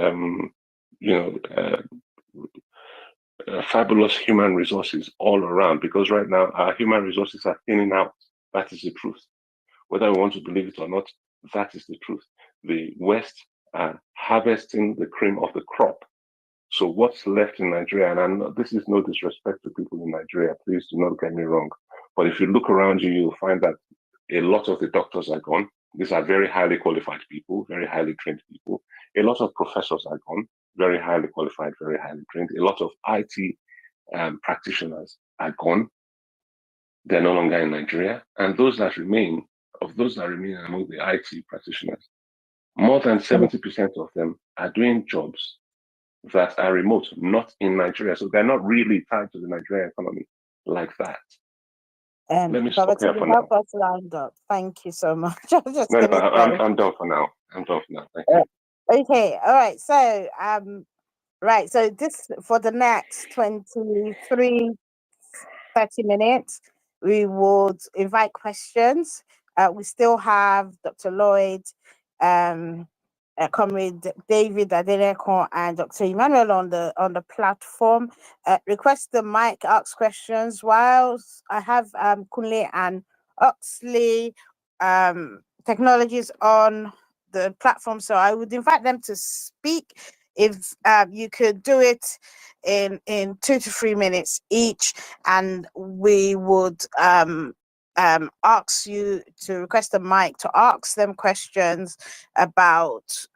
fabulous human resources all around. Because right now our human resources are thinning out. That is the truth. Whether we want to believe it or not, that is the truth. The West are harvesting the cream of the crop. So what's left in Nigeria, and this is no disrespect to people in Nigeria, please do not get me wrong, but if you look around you, you'll find that a lot of the doctors are gone. These are very highly qualified people, very highly trained people. A lot of professors are gone, very highly qualified, very highly trained. A lot of IT practitioners are gone. They're no longer in Nigeria. And those that remain among the IT practitioners, more than 70% of them are doing jobs that are remote, not in Nigeria. So they're not really tied to the Nigerian economy like that. Let me stop here for now. Help us round up. Thank you so much. I'm just No, gonna I'm done for now. I'm done for now. Thank you. Okay, all right. So right, so this for the next 23, 30 minutes, we would invite questions. We still have Dr. Lloyd, Comrade David NADECO, and Dr. Emmanuel on the platform. Request the mic, ask questions. Whilst I have Kunle and Oxley technologies on the platform, so I would invite them to speak. If you could do it in 2 to 3 minutes each, and we would ask you to request a mic to ask them questions about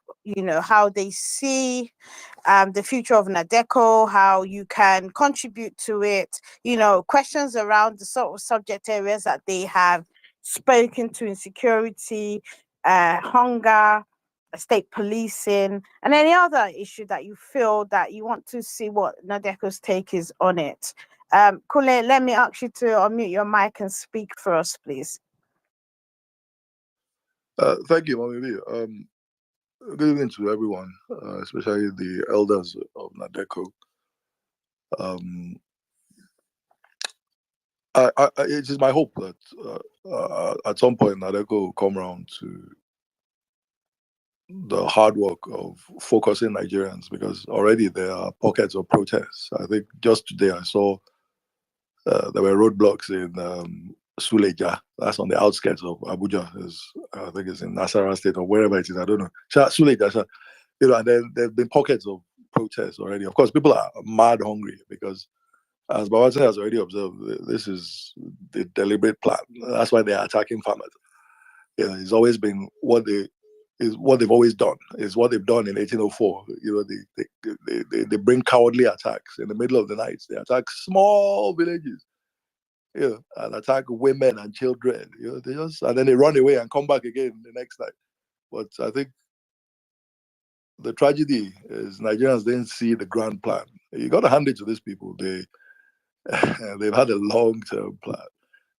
how they see the future of NADECO, how you can contribute to it, questions around the sort of subject areas that they have spoken to: insecurity, hunger, state policing, and any other issue that you feel that you want to see what NADECO's take is on it. Kule, let me ask you to unmute your mic and speak for us, please. Thank you, Mami. Good evening to everyone, especially the elders of NADECO. It is my hope that at some point NADECO will come around to the hard work of focusing Nigerians, because already there are pockets of protests. I think just today I saw there were roadblocks in Suleja. That's on the outskirts of Abuja. I think it's in Nasarawa State or wherever it is. I don't know. Suleja, and then there have been pockets of protests already. Of course, people are mad hungry because, as Babatunde has already observed, this is the deliberate plan. That's why they are attacking farmers. It's always been what they've always done. Is what they've done in 1804. They bring cowardly attacks in the middle of the night. They attack small villages, and attack women and children. And then they run away and come back again the next night. But I think the tragedy is Nigerians didn't see the grand plan. You got to hand it to these people. They've had a long-term plan,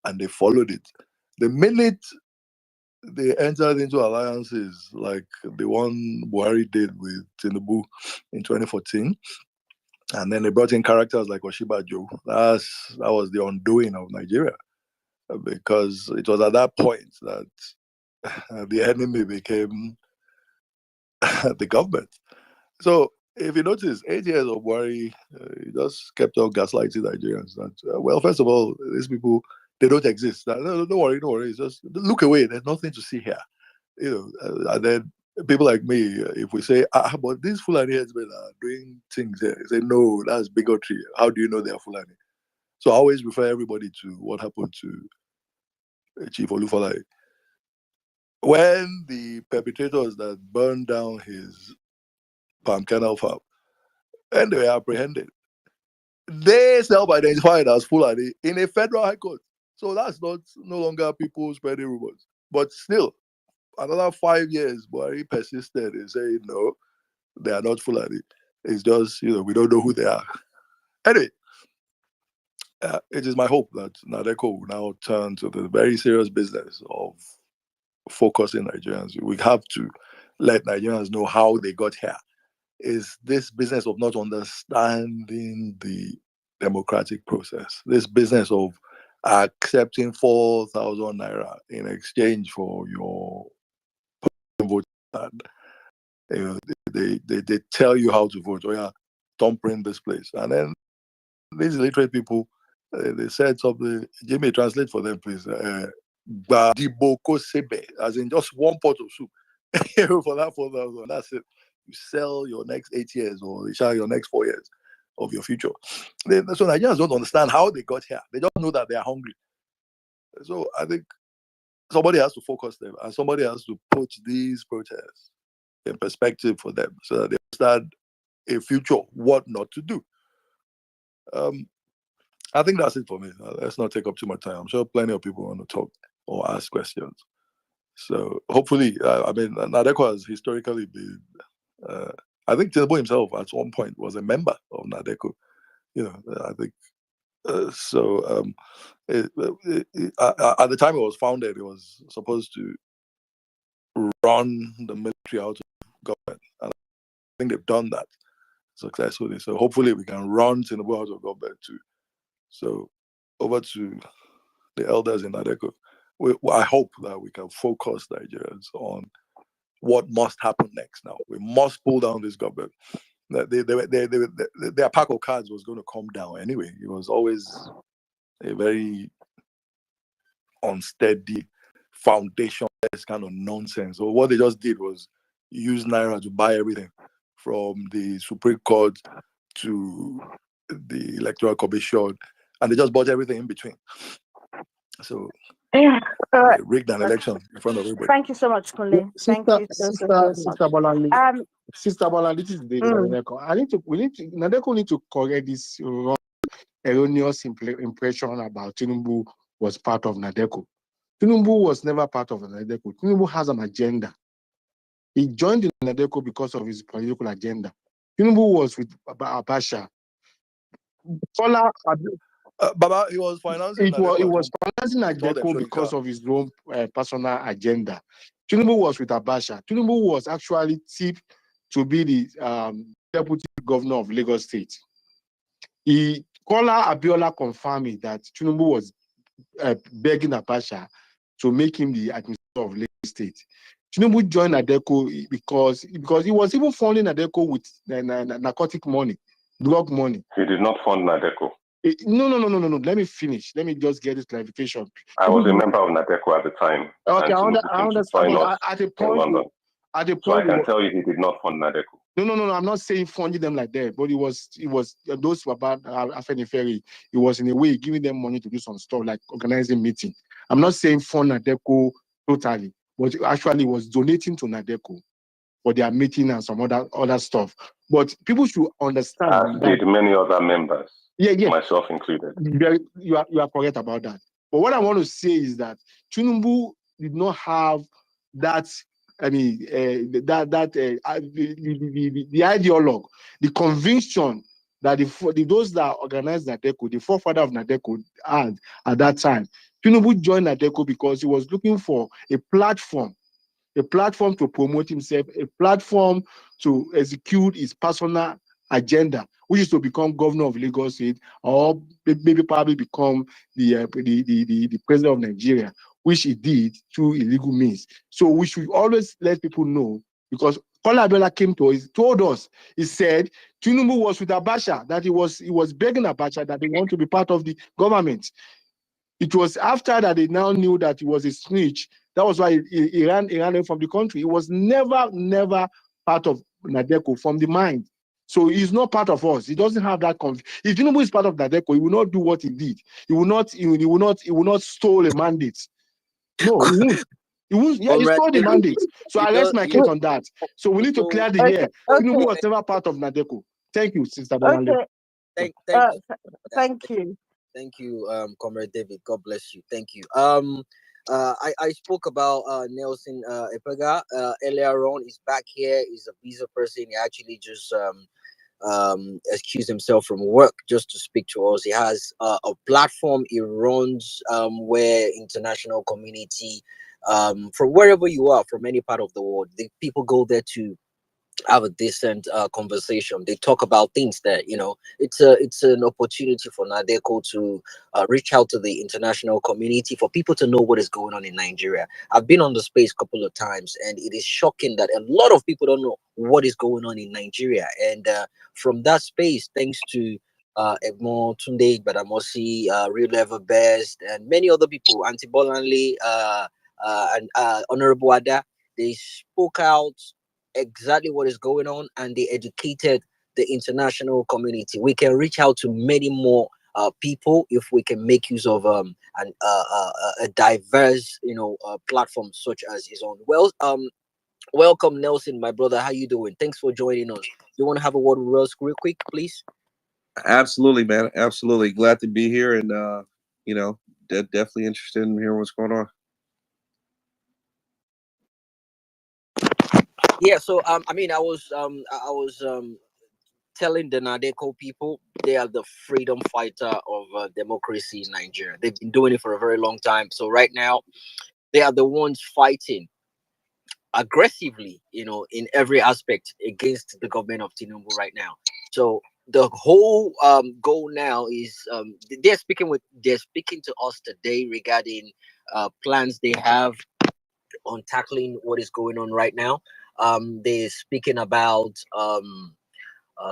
and they followed it. The minute they entered into alliances like the one Buhari did with Tinubu in 2014, and then they brought in characters like Oshibajo, that was the undoing of Nigeria, because it was at that point that the enemy became the government. So if you notice, 8 years of Buhari, he just kept on gaslighting Nigerians that, well, first of all, these people, they don't exist. No, don't worry, it's just look away. There's nothing to see here. And then people like me, if we say, but these Fulani headsmen are doing things here, they say, no, that's bigotry. How do you know they're Fulani? So I always refer everybody to what happened to Chief Olufalaye. When the perpetrators that burned down his palm kernel farm, and they were apprehended, they self-identified as Fulani in a federal high court. So that's no longer people spreading rumors. But still, another 5 years, Buhari persisted in saying, no, they are not Fulani. It's just, we don't know who they are. Anyway, it is my hope that NADECO will now turn to the very serious business of focusing Nigerians. We have to let Nigerians know how they got here. Is this business of not understanding the democratic process, this business of accepting 4,000 naira in exchange for your vote. And, they tell you how to vote. Oh yeah, don't print this place. And then these illiterate people, they said something. Jimmy, translate for them, please. Badiboko sebe, as in just one pot of soup for that 4,000. That's it. You sell your next 8 years or you sell your next 4 years of your future. So Nigerians don't understand how they got here. They don't know that they are hungry. So I think somebody has to focus them and somebody has to put these protests in perspective for them so that they understand a future, what not to do. I think that's it for me. Let's not take up too much time. I'm sure plenty of people want to talk or ask questions. So hopefully, NADECO has historically been, I think Tinubu himself at one point was a member of NADECO. I think so. At the time it was founded, it was supposed to run the military out of government. And I think they've done that successfully. So hopefully we can run Tinubu out of government too. So over to the elders in NADECO. I hope that we can focus Nigerians on what must happen next now. We must pull down this government. Their pack of cards was going to come down anyway. It was always a very unsteady foundation, kind of nonsense. So what they just did was use Naira to buy everything from the Supreme Court to the Electoral Commission, and they just bought everything in between. So they rigged an election in front of everybody. Thank you so much, Kunle. Thank you so much. Sister Bolanle, this is the NADECO. NADECO need to correct this wrong, erroneous impression about Tinubu was part of NADECO. Tinubu was never part of NADECO. Tinubu has an agenda. He joined the NADECO because of his political agenda. Tinubu was with Abacha. Baba, he was financing NADECO. He was financing NADECO because of his own personal agenda. Tinubu was with Abacha. Tinubu was actually tipped to be the deputy governor of Lagos State. Kola Abiola confirmed that Tinubu was begging Abacha to make him the administrator of Lagos State. Tinubu joined NADECO because he was even funding NADECO with narcotic money, drug money. He did not fund NADECO. No. Let me finish. Let me just get this clarification. I was a member of NADECO at the time. Okay, I understand. At a point, so I can tell you he did not fund NADECO. No. I'm not saying funding them like that, but it was those who were about Afenifere. It was in a way giving them money to do some stuff like organizing meeting. I'm not saying fund NADECO totally, but actually was donating to NADECO for their meeting and some other stuff. But people should understand. As did many other members. Yeah. Myself included. You are correct about that. But what I want to say is that Tinubu did not have that. The ideologue, the conviction that those that organized NADECO, the forefather of NADECO, had at that time. Tinubu joined NADECO because he was looking for a platform to promote himself, a platform to execute his personal agenda, which is to become governor of Lagos State or maybe probably become the president of Nigeria, which he did through illegal means. So we should always let people know, because Kola Abiola told us, he said Tinubu was with Abacha, that he was begging Abacha that they want to be part of the government. It was after that they now knew that he was a snitch. That was why he ran away from the country. He was never part of NADECO from the mind. So he's not part of us. He doesn't have that If Tinubu is part of NADECO, he will not do what he did. He will not steal a mandate. No, he won't. Yeah, he stole the mandate. So I rest my case on that. So we need to clear the air. Tinubu was never part of NADECO. Thank you, Sister Bolanle. Thank you. Thank you, Comrade David. God bless you. Thank you. I spoke about Nelson Epega earlier on. He's back here. He's a busy person. He actually just excused himself from work just to speak to us. He has a platform he runs where international community, from wherever you are, from any part of the world, the people go there to have a decent conversation. They talk about things that, it's an opportunity for NADECO to reach out to the international community, for people to know what is going on in Nigeria. I've been on the space a couple of times, and it is shocking that a lot of people don't know what is going on in Nigeria. And from that space, thanks to Egmont Tunde Badamosi, Real Level Best, and many other people, Auntie Bolanle, and Honorable Ada, they spoke out exactly what is going on, and they educated the international community. We can reach out to many more people if we can make use of a diverse, platform such as his own. Well, welcome, Nelson, my brother. How you doing? Thanks for joining us. You want to have a word with us real quick, please? Absolutely, man. Absolutely. Glad to be here, and definitely interested in hearing what's going on. Yeah. So, I was telling the Nadeco people they are the freedom fighter of democracy in Nigeria. They've been doing it for a very long time. So right now, they are the ones fighting aggressively, in every aspect against the government of Tinubu right now. So the whole goal now is, they're speaking to us today regarding plans they have on tackling what is going on right now. They're speaking about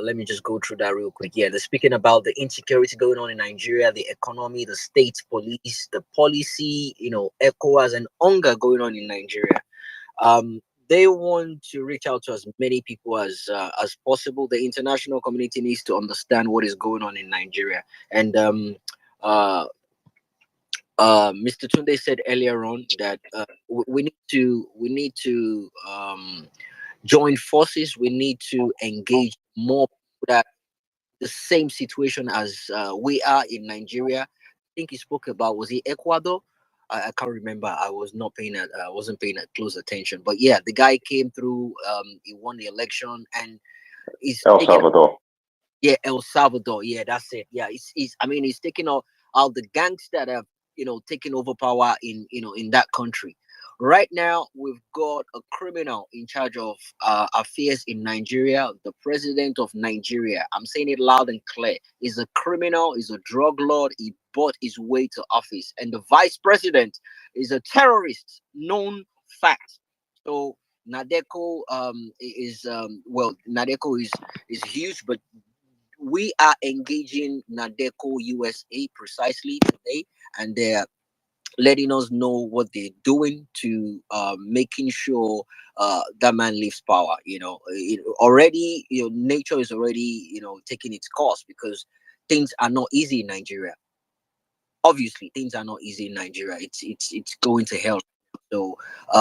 let me just go through that real quick. Yeah, they're speaking about the insecurity going on in Nigeria, the economy, the state police, the policy, ECOWAS and hunger going on in Nigeria. They want to reach out to as many people as possible. The international community needs to understand what is going on in Nigeria. And uh, Mr. Tunde said earlier on that we need to join forces. We need to engage more people that the same situation as we are in Nigeria. I think he spoke about, was he Ecuador? I can't remember. I wasn't paying close attention. But yeah, the guy came through. He won the election, and he's El taking, Salvador. yeah, El Salvador. Yeah, that's it. Yeah, he's taking all the gangs that have, taken over power in that country. Right now, we've got a criminal in charge of affairs in Nigeria. The president of Nigeria. I'm saying it loud and clear. Is a criminal. Is a drug lord. He bought his way to office, and the vice president is a terrorist. Known fact. So Nadeco is Nadeco is huge, but we are engaging Nadeco USA precisely today, and they're letting us know what they're doing to making sure that man leaves power. Already, nature is already, taking its course, because things are not easy in Nigeria. Obviously, things are not easy in Nigeria. It's going to hell. So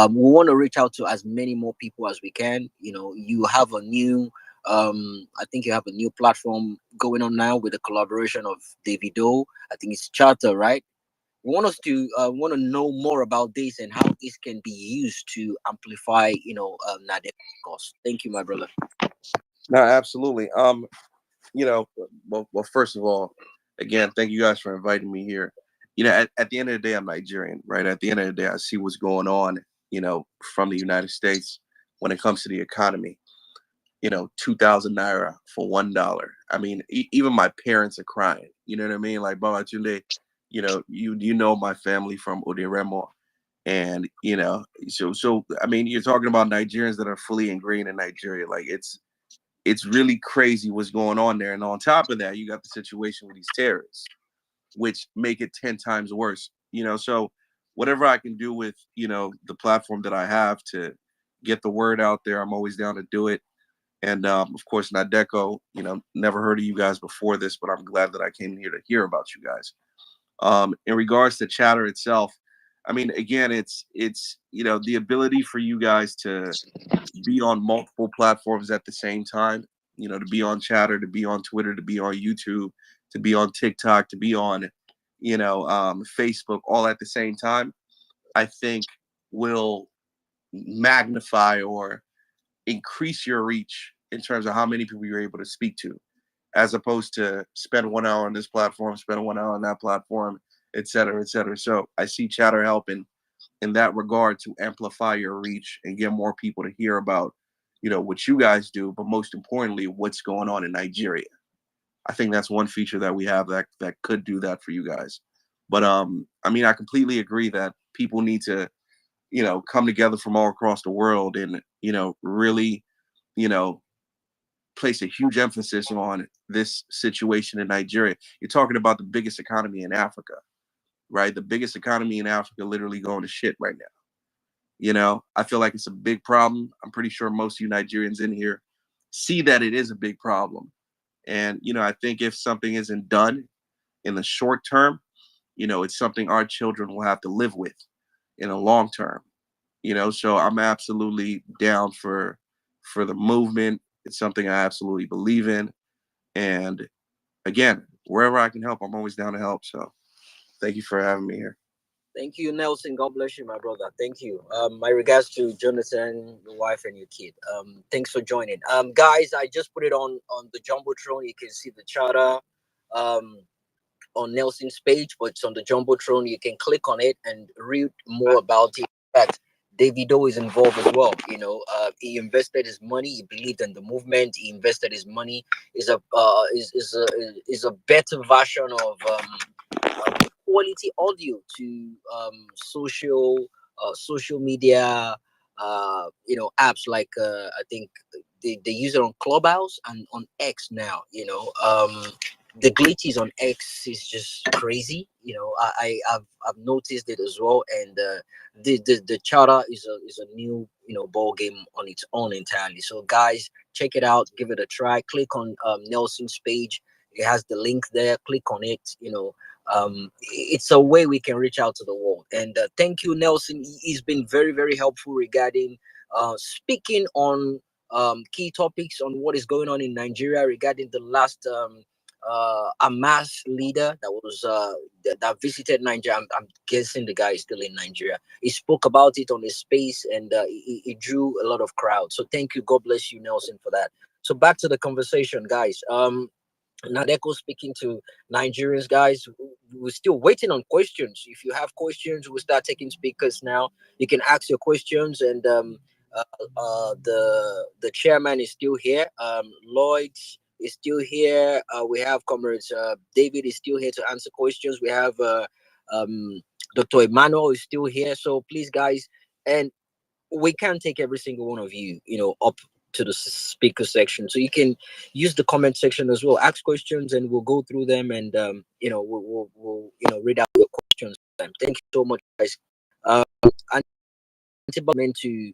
we want to reach out to as many more people as we can. You have a new, I think you have a new platform going on now with the collaboration of Davido. I think it's Charter, right? We want to know more about this and how this can be used to amplify, Nade cost. Thank you, my brother. No, absolutely. Well, first of all, again, thank you guys for inviting me here. At the end of the day, I'm Nigerian, right? At the end of the day, I see what's going on, from the United States when it comes to the economy. 2,000 naira for $1. I mean, even my parents are crying. You know what I mean? Like Baba Tunde, you know my family from Oderemo, and so I mean, you're talking about Nigerians that are fully ingrained in Nigeria. Like it's really crazy what's going on there. And on top of that, you got the situation with these terrorists, which make it 10 times worse. So whatever I can do with, the platform that I have to get the word out there, I'm always down to do it. And of course, Nadeco, never heard of you guys before this, but I'm glad that I came here to hear about you guys. In regards to Chatter itself, I mean, again, it's the ability for you guys to be on multiple platforms at the same time. To be on Chatter, to be on Twitter, to be on YouTube, to be on TikTok, to be on Facebook, all at the same time. I think will magnify or increase your reach in terms of how many people you're able to speak to, as opposed to spend 1 hour on this platform, spend 1 hour on that platform, et cetera, et cetera. So I see Chatter helping in that regard to amplify your reach and get more people to hear about, what you guys do, but most importantly, what's going on in Nigeria. I think that's one feature that we have that could do that for you guys. But I completely agree that people need to, come together from all across the world and, really, place a huge emphasis on this situation in Nigeria. You're talking about the biggest economy in Africa, right? The biggest economy in Africa literally going to shit right now. I feel like it's a big problem. I'm pretty sure most of you Nigerians in here see that it is a big problem. And, I think if something isn't done in the short term, it's something our children will have to live with in the long term. So I'm absolutely down for the movement. It's something I absolutely believe in. And again, wherever I can help, I'm always down to help. So thank you for having me here. Thank you, Nelson. God bless you, my brother. Thank you. My regards to Jonathan, your wife, and your kid. Thanks for joining. Guys, I just put it on the jumbotron. You can see the charter on Nelson's page, but it's on the jumbotron. You can click on it and read more about it. In fact, Davido is involved as well. He invested his money. He believed in the movement. He invested his money. Is a better version of quality audio to social media apps like I think they use it on Clubhouse and on X now. The glitches on X is just crazy. I've noticed it as well, and the charter is a new ball game on its own entirely. So guys, check it out, give it a try. Click on Nelson's page. It has the link there. Click on it. It's a way we can reach out to the world. And thank you, Nelson. He's been very, very helpful regarding speaking on key topics on what is going on in Nigeria regarding the last Hamas leader that was that visited Nigeria. I'm guessing the guy is still in Nigeria. He spoke about it on his space, and he drew a lot of crowds. So thank you. God bless you, Nelson, for that. So back to the conversation, guys. NADECO speaking to Nigerians, guys. We're still waiting on questions. If you have questions, we'll start taking speakers now. You can ask your questions, and the chairman is still here. Lloyd is still here. We have comrades. David is still here to answer questions. We have Dr. Emmanuel is still here. So please, guys, and we can't take every single one of you, up to the speaker section. So you can use the comment section as well. Ask questions, and we'll go through them, and we'll read out your questions. Thank you so much, guys. Meant to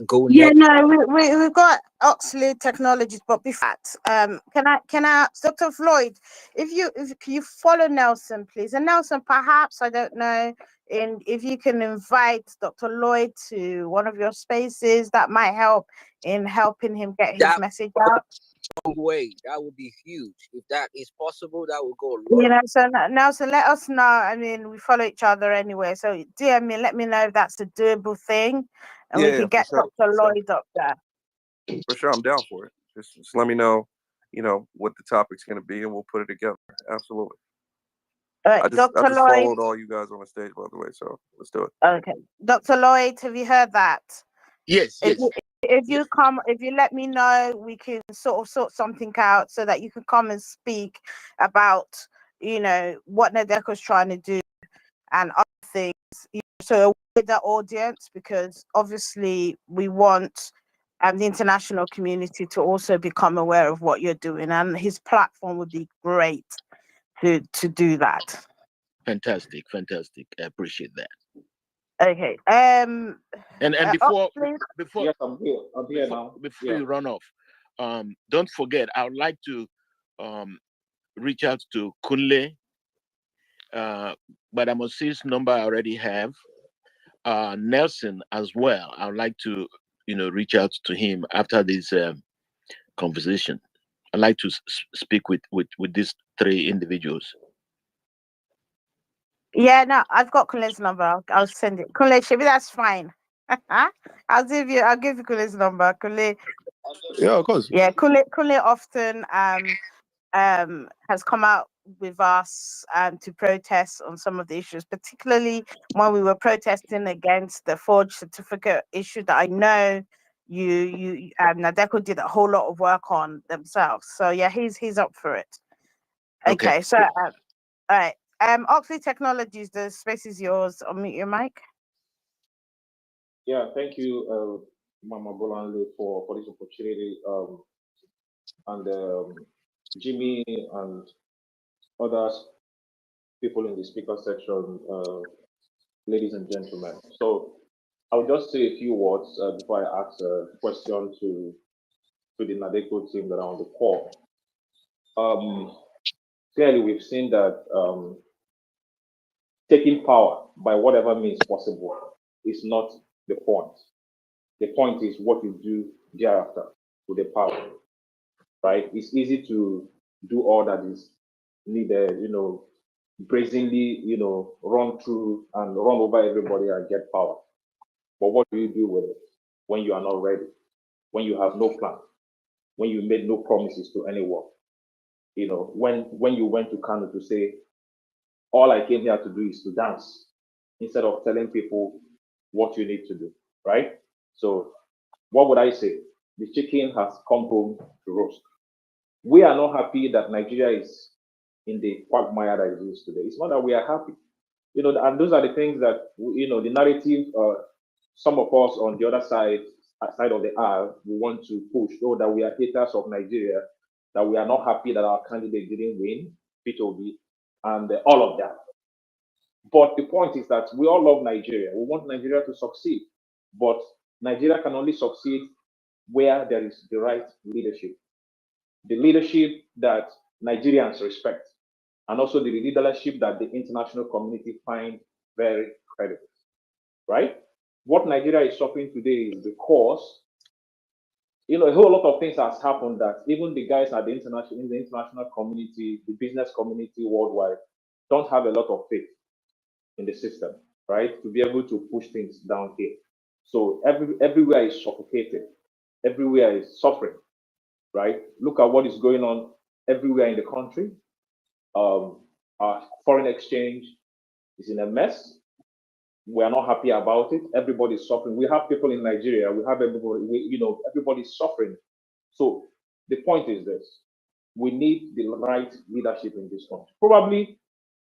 go Yeah, next. no, we've got Oxley Technologies, but before that, can I ask Dr. Floyd, can you follow Nelson, please? And Nelson, perhaps, I don't know, if you can invite Dr. Lloyd to one of your spaces, that might help in helping him get his message out. Way that would be huge. If that is possible, that would go a long. So Nelson, let us know. I mean, we follow each other anyway, so DM me, let me know if that's a doable thing, and we can get Dr. Lloyd up there. For sure, I'm down for it. Just let me know, what the topic's going to be, and we'll put it together. Absolutely. I just Lloyd, followed all you guys on the stage, by the way, so let's do it. Okay. Dr. Lloyd, have you heard that? Yes. If you let me know, we can sort something out so that you can come and speak about, what NADECO is trying to do and other things. So with the audience, because obviously we want the international community to also become aware of what you're doing, and his platform would be great to do that. Fantastic. I appreciate that. Okay. And before yes, I'm here now. Before you run off, don't forget, I would like to reach out to Kunle, but I'm on his number I already have. Nelson as well. I would like to reach out to him after this conversation. I'd like to speak with these three individuals. Yeah, no, I've got Kule's number. I'll send it. Kule, maybe that's fine. I'll give you Kule's number. Kule, Yeah, of course. yeah, Kule often has come out with us to protest on some of the issues, particularly when we were protesting against the forged certificate issue that I know you NADECO did a whole lot of work on themselves. So yeah, he's up for it. Okay, so all right. Oxley Technologies, the space is yours. Unmute your mic. Yeah, thank you, Mama Bolanle, for this opportunity. And Jimmy and others, people in the speaker section, ladies and gentlemen. So I'll just say a few words before I ask a question to the NADECO team that are on the call. Clearly, we've seen that taking power by whatever means possible is not the point. The point is what you do thereafter with the power, right? It's easy to do all that is needed, brazenly, run through and run over everybody and get power. But what do you do with it when you are not ready, when you have no plan, when you made no promises to anyone? When you went to Kano to say, all I came here to do is to dance, instead of telling people what you need to do, right? So what would I say? The chicken has come home to roast. We are not happy that Nigeria is in the quagmire that it is today. It's not that we are happy. And those are the things that, the narrative, some of us on the other side of the aisle, we want to push, that we are haters of Nigeria, that we are not happy that our candidate didn't win, P2B, and all of that. But the point is that we all love Nigeria. We want Nigeria to succeed. But Nigeria can only succeed where there is the right leadership. The leadership that Nigerians respect, and also the leadership that the international community find very credible, right? What Nigeria is suffering today is because, a whole lot of things has happened that even the guys at the international community, the business community worldwide, don't have a lot of faith in the system, right? To be able to push things down here. So everywhere is suffocated, everywhere is suffering, right? Look at what is going on everywhere in the country. Our foreign exchange is in a mess. We are not happy about it. Everybody's suffering. We have people in Nigeria. We have everybody. Everybody's suffering. So the point is this: we need the right leadership in this country. Probably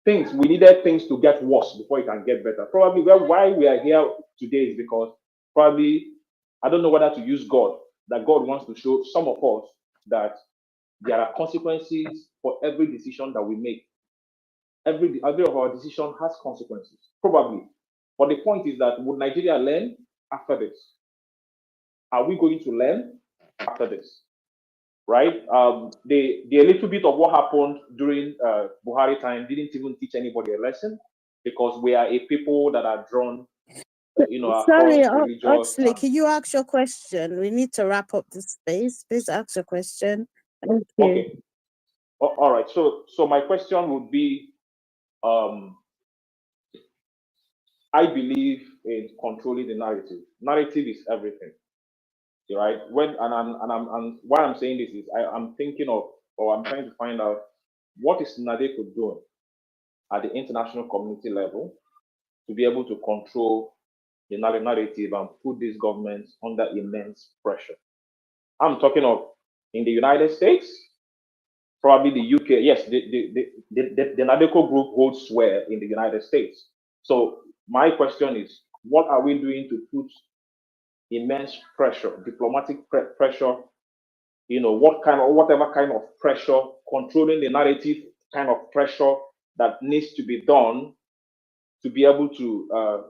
we needed things to get worse before it can get better. Probably why we are here today is because probably, I don't know whether to use God, that God wants to show some of us that there are consequences for every decision that we make. Every of our decision has consequences, probably. But the point is that would Nigeria learn after this? Are we going to learn after this? Right? The little bit of what happened during Buhari time didn't even teach anybody a lesson, because we are a people that are drawn, Sorry, across religious. Oxley, can you ask your question? We need to wrap up the space. Please ask your question. Thank you. Okay. All right. So my question would be, I believe in controlling the narrative. Narrative is everything, right? Why I'm saying this is I'm thinking of, or I'm trying to find out, what is NADECO doing at the international community level to be able to control the narrative and put these governments under immense pressure. I'm talking of in the United States, probably the UK. Yes, the NADECO group holds sway in the United States. So my question is, what are we doing to put immense pressure, diplomatic pressure, whatever kind of pressure, controlling the narrative kind of pressure that needs to be done to be able to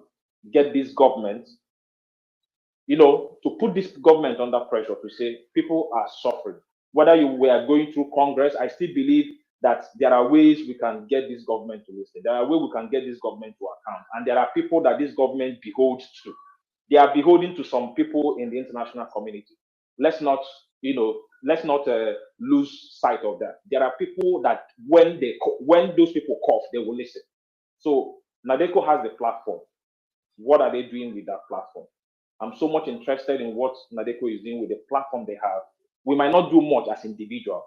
get this government, to put this government under pressure to say people are suffering. Whether we are going through Congress, I still believe that there are ways we can get this government to listen. There are ways we can get this government to account. And there are people that this government beholds to. They are beholden to some people in the international community. Let's not lose sight of that. There are people that when those people cough, they will listen. So NADECO has the platform. What are they doing with that platform? I'm so much interested in what NADECO is doing with the platform they have. We might not do much as individuals,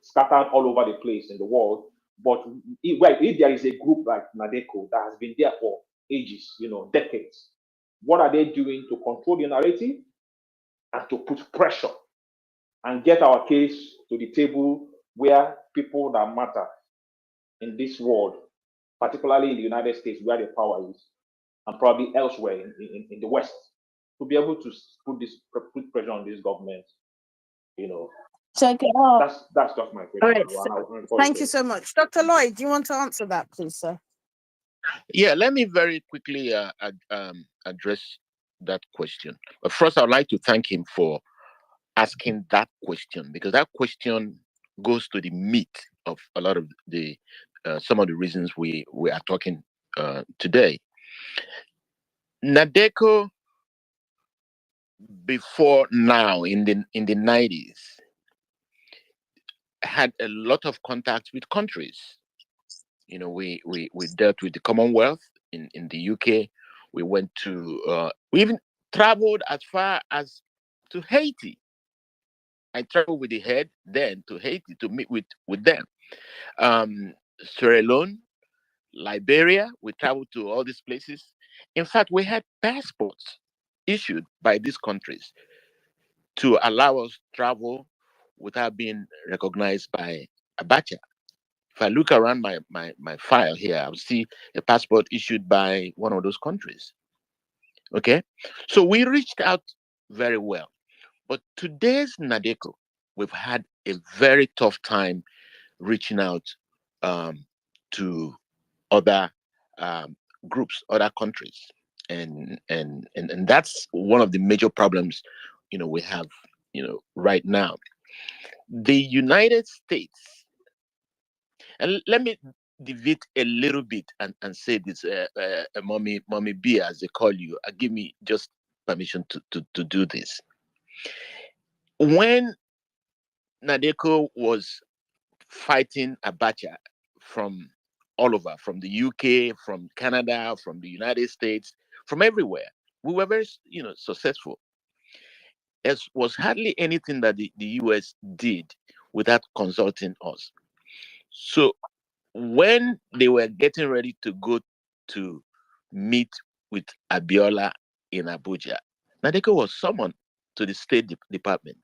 scattered all over the place in the world. But if there is a group like NADECO that has been there for ages, decades, what are they doing to control the narrative and to put pressure and get our case to the table where people that matter in this world, particularly in the United States where the power is, and probably elsewhere in the West, to be able to put pressure on this government, Check it out. That's just my All question. right. Thank you so much. Dr. Lloyd, do you want to answer that, please, sir? Yeah, let me very quickly address that question. But first, I'd like to thank him for asking that question, because that question goes to the meat of a lot of the some of the reasons we are talking today. NADECO before now in the 90s had a lot of contacts with countries. We dealt with the Commonwealth in the UK. We went to we even traveled as far as to Haiti. I traveled with the head then to Haiti to meet with them. Sierra Leone, Liberia, we traveled to all these places. In fact, we had passports issued by these countries to allow us to travel without being recognized by Abacha. If I look around my file here, I'll see a passport issued by one of those countries. Okay, so we reached out very well. But today's NADECO, we've had a very tough time reaching out to other groups, other countries, and that's one of the major problems we have right now. The United States, and let me deviate a little bit and say this, mommy B, as they call you, give me just permission to do this. When NADECO was fighting Abacha from all over, from the UK, from Canada, from the United States, from everywhere, we were very successful. There was hardly anything that the US did without consulting us. So when they were getting ready to go to meet with Abiola in Abuja, NADECO was summoned to the State Department.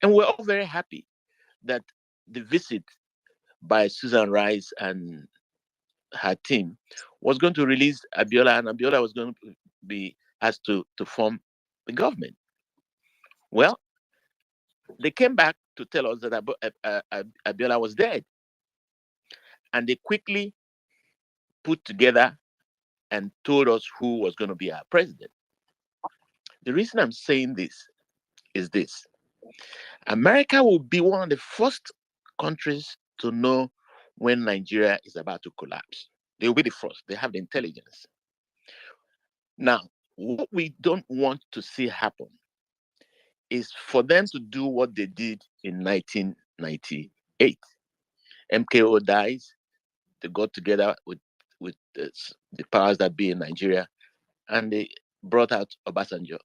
And we're all very happy that the visit by Susan Rice and her team was going to release Abiola, and Abiola was going to be asked to form the government. Well, they came back to tell us that Abiola was dead. And they quickly put together and told us who was going to be our president. The reason I'm saying this is this. America will be one of the first countries to know when Nigeria is about to collapse. They will be the first. They have the intelligence. Now, what we don't want to see happen is for them to do what they did in 1998. MKO dies. They got together with the powers that be in Nigeria, and they brought out Obasanjo.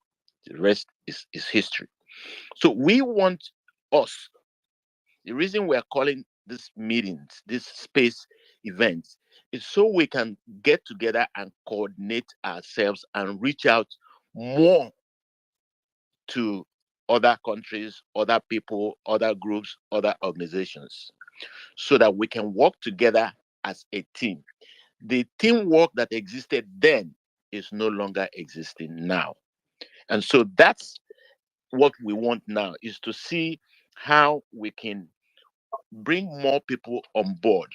The rest is history. So we want us. The reason we are calling these meetings, these space events, is so we can get together and coordinate ourselves and reach out more to other countries, other people, other groups, other organizations, so that we can work together as a team. The teamwork that existed then is no longer existing now. And so that's what we want now, is to see how we can bring more people on board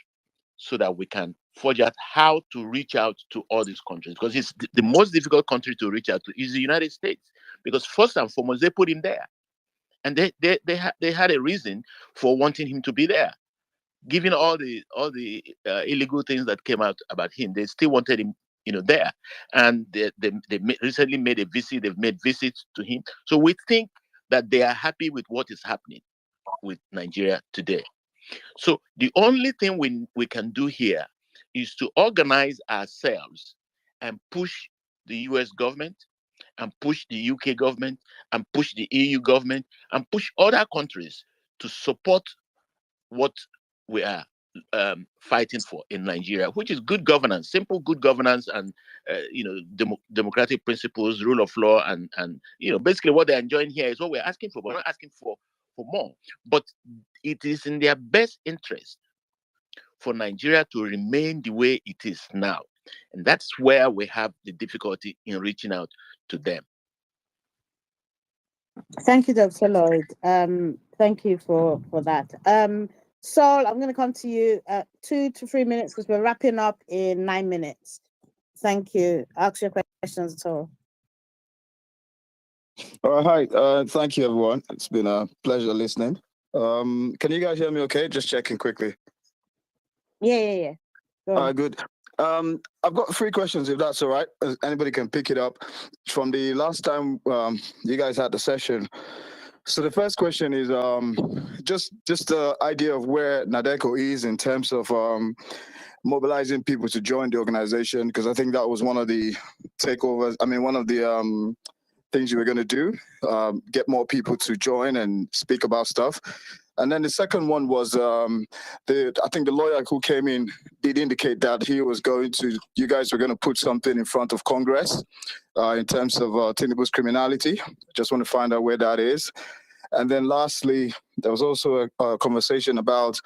so that we can forge out how to reach out to all these countries. Because it's the most difficult country to reach out to is the United States. Because first and foremost, they put him there. And they had a reason for wanting him to be there. Given all the illegal things that came out about him, they still wanted him, there. And they recently made a visit. They've made visits to him. So we think that they are happy with what is happening with Nigeria today. So the only thing we can do here is to organize ourselves and push the US government, and push the UK government, and push the EU government, and push other countries to support what we are fighting for in Nigeria, which is good governance, simple good governance, and democratic principles, rule of law, and basically what they're enjoying here is what we're asking for. We're not asking for more, but it is in their best interest for Nigeria to remain the way it is now, and that's where we have the difficulty in reaching out to them. Thank you, Dr. Lloyd. Thank you for that. Saul, I'm going to come to you 2 to 3 minutes because we're wrapping up in 9 minutes. Thank you. Ask your questions, Saul. Hi. Thank you, everyone. It's been a pleasure listening. Can you guys hear me okay? Just checking quickly. Yeah. All right, good. I've got 3 questions, if that's all right. Anybody can pick it up from the last time you guys had the session. So the first question is just the idea of where NADECO is in terms of mobilizing people to join the organization, because I think that was one of the takeovers. I mean, one of the things you were going to do, get more people to join and speak about stuff. And then the second one was I think the lawyer who came in did indicate that you guys were going to put something in front of Congress in terms of Tinubu's criminality. Just want to find out where that is. And then lastly, there was also a conversation about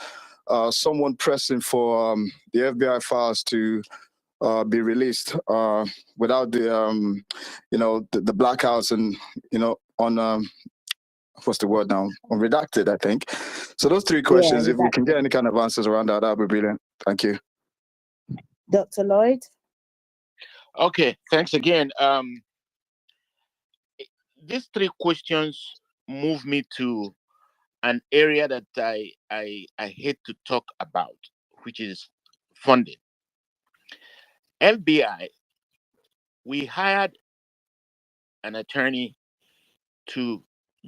someone pressing for the FBI files to be released without the the blackouts and on what's the word now, on redacted, I think. So those 3 questions, if we can get any kind of answers around that, that'd be brilliant. Thank you. Dr. Lloyd. Okay, thanks again. These 3 questions move me to an area that I hate to talk about, which is funding. FBI, we hired an attorney to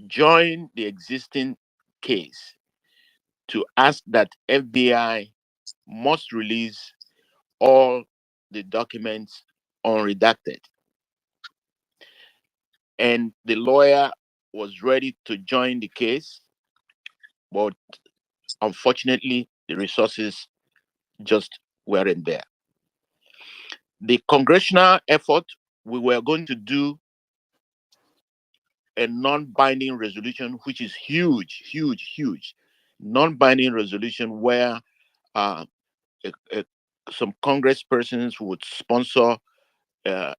join the existing case to ask that FBI must release all the documents unredacted. And the lawyer was ready to join the case, but unfortunately, the resources just weren't there. The congressional effort, we were going to do a non-binding resolution, which is huge, non-binding resolution where some congresspersons would sponsor a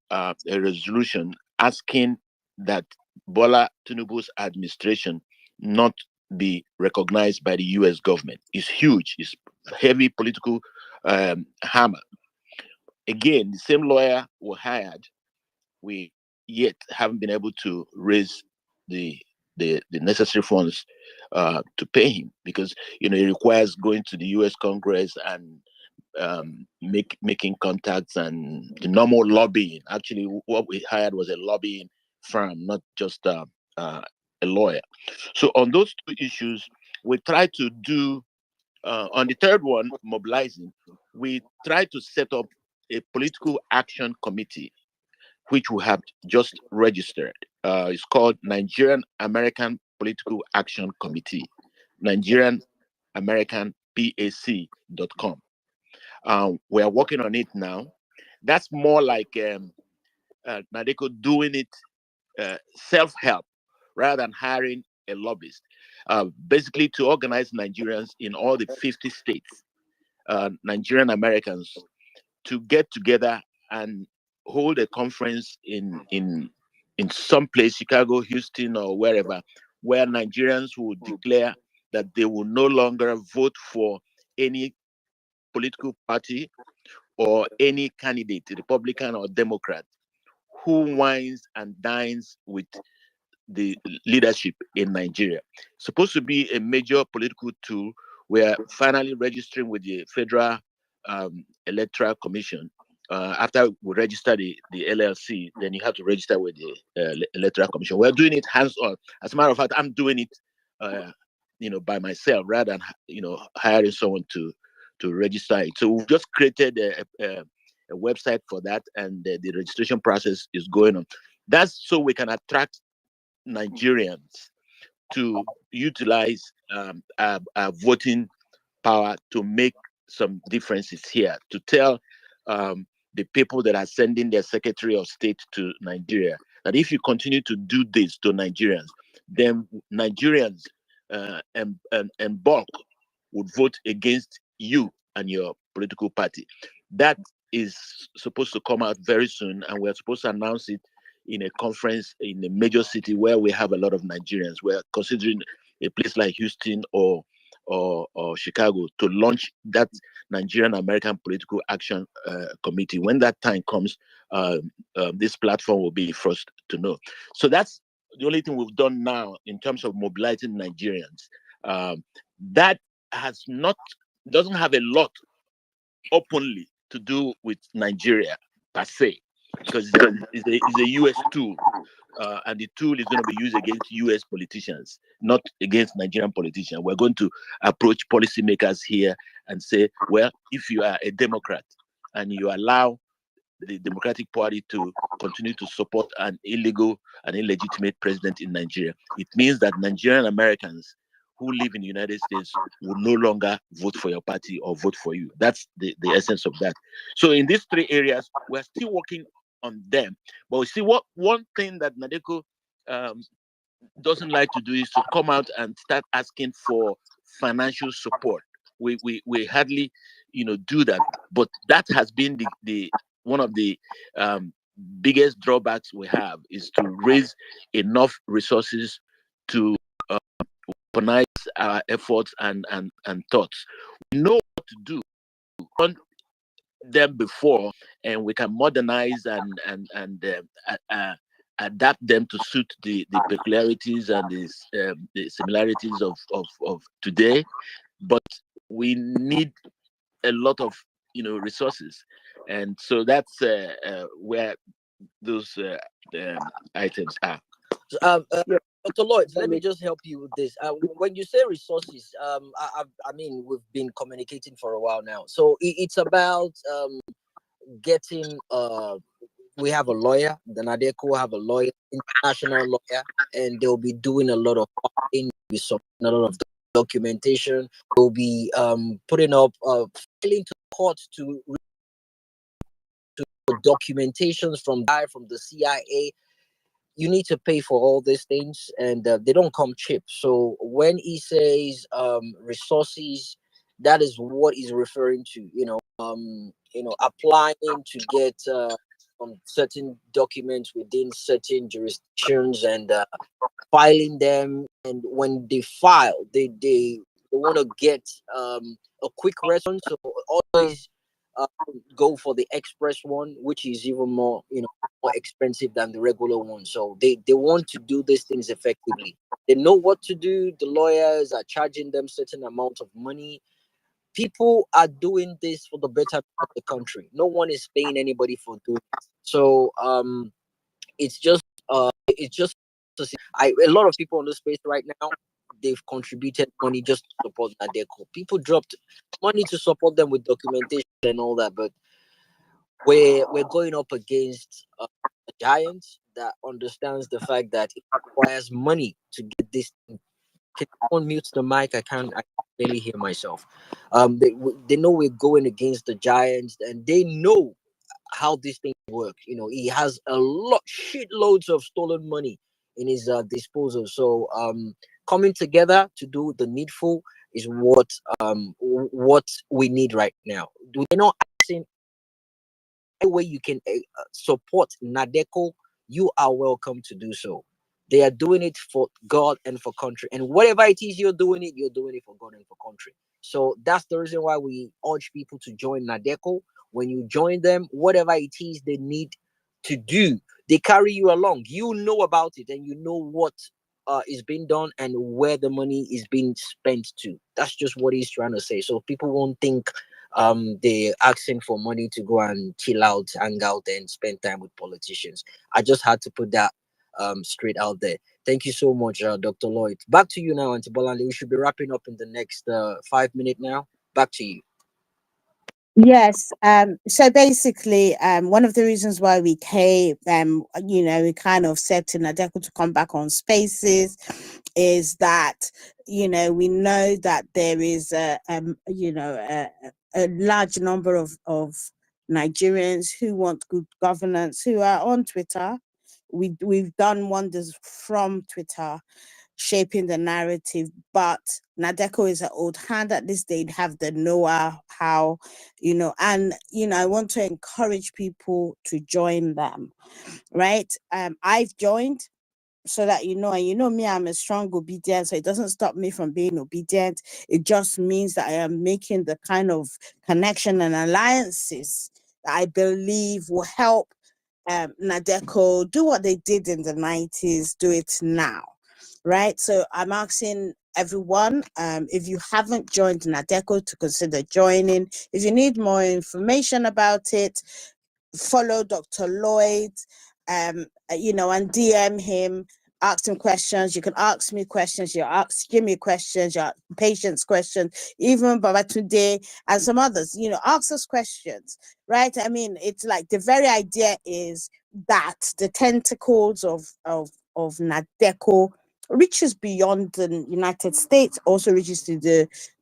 resolution asking that Bola Tinubu's administration not be recognized by the US government. It's huge. It's heavy political hammer. Again, the same lawyer we hired, we yet haven't been able to raise the necessary funds to pay him, because it requires going to the US Congress and making contacts and the normal lobbying. Actually, what we hired was a lobbying firm, not just a lawyer. So on those 2 issues, we tried to do, on the third one, mobilizing, we tried to set up a political action committee, which we have just registered. It's called Nigerian American Political Action Committee, Nigerian American PAC.com. We are working on it now. That's more like NADECO doing it self-help rather than hiring a lobbyist. Basically, to organize Nigerians in all the 50 states, Nigerian Americans, to get together and hold a conference in some place, Chicago, Houston, or wherever, where Nigerians will declare that they will no longer vote for any political party or any candidate, Republican or Democrat, who wines and dines with the leadership in Nigeria. Supposed to be a major political tool. We're finally registering with the Federal Electoral Commission. After we register the LLC, then you have to register with the Electoral Commission. We're doing it hands-on. As a matter of fact, I'm doing it by myself rather than hiring someone to register it. So we've just created a website for that, and the registration process is going on. That's so we can attract Nigerians to utilize our voting power to make some differences here, to tell the people that are sending their Secretary of State to Nigeria that if you continue to do this to Nigerians, then Nigerians and bulk would vote against you and your political party. That is supposed to come out very soon, and we're supposed to announce it in a conference in a major city where we have a lot of Nigerians. We're considering a place like Houston or Chicago to launch that Nigerian American Political Action Committee. When that time comes, this platform will be first to know. So that's the only thing we've done now in terms of mobilizing Nigerians. That has not doesn't have a lot openly to do with Nigeria per se, because it's a US tool, and the tool is going to be used against US politicians, not against Nigerian politicians. We're going to approach policymakers here and say, well, if you are a Democrat and you allow the Democratic Party to continue to support an illegal and illegitimate president in Nigeria, it means that Nigerian Americans who live in the United States will no longer vote for your party or vote for you. That's the essence of that. So in these three areas, we're still working on them. But we see what one thing that NADECO doesn't like to do is to come out and start asking for financial support. We hardly, do that. But that has been the one of the biggest drawbacks we have, is to raise enough resources to weaponize our efforts and thoughts. We know what to do on them before, and we can modernize and adapt them to suit the peculiarities and the similarities of today. But we need a lot of resources, and so that's where those items are. Dr. Lloyd, let me just help you with this. When you say resources, I mean, we've been communicating for a while now. So it's about getting, we have a lawyer, the NADECO have a lawyer, international lawyer, and they'll be doing a lot of filing, a lot of documentation. They'll be putting up, filing to court to documentations from the CIA. You need to pay for all these things, and they don't come cheap. So when he says resources, that is what he's referring to. Applying to get certain documents within certain jurisdictions and filing them. And when they file, they want to get a quick response. So always go for the express one, which is even more expensive than the regular one. So they want to do these things effectively. They know what to do. The lawyers are charging them certain amount of money. People are doing this for the betterment of the country. No one is paying anybody for doing it. So it's just a lot of people in the space right now, they've contributed money just to support NADECO. People dropped money to support them with documentation and all that, but we're going up against a giant that understands the fact that it requires money to get this. Can someone mute the mic? I can't barely hear myself. They know we're going against the giants, and they know how this thing work. He has a shitloads of stolen money in his disposal. So coming together to do the needful is what we need right now. They're not asking any way you can support NADECO. You are welcome to do so. They are doing it for God and for country, and whatever it is you're doing it for God and for country. So that's the reason why we urge people to join NADECO. When you join them, whatever it is they need to do, they carry you along. You know about it, and you know what is being done and where the money is being spent to. That's just what he's trying to say. So people won't think they're asking for money to go and chill out, hang out, and spend time with politicians. I just had to put that straight out there. Thank you so much, Dr. Lloyd. Back to you now, Auntie Bolande. We should be wrapping up in the next 5 minutes now. Back to you. Yes. So basically, one of the reasons why we came, we kind of said to NADECO to come back on Spaces, is that we know that there is a large number of Nigerians who want good governance who are on Twitter. We've done wonders from Twitter, shaping the narrative. But NADECO is an old hand at this. They'd have the know-how, and I want to encourage people to join them, right? I've joined so that and me, I'm a strong obedient, so it doesn't stop me from being obedient. It just means that I am making the kind of connection and alliances that I believe will help NADECO do what they did in the 90s, do it now, right? So I'm asking everyone, if you haven't joined NADECO, to consider joining. If you need more information about it, follow Dr. Lloyd, and DM him, ask him questions. You can ask me questions, give me questions, your patients questions, even Baba today and some others, ask us questions, right? I mean, it's like the very idea is that the tentacles of NADECO reaches beyond the United States, also reaches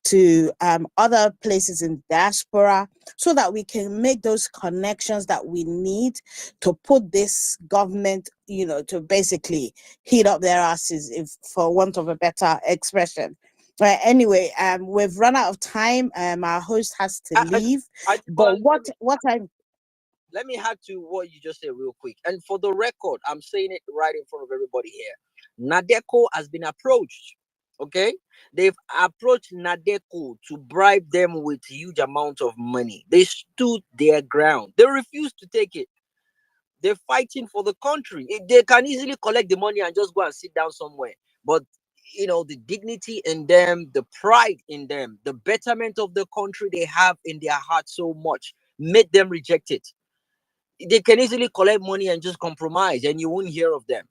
to other places in diaspora, so that we can make those connections that we need to put this government, to basically heat up their asses, if for want of a better expression. Right. Anyway, we've run out of time. Our host has to leave. But let me add to what you just said real quick. And for the record, I'm saying it right in front of everybody here. NADECO has been approached. Okay, they've approached NADECO to bribe them with huge amount of money. They stood their ground. They refused to take it. They're fighting for the country. They can easily collect the money and just go and sit down somewhere. But the dignity in them, the pride in them, the betterment of the country they have in their heart so much made them reject it. They can easily collect money and just compromise, and you won't hear of them.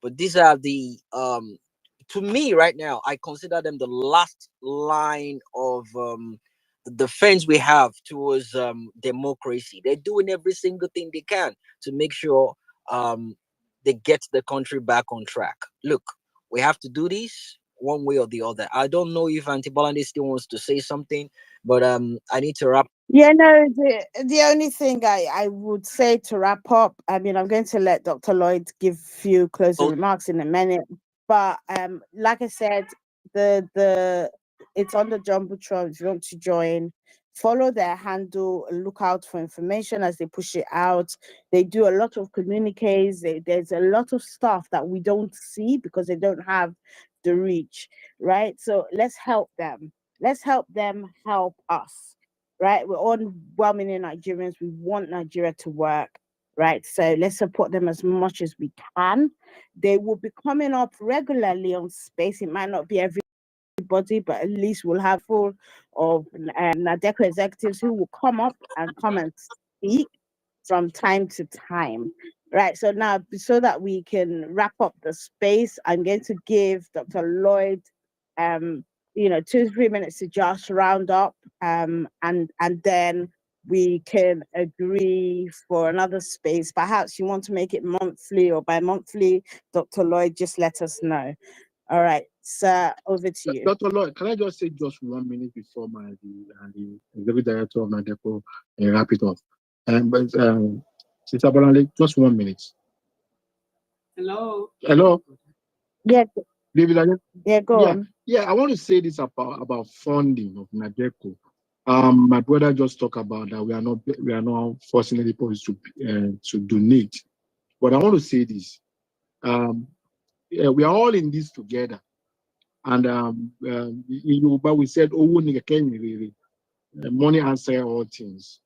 But these are the to me right now, I consider them the last line of the defense we have towards democracy. They're doing every single thing they can to make sure they get the country back on track. Look, we have to do this one way or the other. I don't know if Auntie Bolande still wants to say something, but I need to wrap. Yeah, no, the only thing I would say to wrap up, I mean, I'm going to let Dr. Lloyd give a few closing remarks in a minute. But like I said, the it's on the Jumbotron. If you want to join, follow their handle, look out for information as they push it out. They do a lot of communiques. There's a lot of stuff that we don't see because they don't have the reach, right? So let's help them. Let's help them help us, right? We're all well-meaning Nigerians. We want Nigeria to work, right? So let's support them as much as we can. They will be coming up regularly on Space. It might not be everybody, but at least we'll have full of NADECO executives who will come up and come and speak from time to time. Right. So now, so that we can wrap up the space, I'm going to give Dr. Lloyd 2-3 minutes to just round up, and then we can agree for another space. Perhaps you want to make it monthly or bi-monthly, Dr. Lloyd, just let us know. All right, sir, over to you. Dr. Lloyd, can I just say just 1 minute before the executive director of NADECO wrap it up? But Sister Bolande, just 1 minute. Hello. Yeah. David, yeah, go on. Yeah, I want to say this about funding of NADECO. My brother just talked about that we are not forcing anybody to donate, but I want to say this: we are all in this together, and in Yoruba we said, "Owo ni keke ihinrere," money answers all things,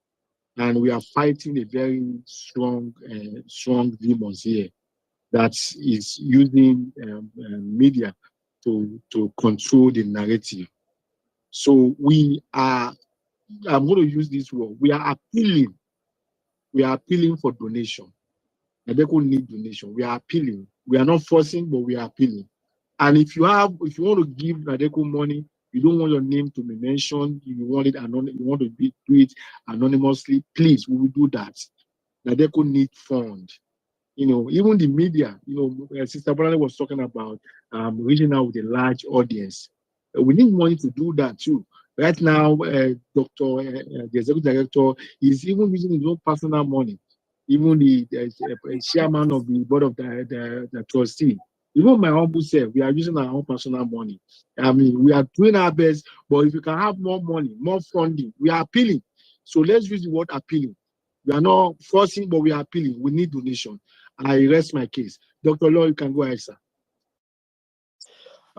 and we are fighting a very strong demons here that is using media to control the narrative. So I'm going to use this word. We are appealing for donation. NADECO need donation. We are appealing. We are not forcing, but we are appealing. And if you want to give NADECO money, you don't want your name to be mentioned, you want it you want to do it anonymously, please, we will do that. NADECO need fund. Even the media, Sister Bolale was talking about reaching out with a large audience. We need money to do that too. Right now, the executive director, is even using his own personal money. Even the chairman of the board of the trustee. Even my humble self, we are using our own personal money. I mean, we are doing our best, but if you can have more money, more funding, we are appealing. So let's use the word appealing. We are not forcing, but we are appealing. We need donation. I rest my case. Dr. Law, you can go ahead, sir.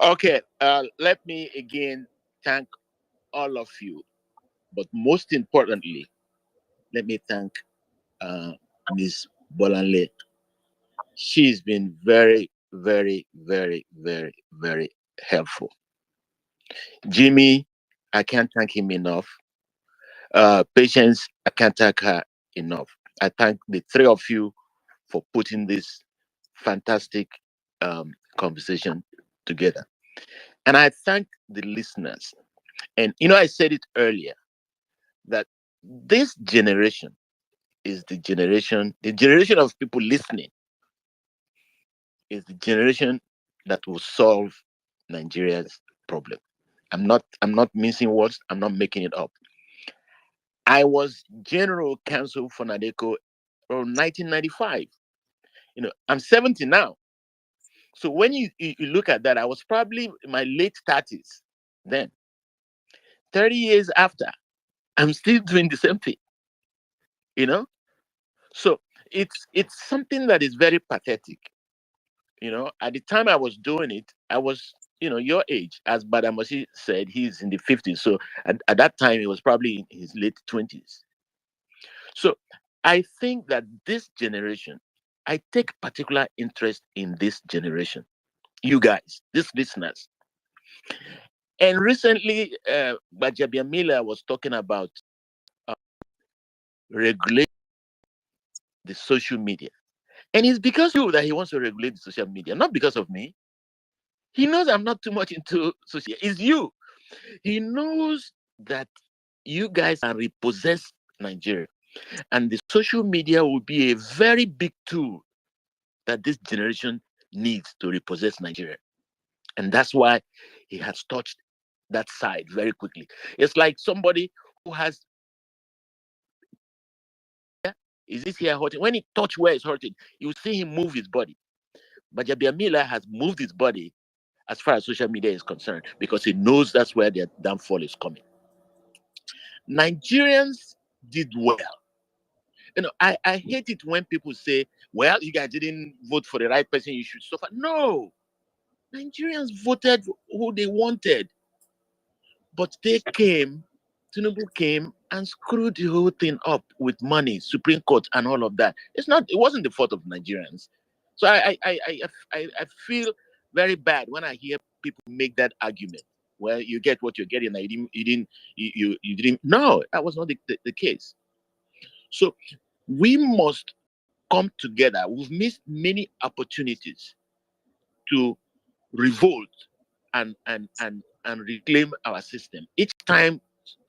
Okay, let me again thank all of you, but most importantly, let me thank Ms. Bolanle. She's been very, very, very, very, very helpful. Jimmy, I can't thank him enough. Patience, I can't thank her enough. I thank the three of you for putting this fantastic conversation together. And I thank the listeners. And I said it earlier that this generation is the generation of people listening is the generation that will solve Nigeria's problem. I'm not mincing words, I'm not making it up. I was general counsel for NADECO from 1995. I'm 70 now. So when you look at that, I was probably in my late 30s then. 30 years after, I'm still doing the same thing. So it's something that is very pathetic. At the time I was doing it, I was, your age. As Badamasi said, he's in the 50s. So at that time, he was probably in his late 20s. So I think that this generation, I take particular interest in this generation. You guys, these listeners. And recently, Bajabia Miller was talking about regulating the social media. And it's because of you that he wants to regulate the social media, not because of me. He knows I'm not too much into social. It's you. He knows that you guys can repossess Nigeria. And the social media will be a very big tool that this generation needs to repossess Nigeria. And that's why he has touched that side very quickly. It's like somebody who has, is this here hurting? When he touch where it's hurting, you will see him move his body. But Jabir Miller has moved his body as far as social media is concerned because he knows that's where their downfall is coming. Nigerians did well. I hate it when people say, well, you guys didn't vote for the right person, you should suffer. No. Nigerians voted who they wanted. But Tinubu came and screwed the whole thing up with money, Supreme Court and all of that. It wasn't the fault of Nigerians. So I feel very bad when I hear people make that argument. Well, you get what you're getting. You didn't. No, that was not the case. So we must come together. We've missed many opportunities to revolt and reclaim our system. Each time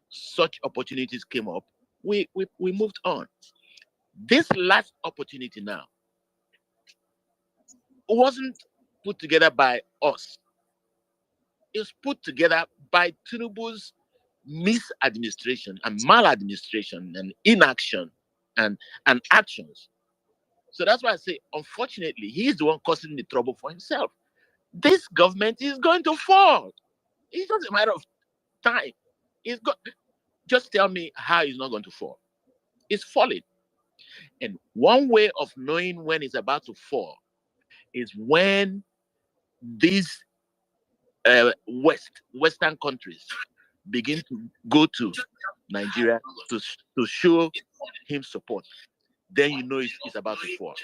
such opportunities came up, we moved on. This last opportunity now wasn't put together by us. It was put together by Tinubu's misadministration and maladministration and inaction and actions. So that's why I say, unfortunately, he's the one causing the trouble for himself. This government is going to fall. It's just a matter of time. Just tell me how it's not going to fall. It's falling. And one way of knowing when it's about to fall is when these Western countries begin to go to Nigeria to show him support. Then you know it's about to fall.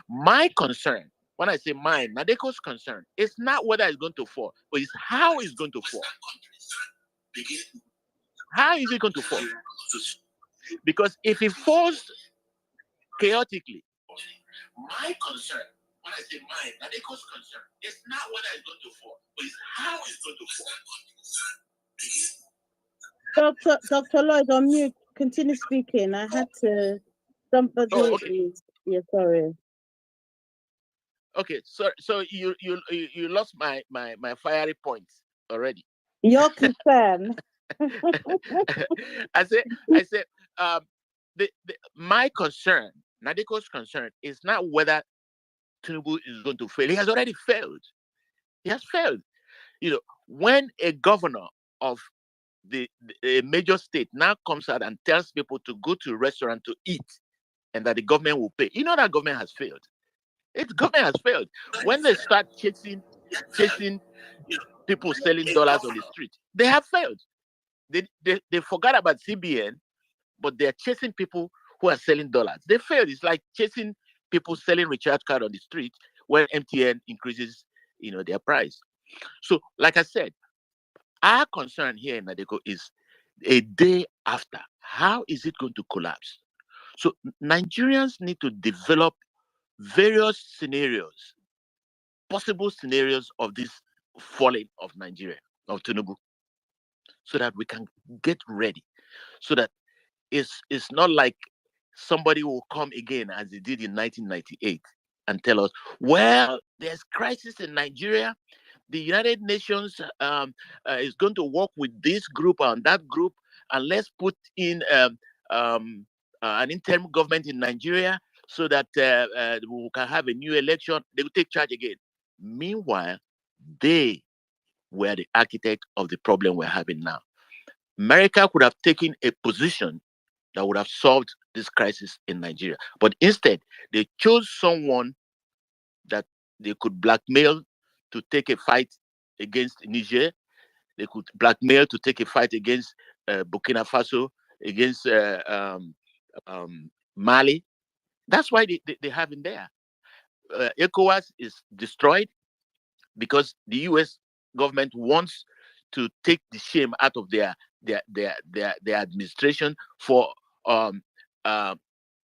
My concern, when I say mine, NADECO's concern, it's not whether it's going to fall, but it's how it's going to fall. How is it going to fall? Because if it falls chaotically, my concern, when I say mine, NADECO's concern, it's not whether it's going to fall, but it's how it's going to fall. Dr. Lloyd, on mute. Continue speaking. I had to. Somebody. Oh, okay. Yeah, sorry. Okay, so you lost my fiery points already. Your concern. I said, my concern, NADECO's concern, is not whether Tinubu is going to fail. He has already failed. He has failed. When a governor of a major state now comes out and tells people to go to a restaurant to eat and that the government will pay, that government has failed. Government has failed. When they start chasing people selling dollars on the street, they have failed. They forgot about CBN, but they're chasing people who are selling dollars. They failed. It's like chasing people selling recharge card on the street when MTN increases, their price. So, like I said, our concern here in NADECO is a day after. How is it going to collapse? So Nigerians need to develop various scenarios, possible scenarios of this falling of Nigeria, of Tinubu, so that we can get ready, so that it's not like somebody will come again as they did in 1998 and tell us, well, there's crisis in Nigeria. The United Nations is going to work with this group and that group, and let's put in an interim government in Nigeria so that we can have a new election. They will take charge again. Meanwhile, they were the architect of the problem we're having now. America could have taken a position that would have solved this crisis in Nigeria. But instead, they chose someone that they could blackmail to take a fight against Niger. They could blackmail to take a fight against Burkina Faso, against Mali. That's why they have him there. ECOWAS is destroyed because the US government wants to take the shame out of their administration for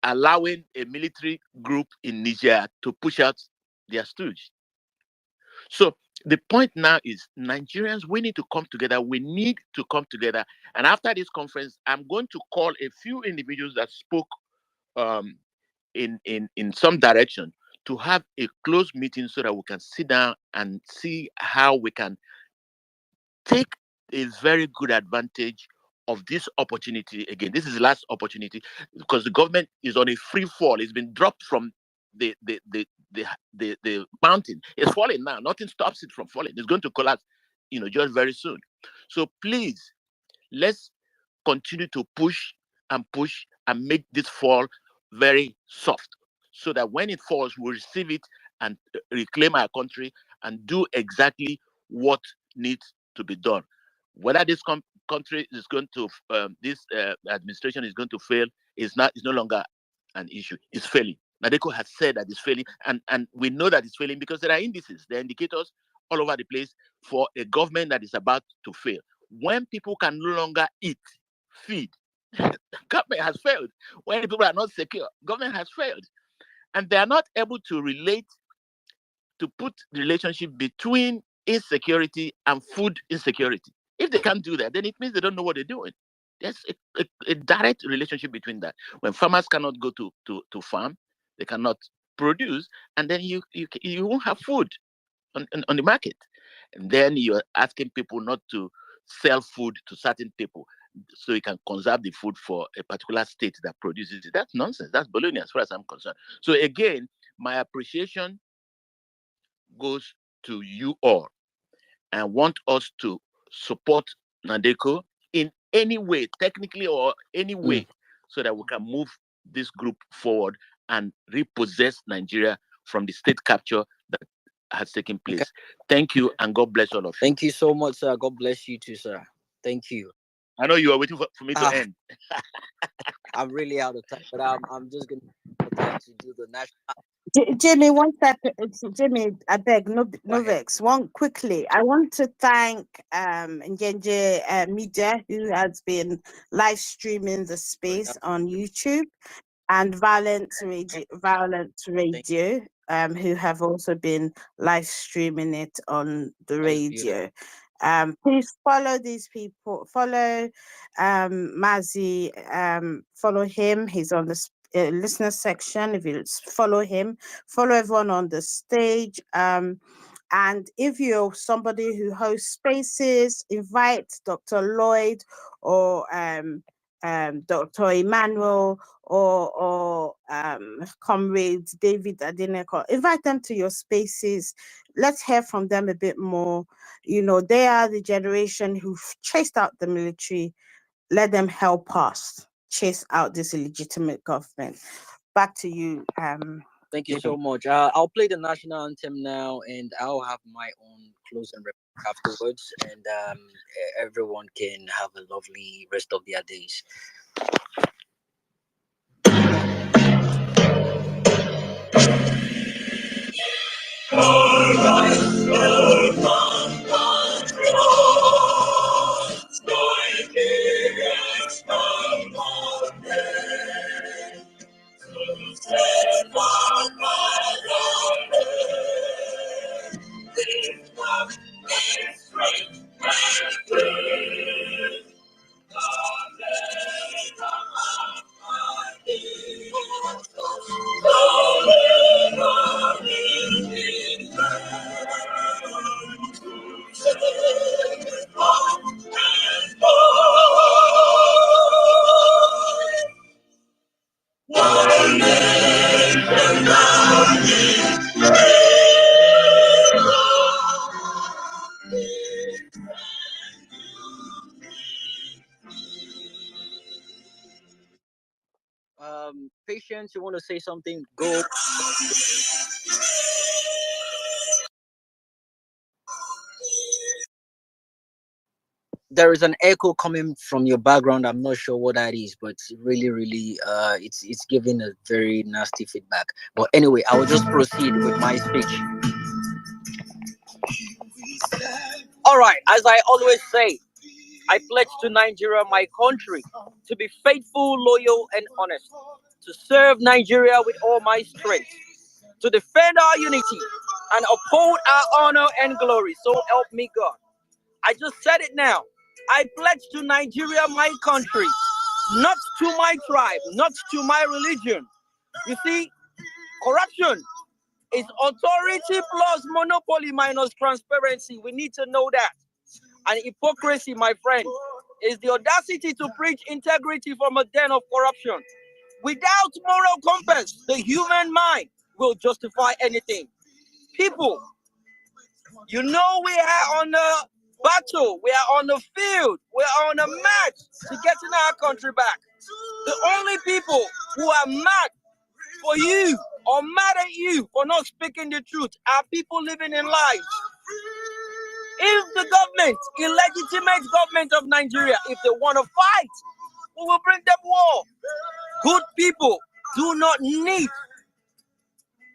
allowing a military group in Niger to push out their stooge. So the point now is Nigerians, we need to come together. We need to come together. And after this conference, I'm going to call a few individuals that spoke in some direction to have a close meeting so that we can sit down and see how we can take a very good advantage of this opportunity. Again, this is the last opportunity because the government is on a free fall. It's been dropped from the mountain. It's falling now. Nothing stops it from falling. It's going to collapse, just very soon. So please, let's continue to push and make this fall very soft, so that when it falls, we receive it and reclaim our country and do exactly what needs to be done. Whether this country is going to, this administration is going to fail, is no longer an issue. It's failing. NADECO has said that it's failing, and we know that it's failing because there are indices, there are indicators all over the place for a government that is about to fail. When people can no longer eat, feed, government has failed. When people are not secure, government has failed. And they are not able to put the relationship between insecurity and food insecurity. If they can't do that, then it means they don't know what they're doing. There's a direct relationship between that. When farmers cannot go to farm, they cannot produce, and then you won't have food on the market. And then you're asking people not to sell food to certain people so you can conserve the food for a particular state that produces it. That's nonsense. That's baloney as far as I'm concerned. So again, my appreciation goes to you all. I want us to support NADECO in any way, technically or any way, so that we can move this group forward and repossess Nigeria from the state capture that has taken place. Okay. Thank you, and God bless all of you. Thank you so much, sir. God bless you too, sir. Thank you. I know you are waiting for me to end. I'm really out of time, but I'm just going to do the national. Jimmy, one second. Jimmy, I beg, no vex. One quickly. I want to thank Njenje Media, who has been live streaming the space on YouTube, and Violent Radio, who have also been live streaming it on the radio. Please follow these people. Follow Mazi. Follow him. He's on the listener section. If you follow him, follow everyone on the stage. And if you're somebody who hosts spaces, invite Dr. Lloyd or Dr. Emmanuel or Comrade David NADECO. Invite them to your spaces. Let's hear from them a bit more. You know, they are the generation who've chased out the military. Let them help us chase out this illegitimate government. Back to you. Thank you so much. I'll play the national anthem now, and I'll have my own closing remarks afterwards, and everyone can have a lovely rest of their days. Patience, you want to say something? Go. There is an echo coming from your background. I'm not sure what that is, but really, it's giving a very nasty feedback. But anyway, I will just proceed with my speech. All right, as I always say, I pledge to Nigeria, my country, to be faithful, loyal, and honest, to serve Nigeria with all my strength, to defend our unity, and uphold our honor and glory. So help me God. I just said it now. I pledge to Nigeria, my country, not to my tribe, not to my religion. You see, corruption is authority plus monopoly minus transparency. We need to know that. And hypocrisy, my friend, is the audacity to preach integrity from a den of corruption. Without moral compass, the human mind will justify anything. People, you know we are on a battle, we are on the field, we are on a match to getting our country back. The only people who are mad for you or mad at you for not speaking the truth are people living in lies. If the government, illegitimate government of Nigeria, if they want to fight, we will bring them war. Good people do not need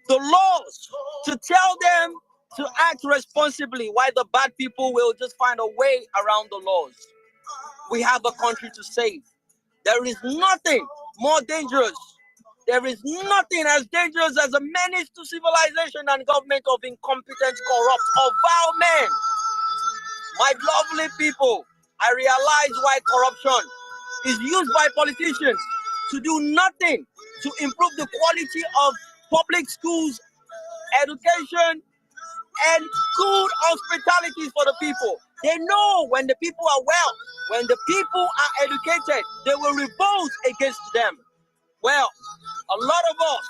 the laws to tell them to act responsibly, while the bad people will just find a way around the laws. We have a country to save. There is nothing more dangerous. There is nothing as dangerous as a menace to civilization and government of incompetent, corrupt, or vile men. My lovely people, I realize why corruption is used by politicians to do nothing to improve the quality of public schools, education, and good hospitalities for the people. They know when the people are well, when the people are educated, they will revolt against them. Well, a lot of us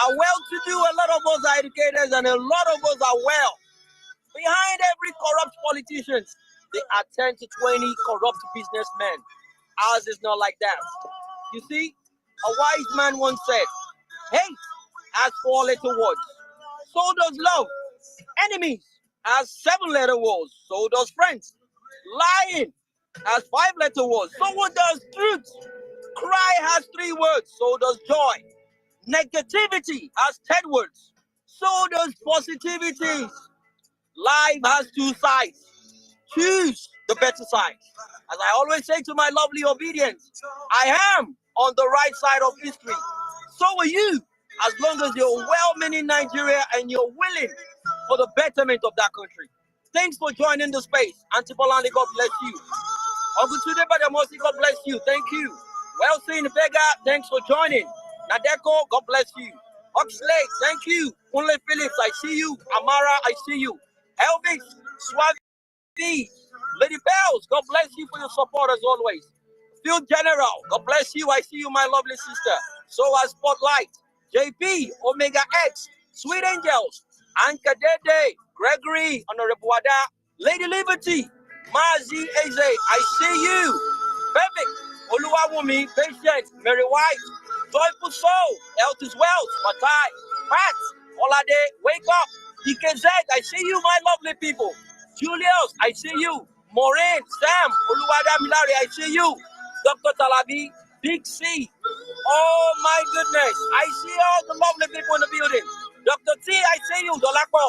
are well-to-do, a lot of us are educated, and a lot of us are well. Behind every corrupt politician, there are 10 to 20 corrupt businessmen. Ours is not like that. You see, a wise man once said, hate has 4-letter words, so does love. Enemies has 7-letter words, so does friends. Lying has 5-letter words, so what does truth? Cry has 3 words, so does joy. Negativity has 10 words, so does positivity. Life has 2 sides. Choose the better side. As I always say to my lovely obedience, I am on the right side of history. So are you, as long as you're well-meaning Nigeria and you're willing for the betterment of that country. Thanks for joining the space. Auntie Bolani, God bless you. Uncle Tude Badamosi, God bless you. Thank you. Well seen, Vega. Thanks for joining. NADECO, God bless you. Oxley, thank you. Unle Phillips, I see you. Amara, I see you. Elvis, Swavi, Lady Bells, God bless you for your support as always. Field General, God bless you. I see you, my lovely sister. So as Spotlight, JP, Omega X, Sweet Angels, Anka Dede, Gregory, Honorable Wada, Lady Liberty, Mazi Eze, I see you. Perfect. Oluwawumi, Patience, Mary White, Joyful Soul, Eltis Wells, Matai, Pat, Olade, Wake Up, DKZ, I see you, my lovely people. Julius, I see you. Maureen, Sam, Oluwada Milari, I see you. Dr. Talabi, Big C. Oh my goodness, I see all the lovely people in the building. Dr. T, I see you. Dolako,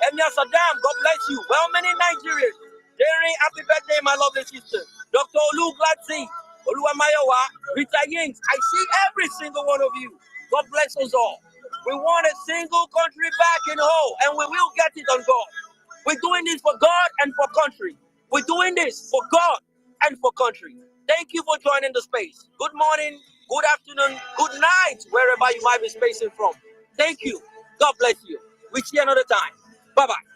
Emia Saddam, God bless you. Well, many Nigerians. Jerry, happy birthday, my lovely sister. Dr. Olu Gladzi, Oluwamayowa, Rita Yings, I see every single one of you. God bless us all. We want a single country back in whole, and we will get it on God. We're doing this for God and for country. We're doing this for God and for country. Thank you for joining the space. Good morning, good afternoon, good night, wherever you might be spacing from. Thank you. God bless you. We see you another time. Bye-bye.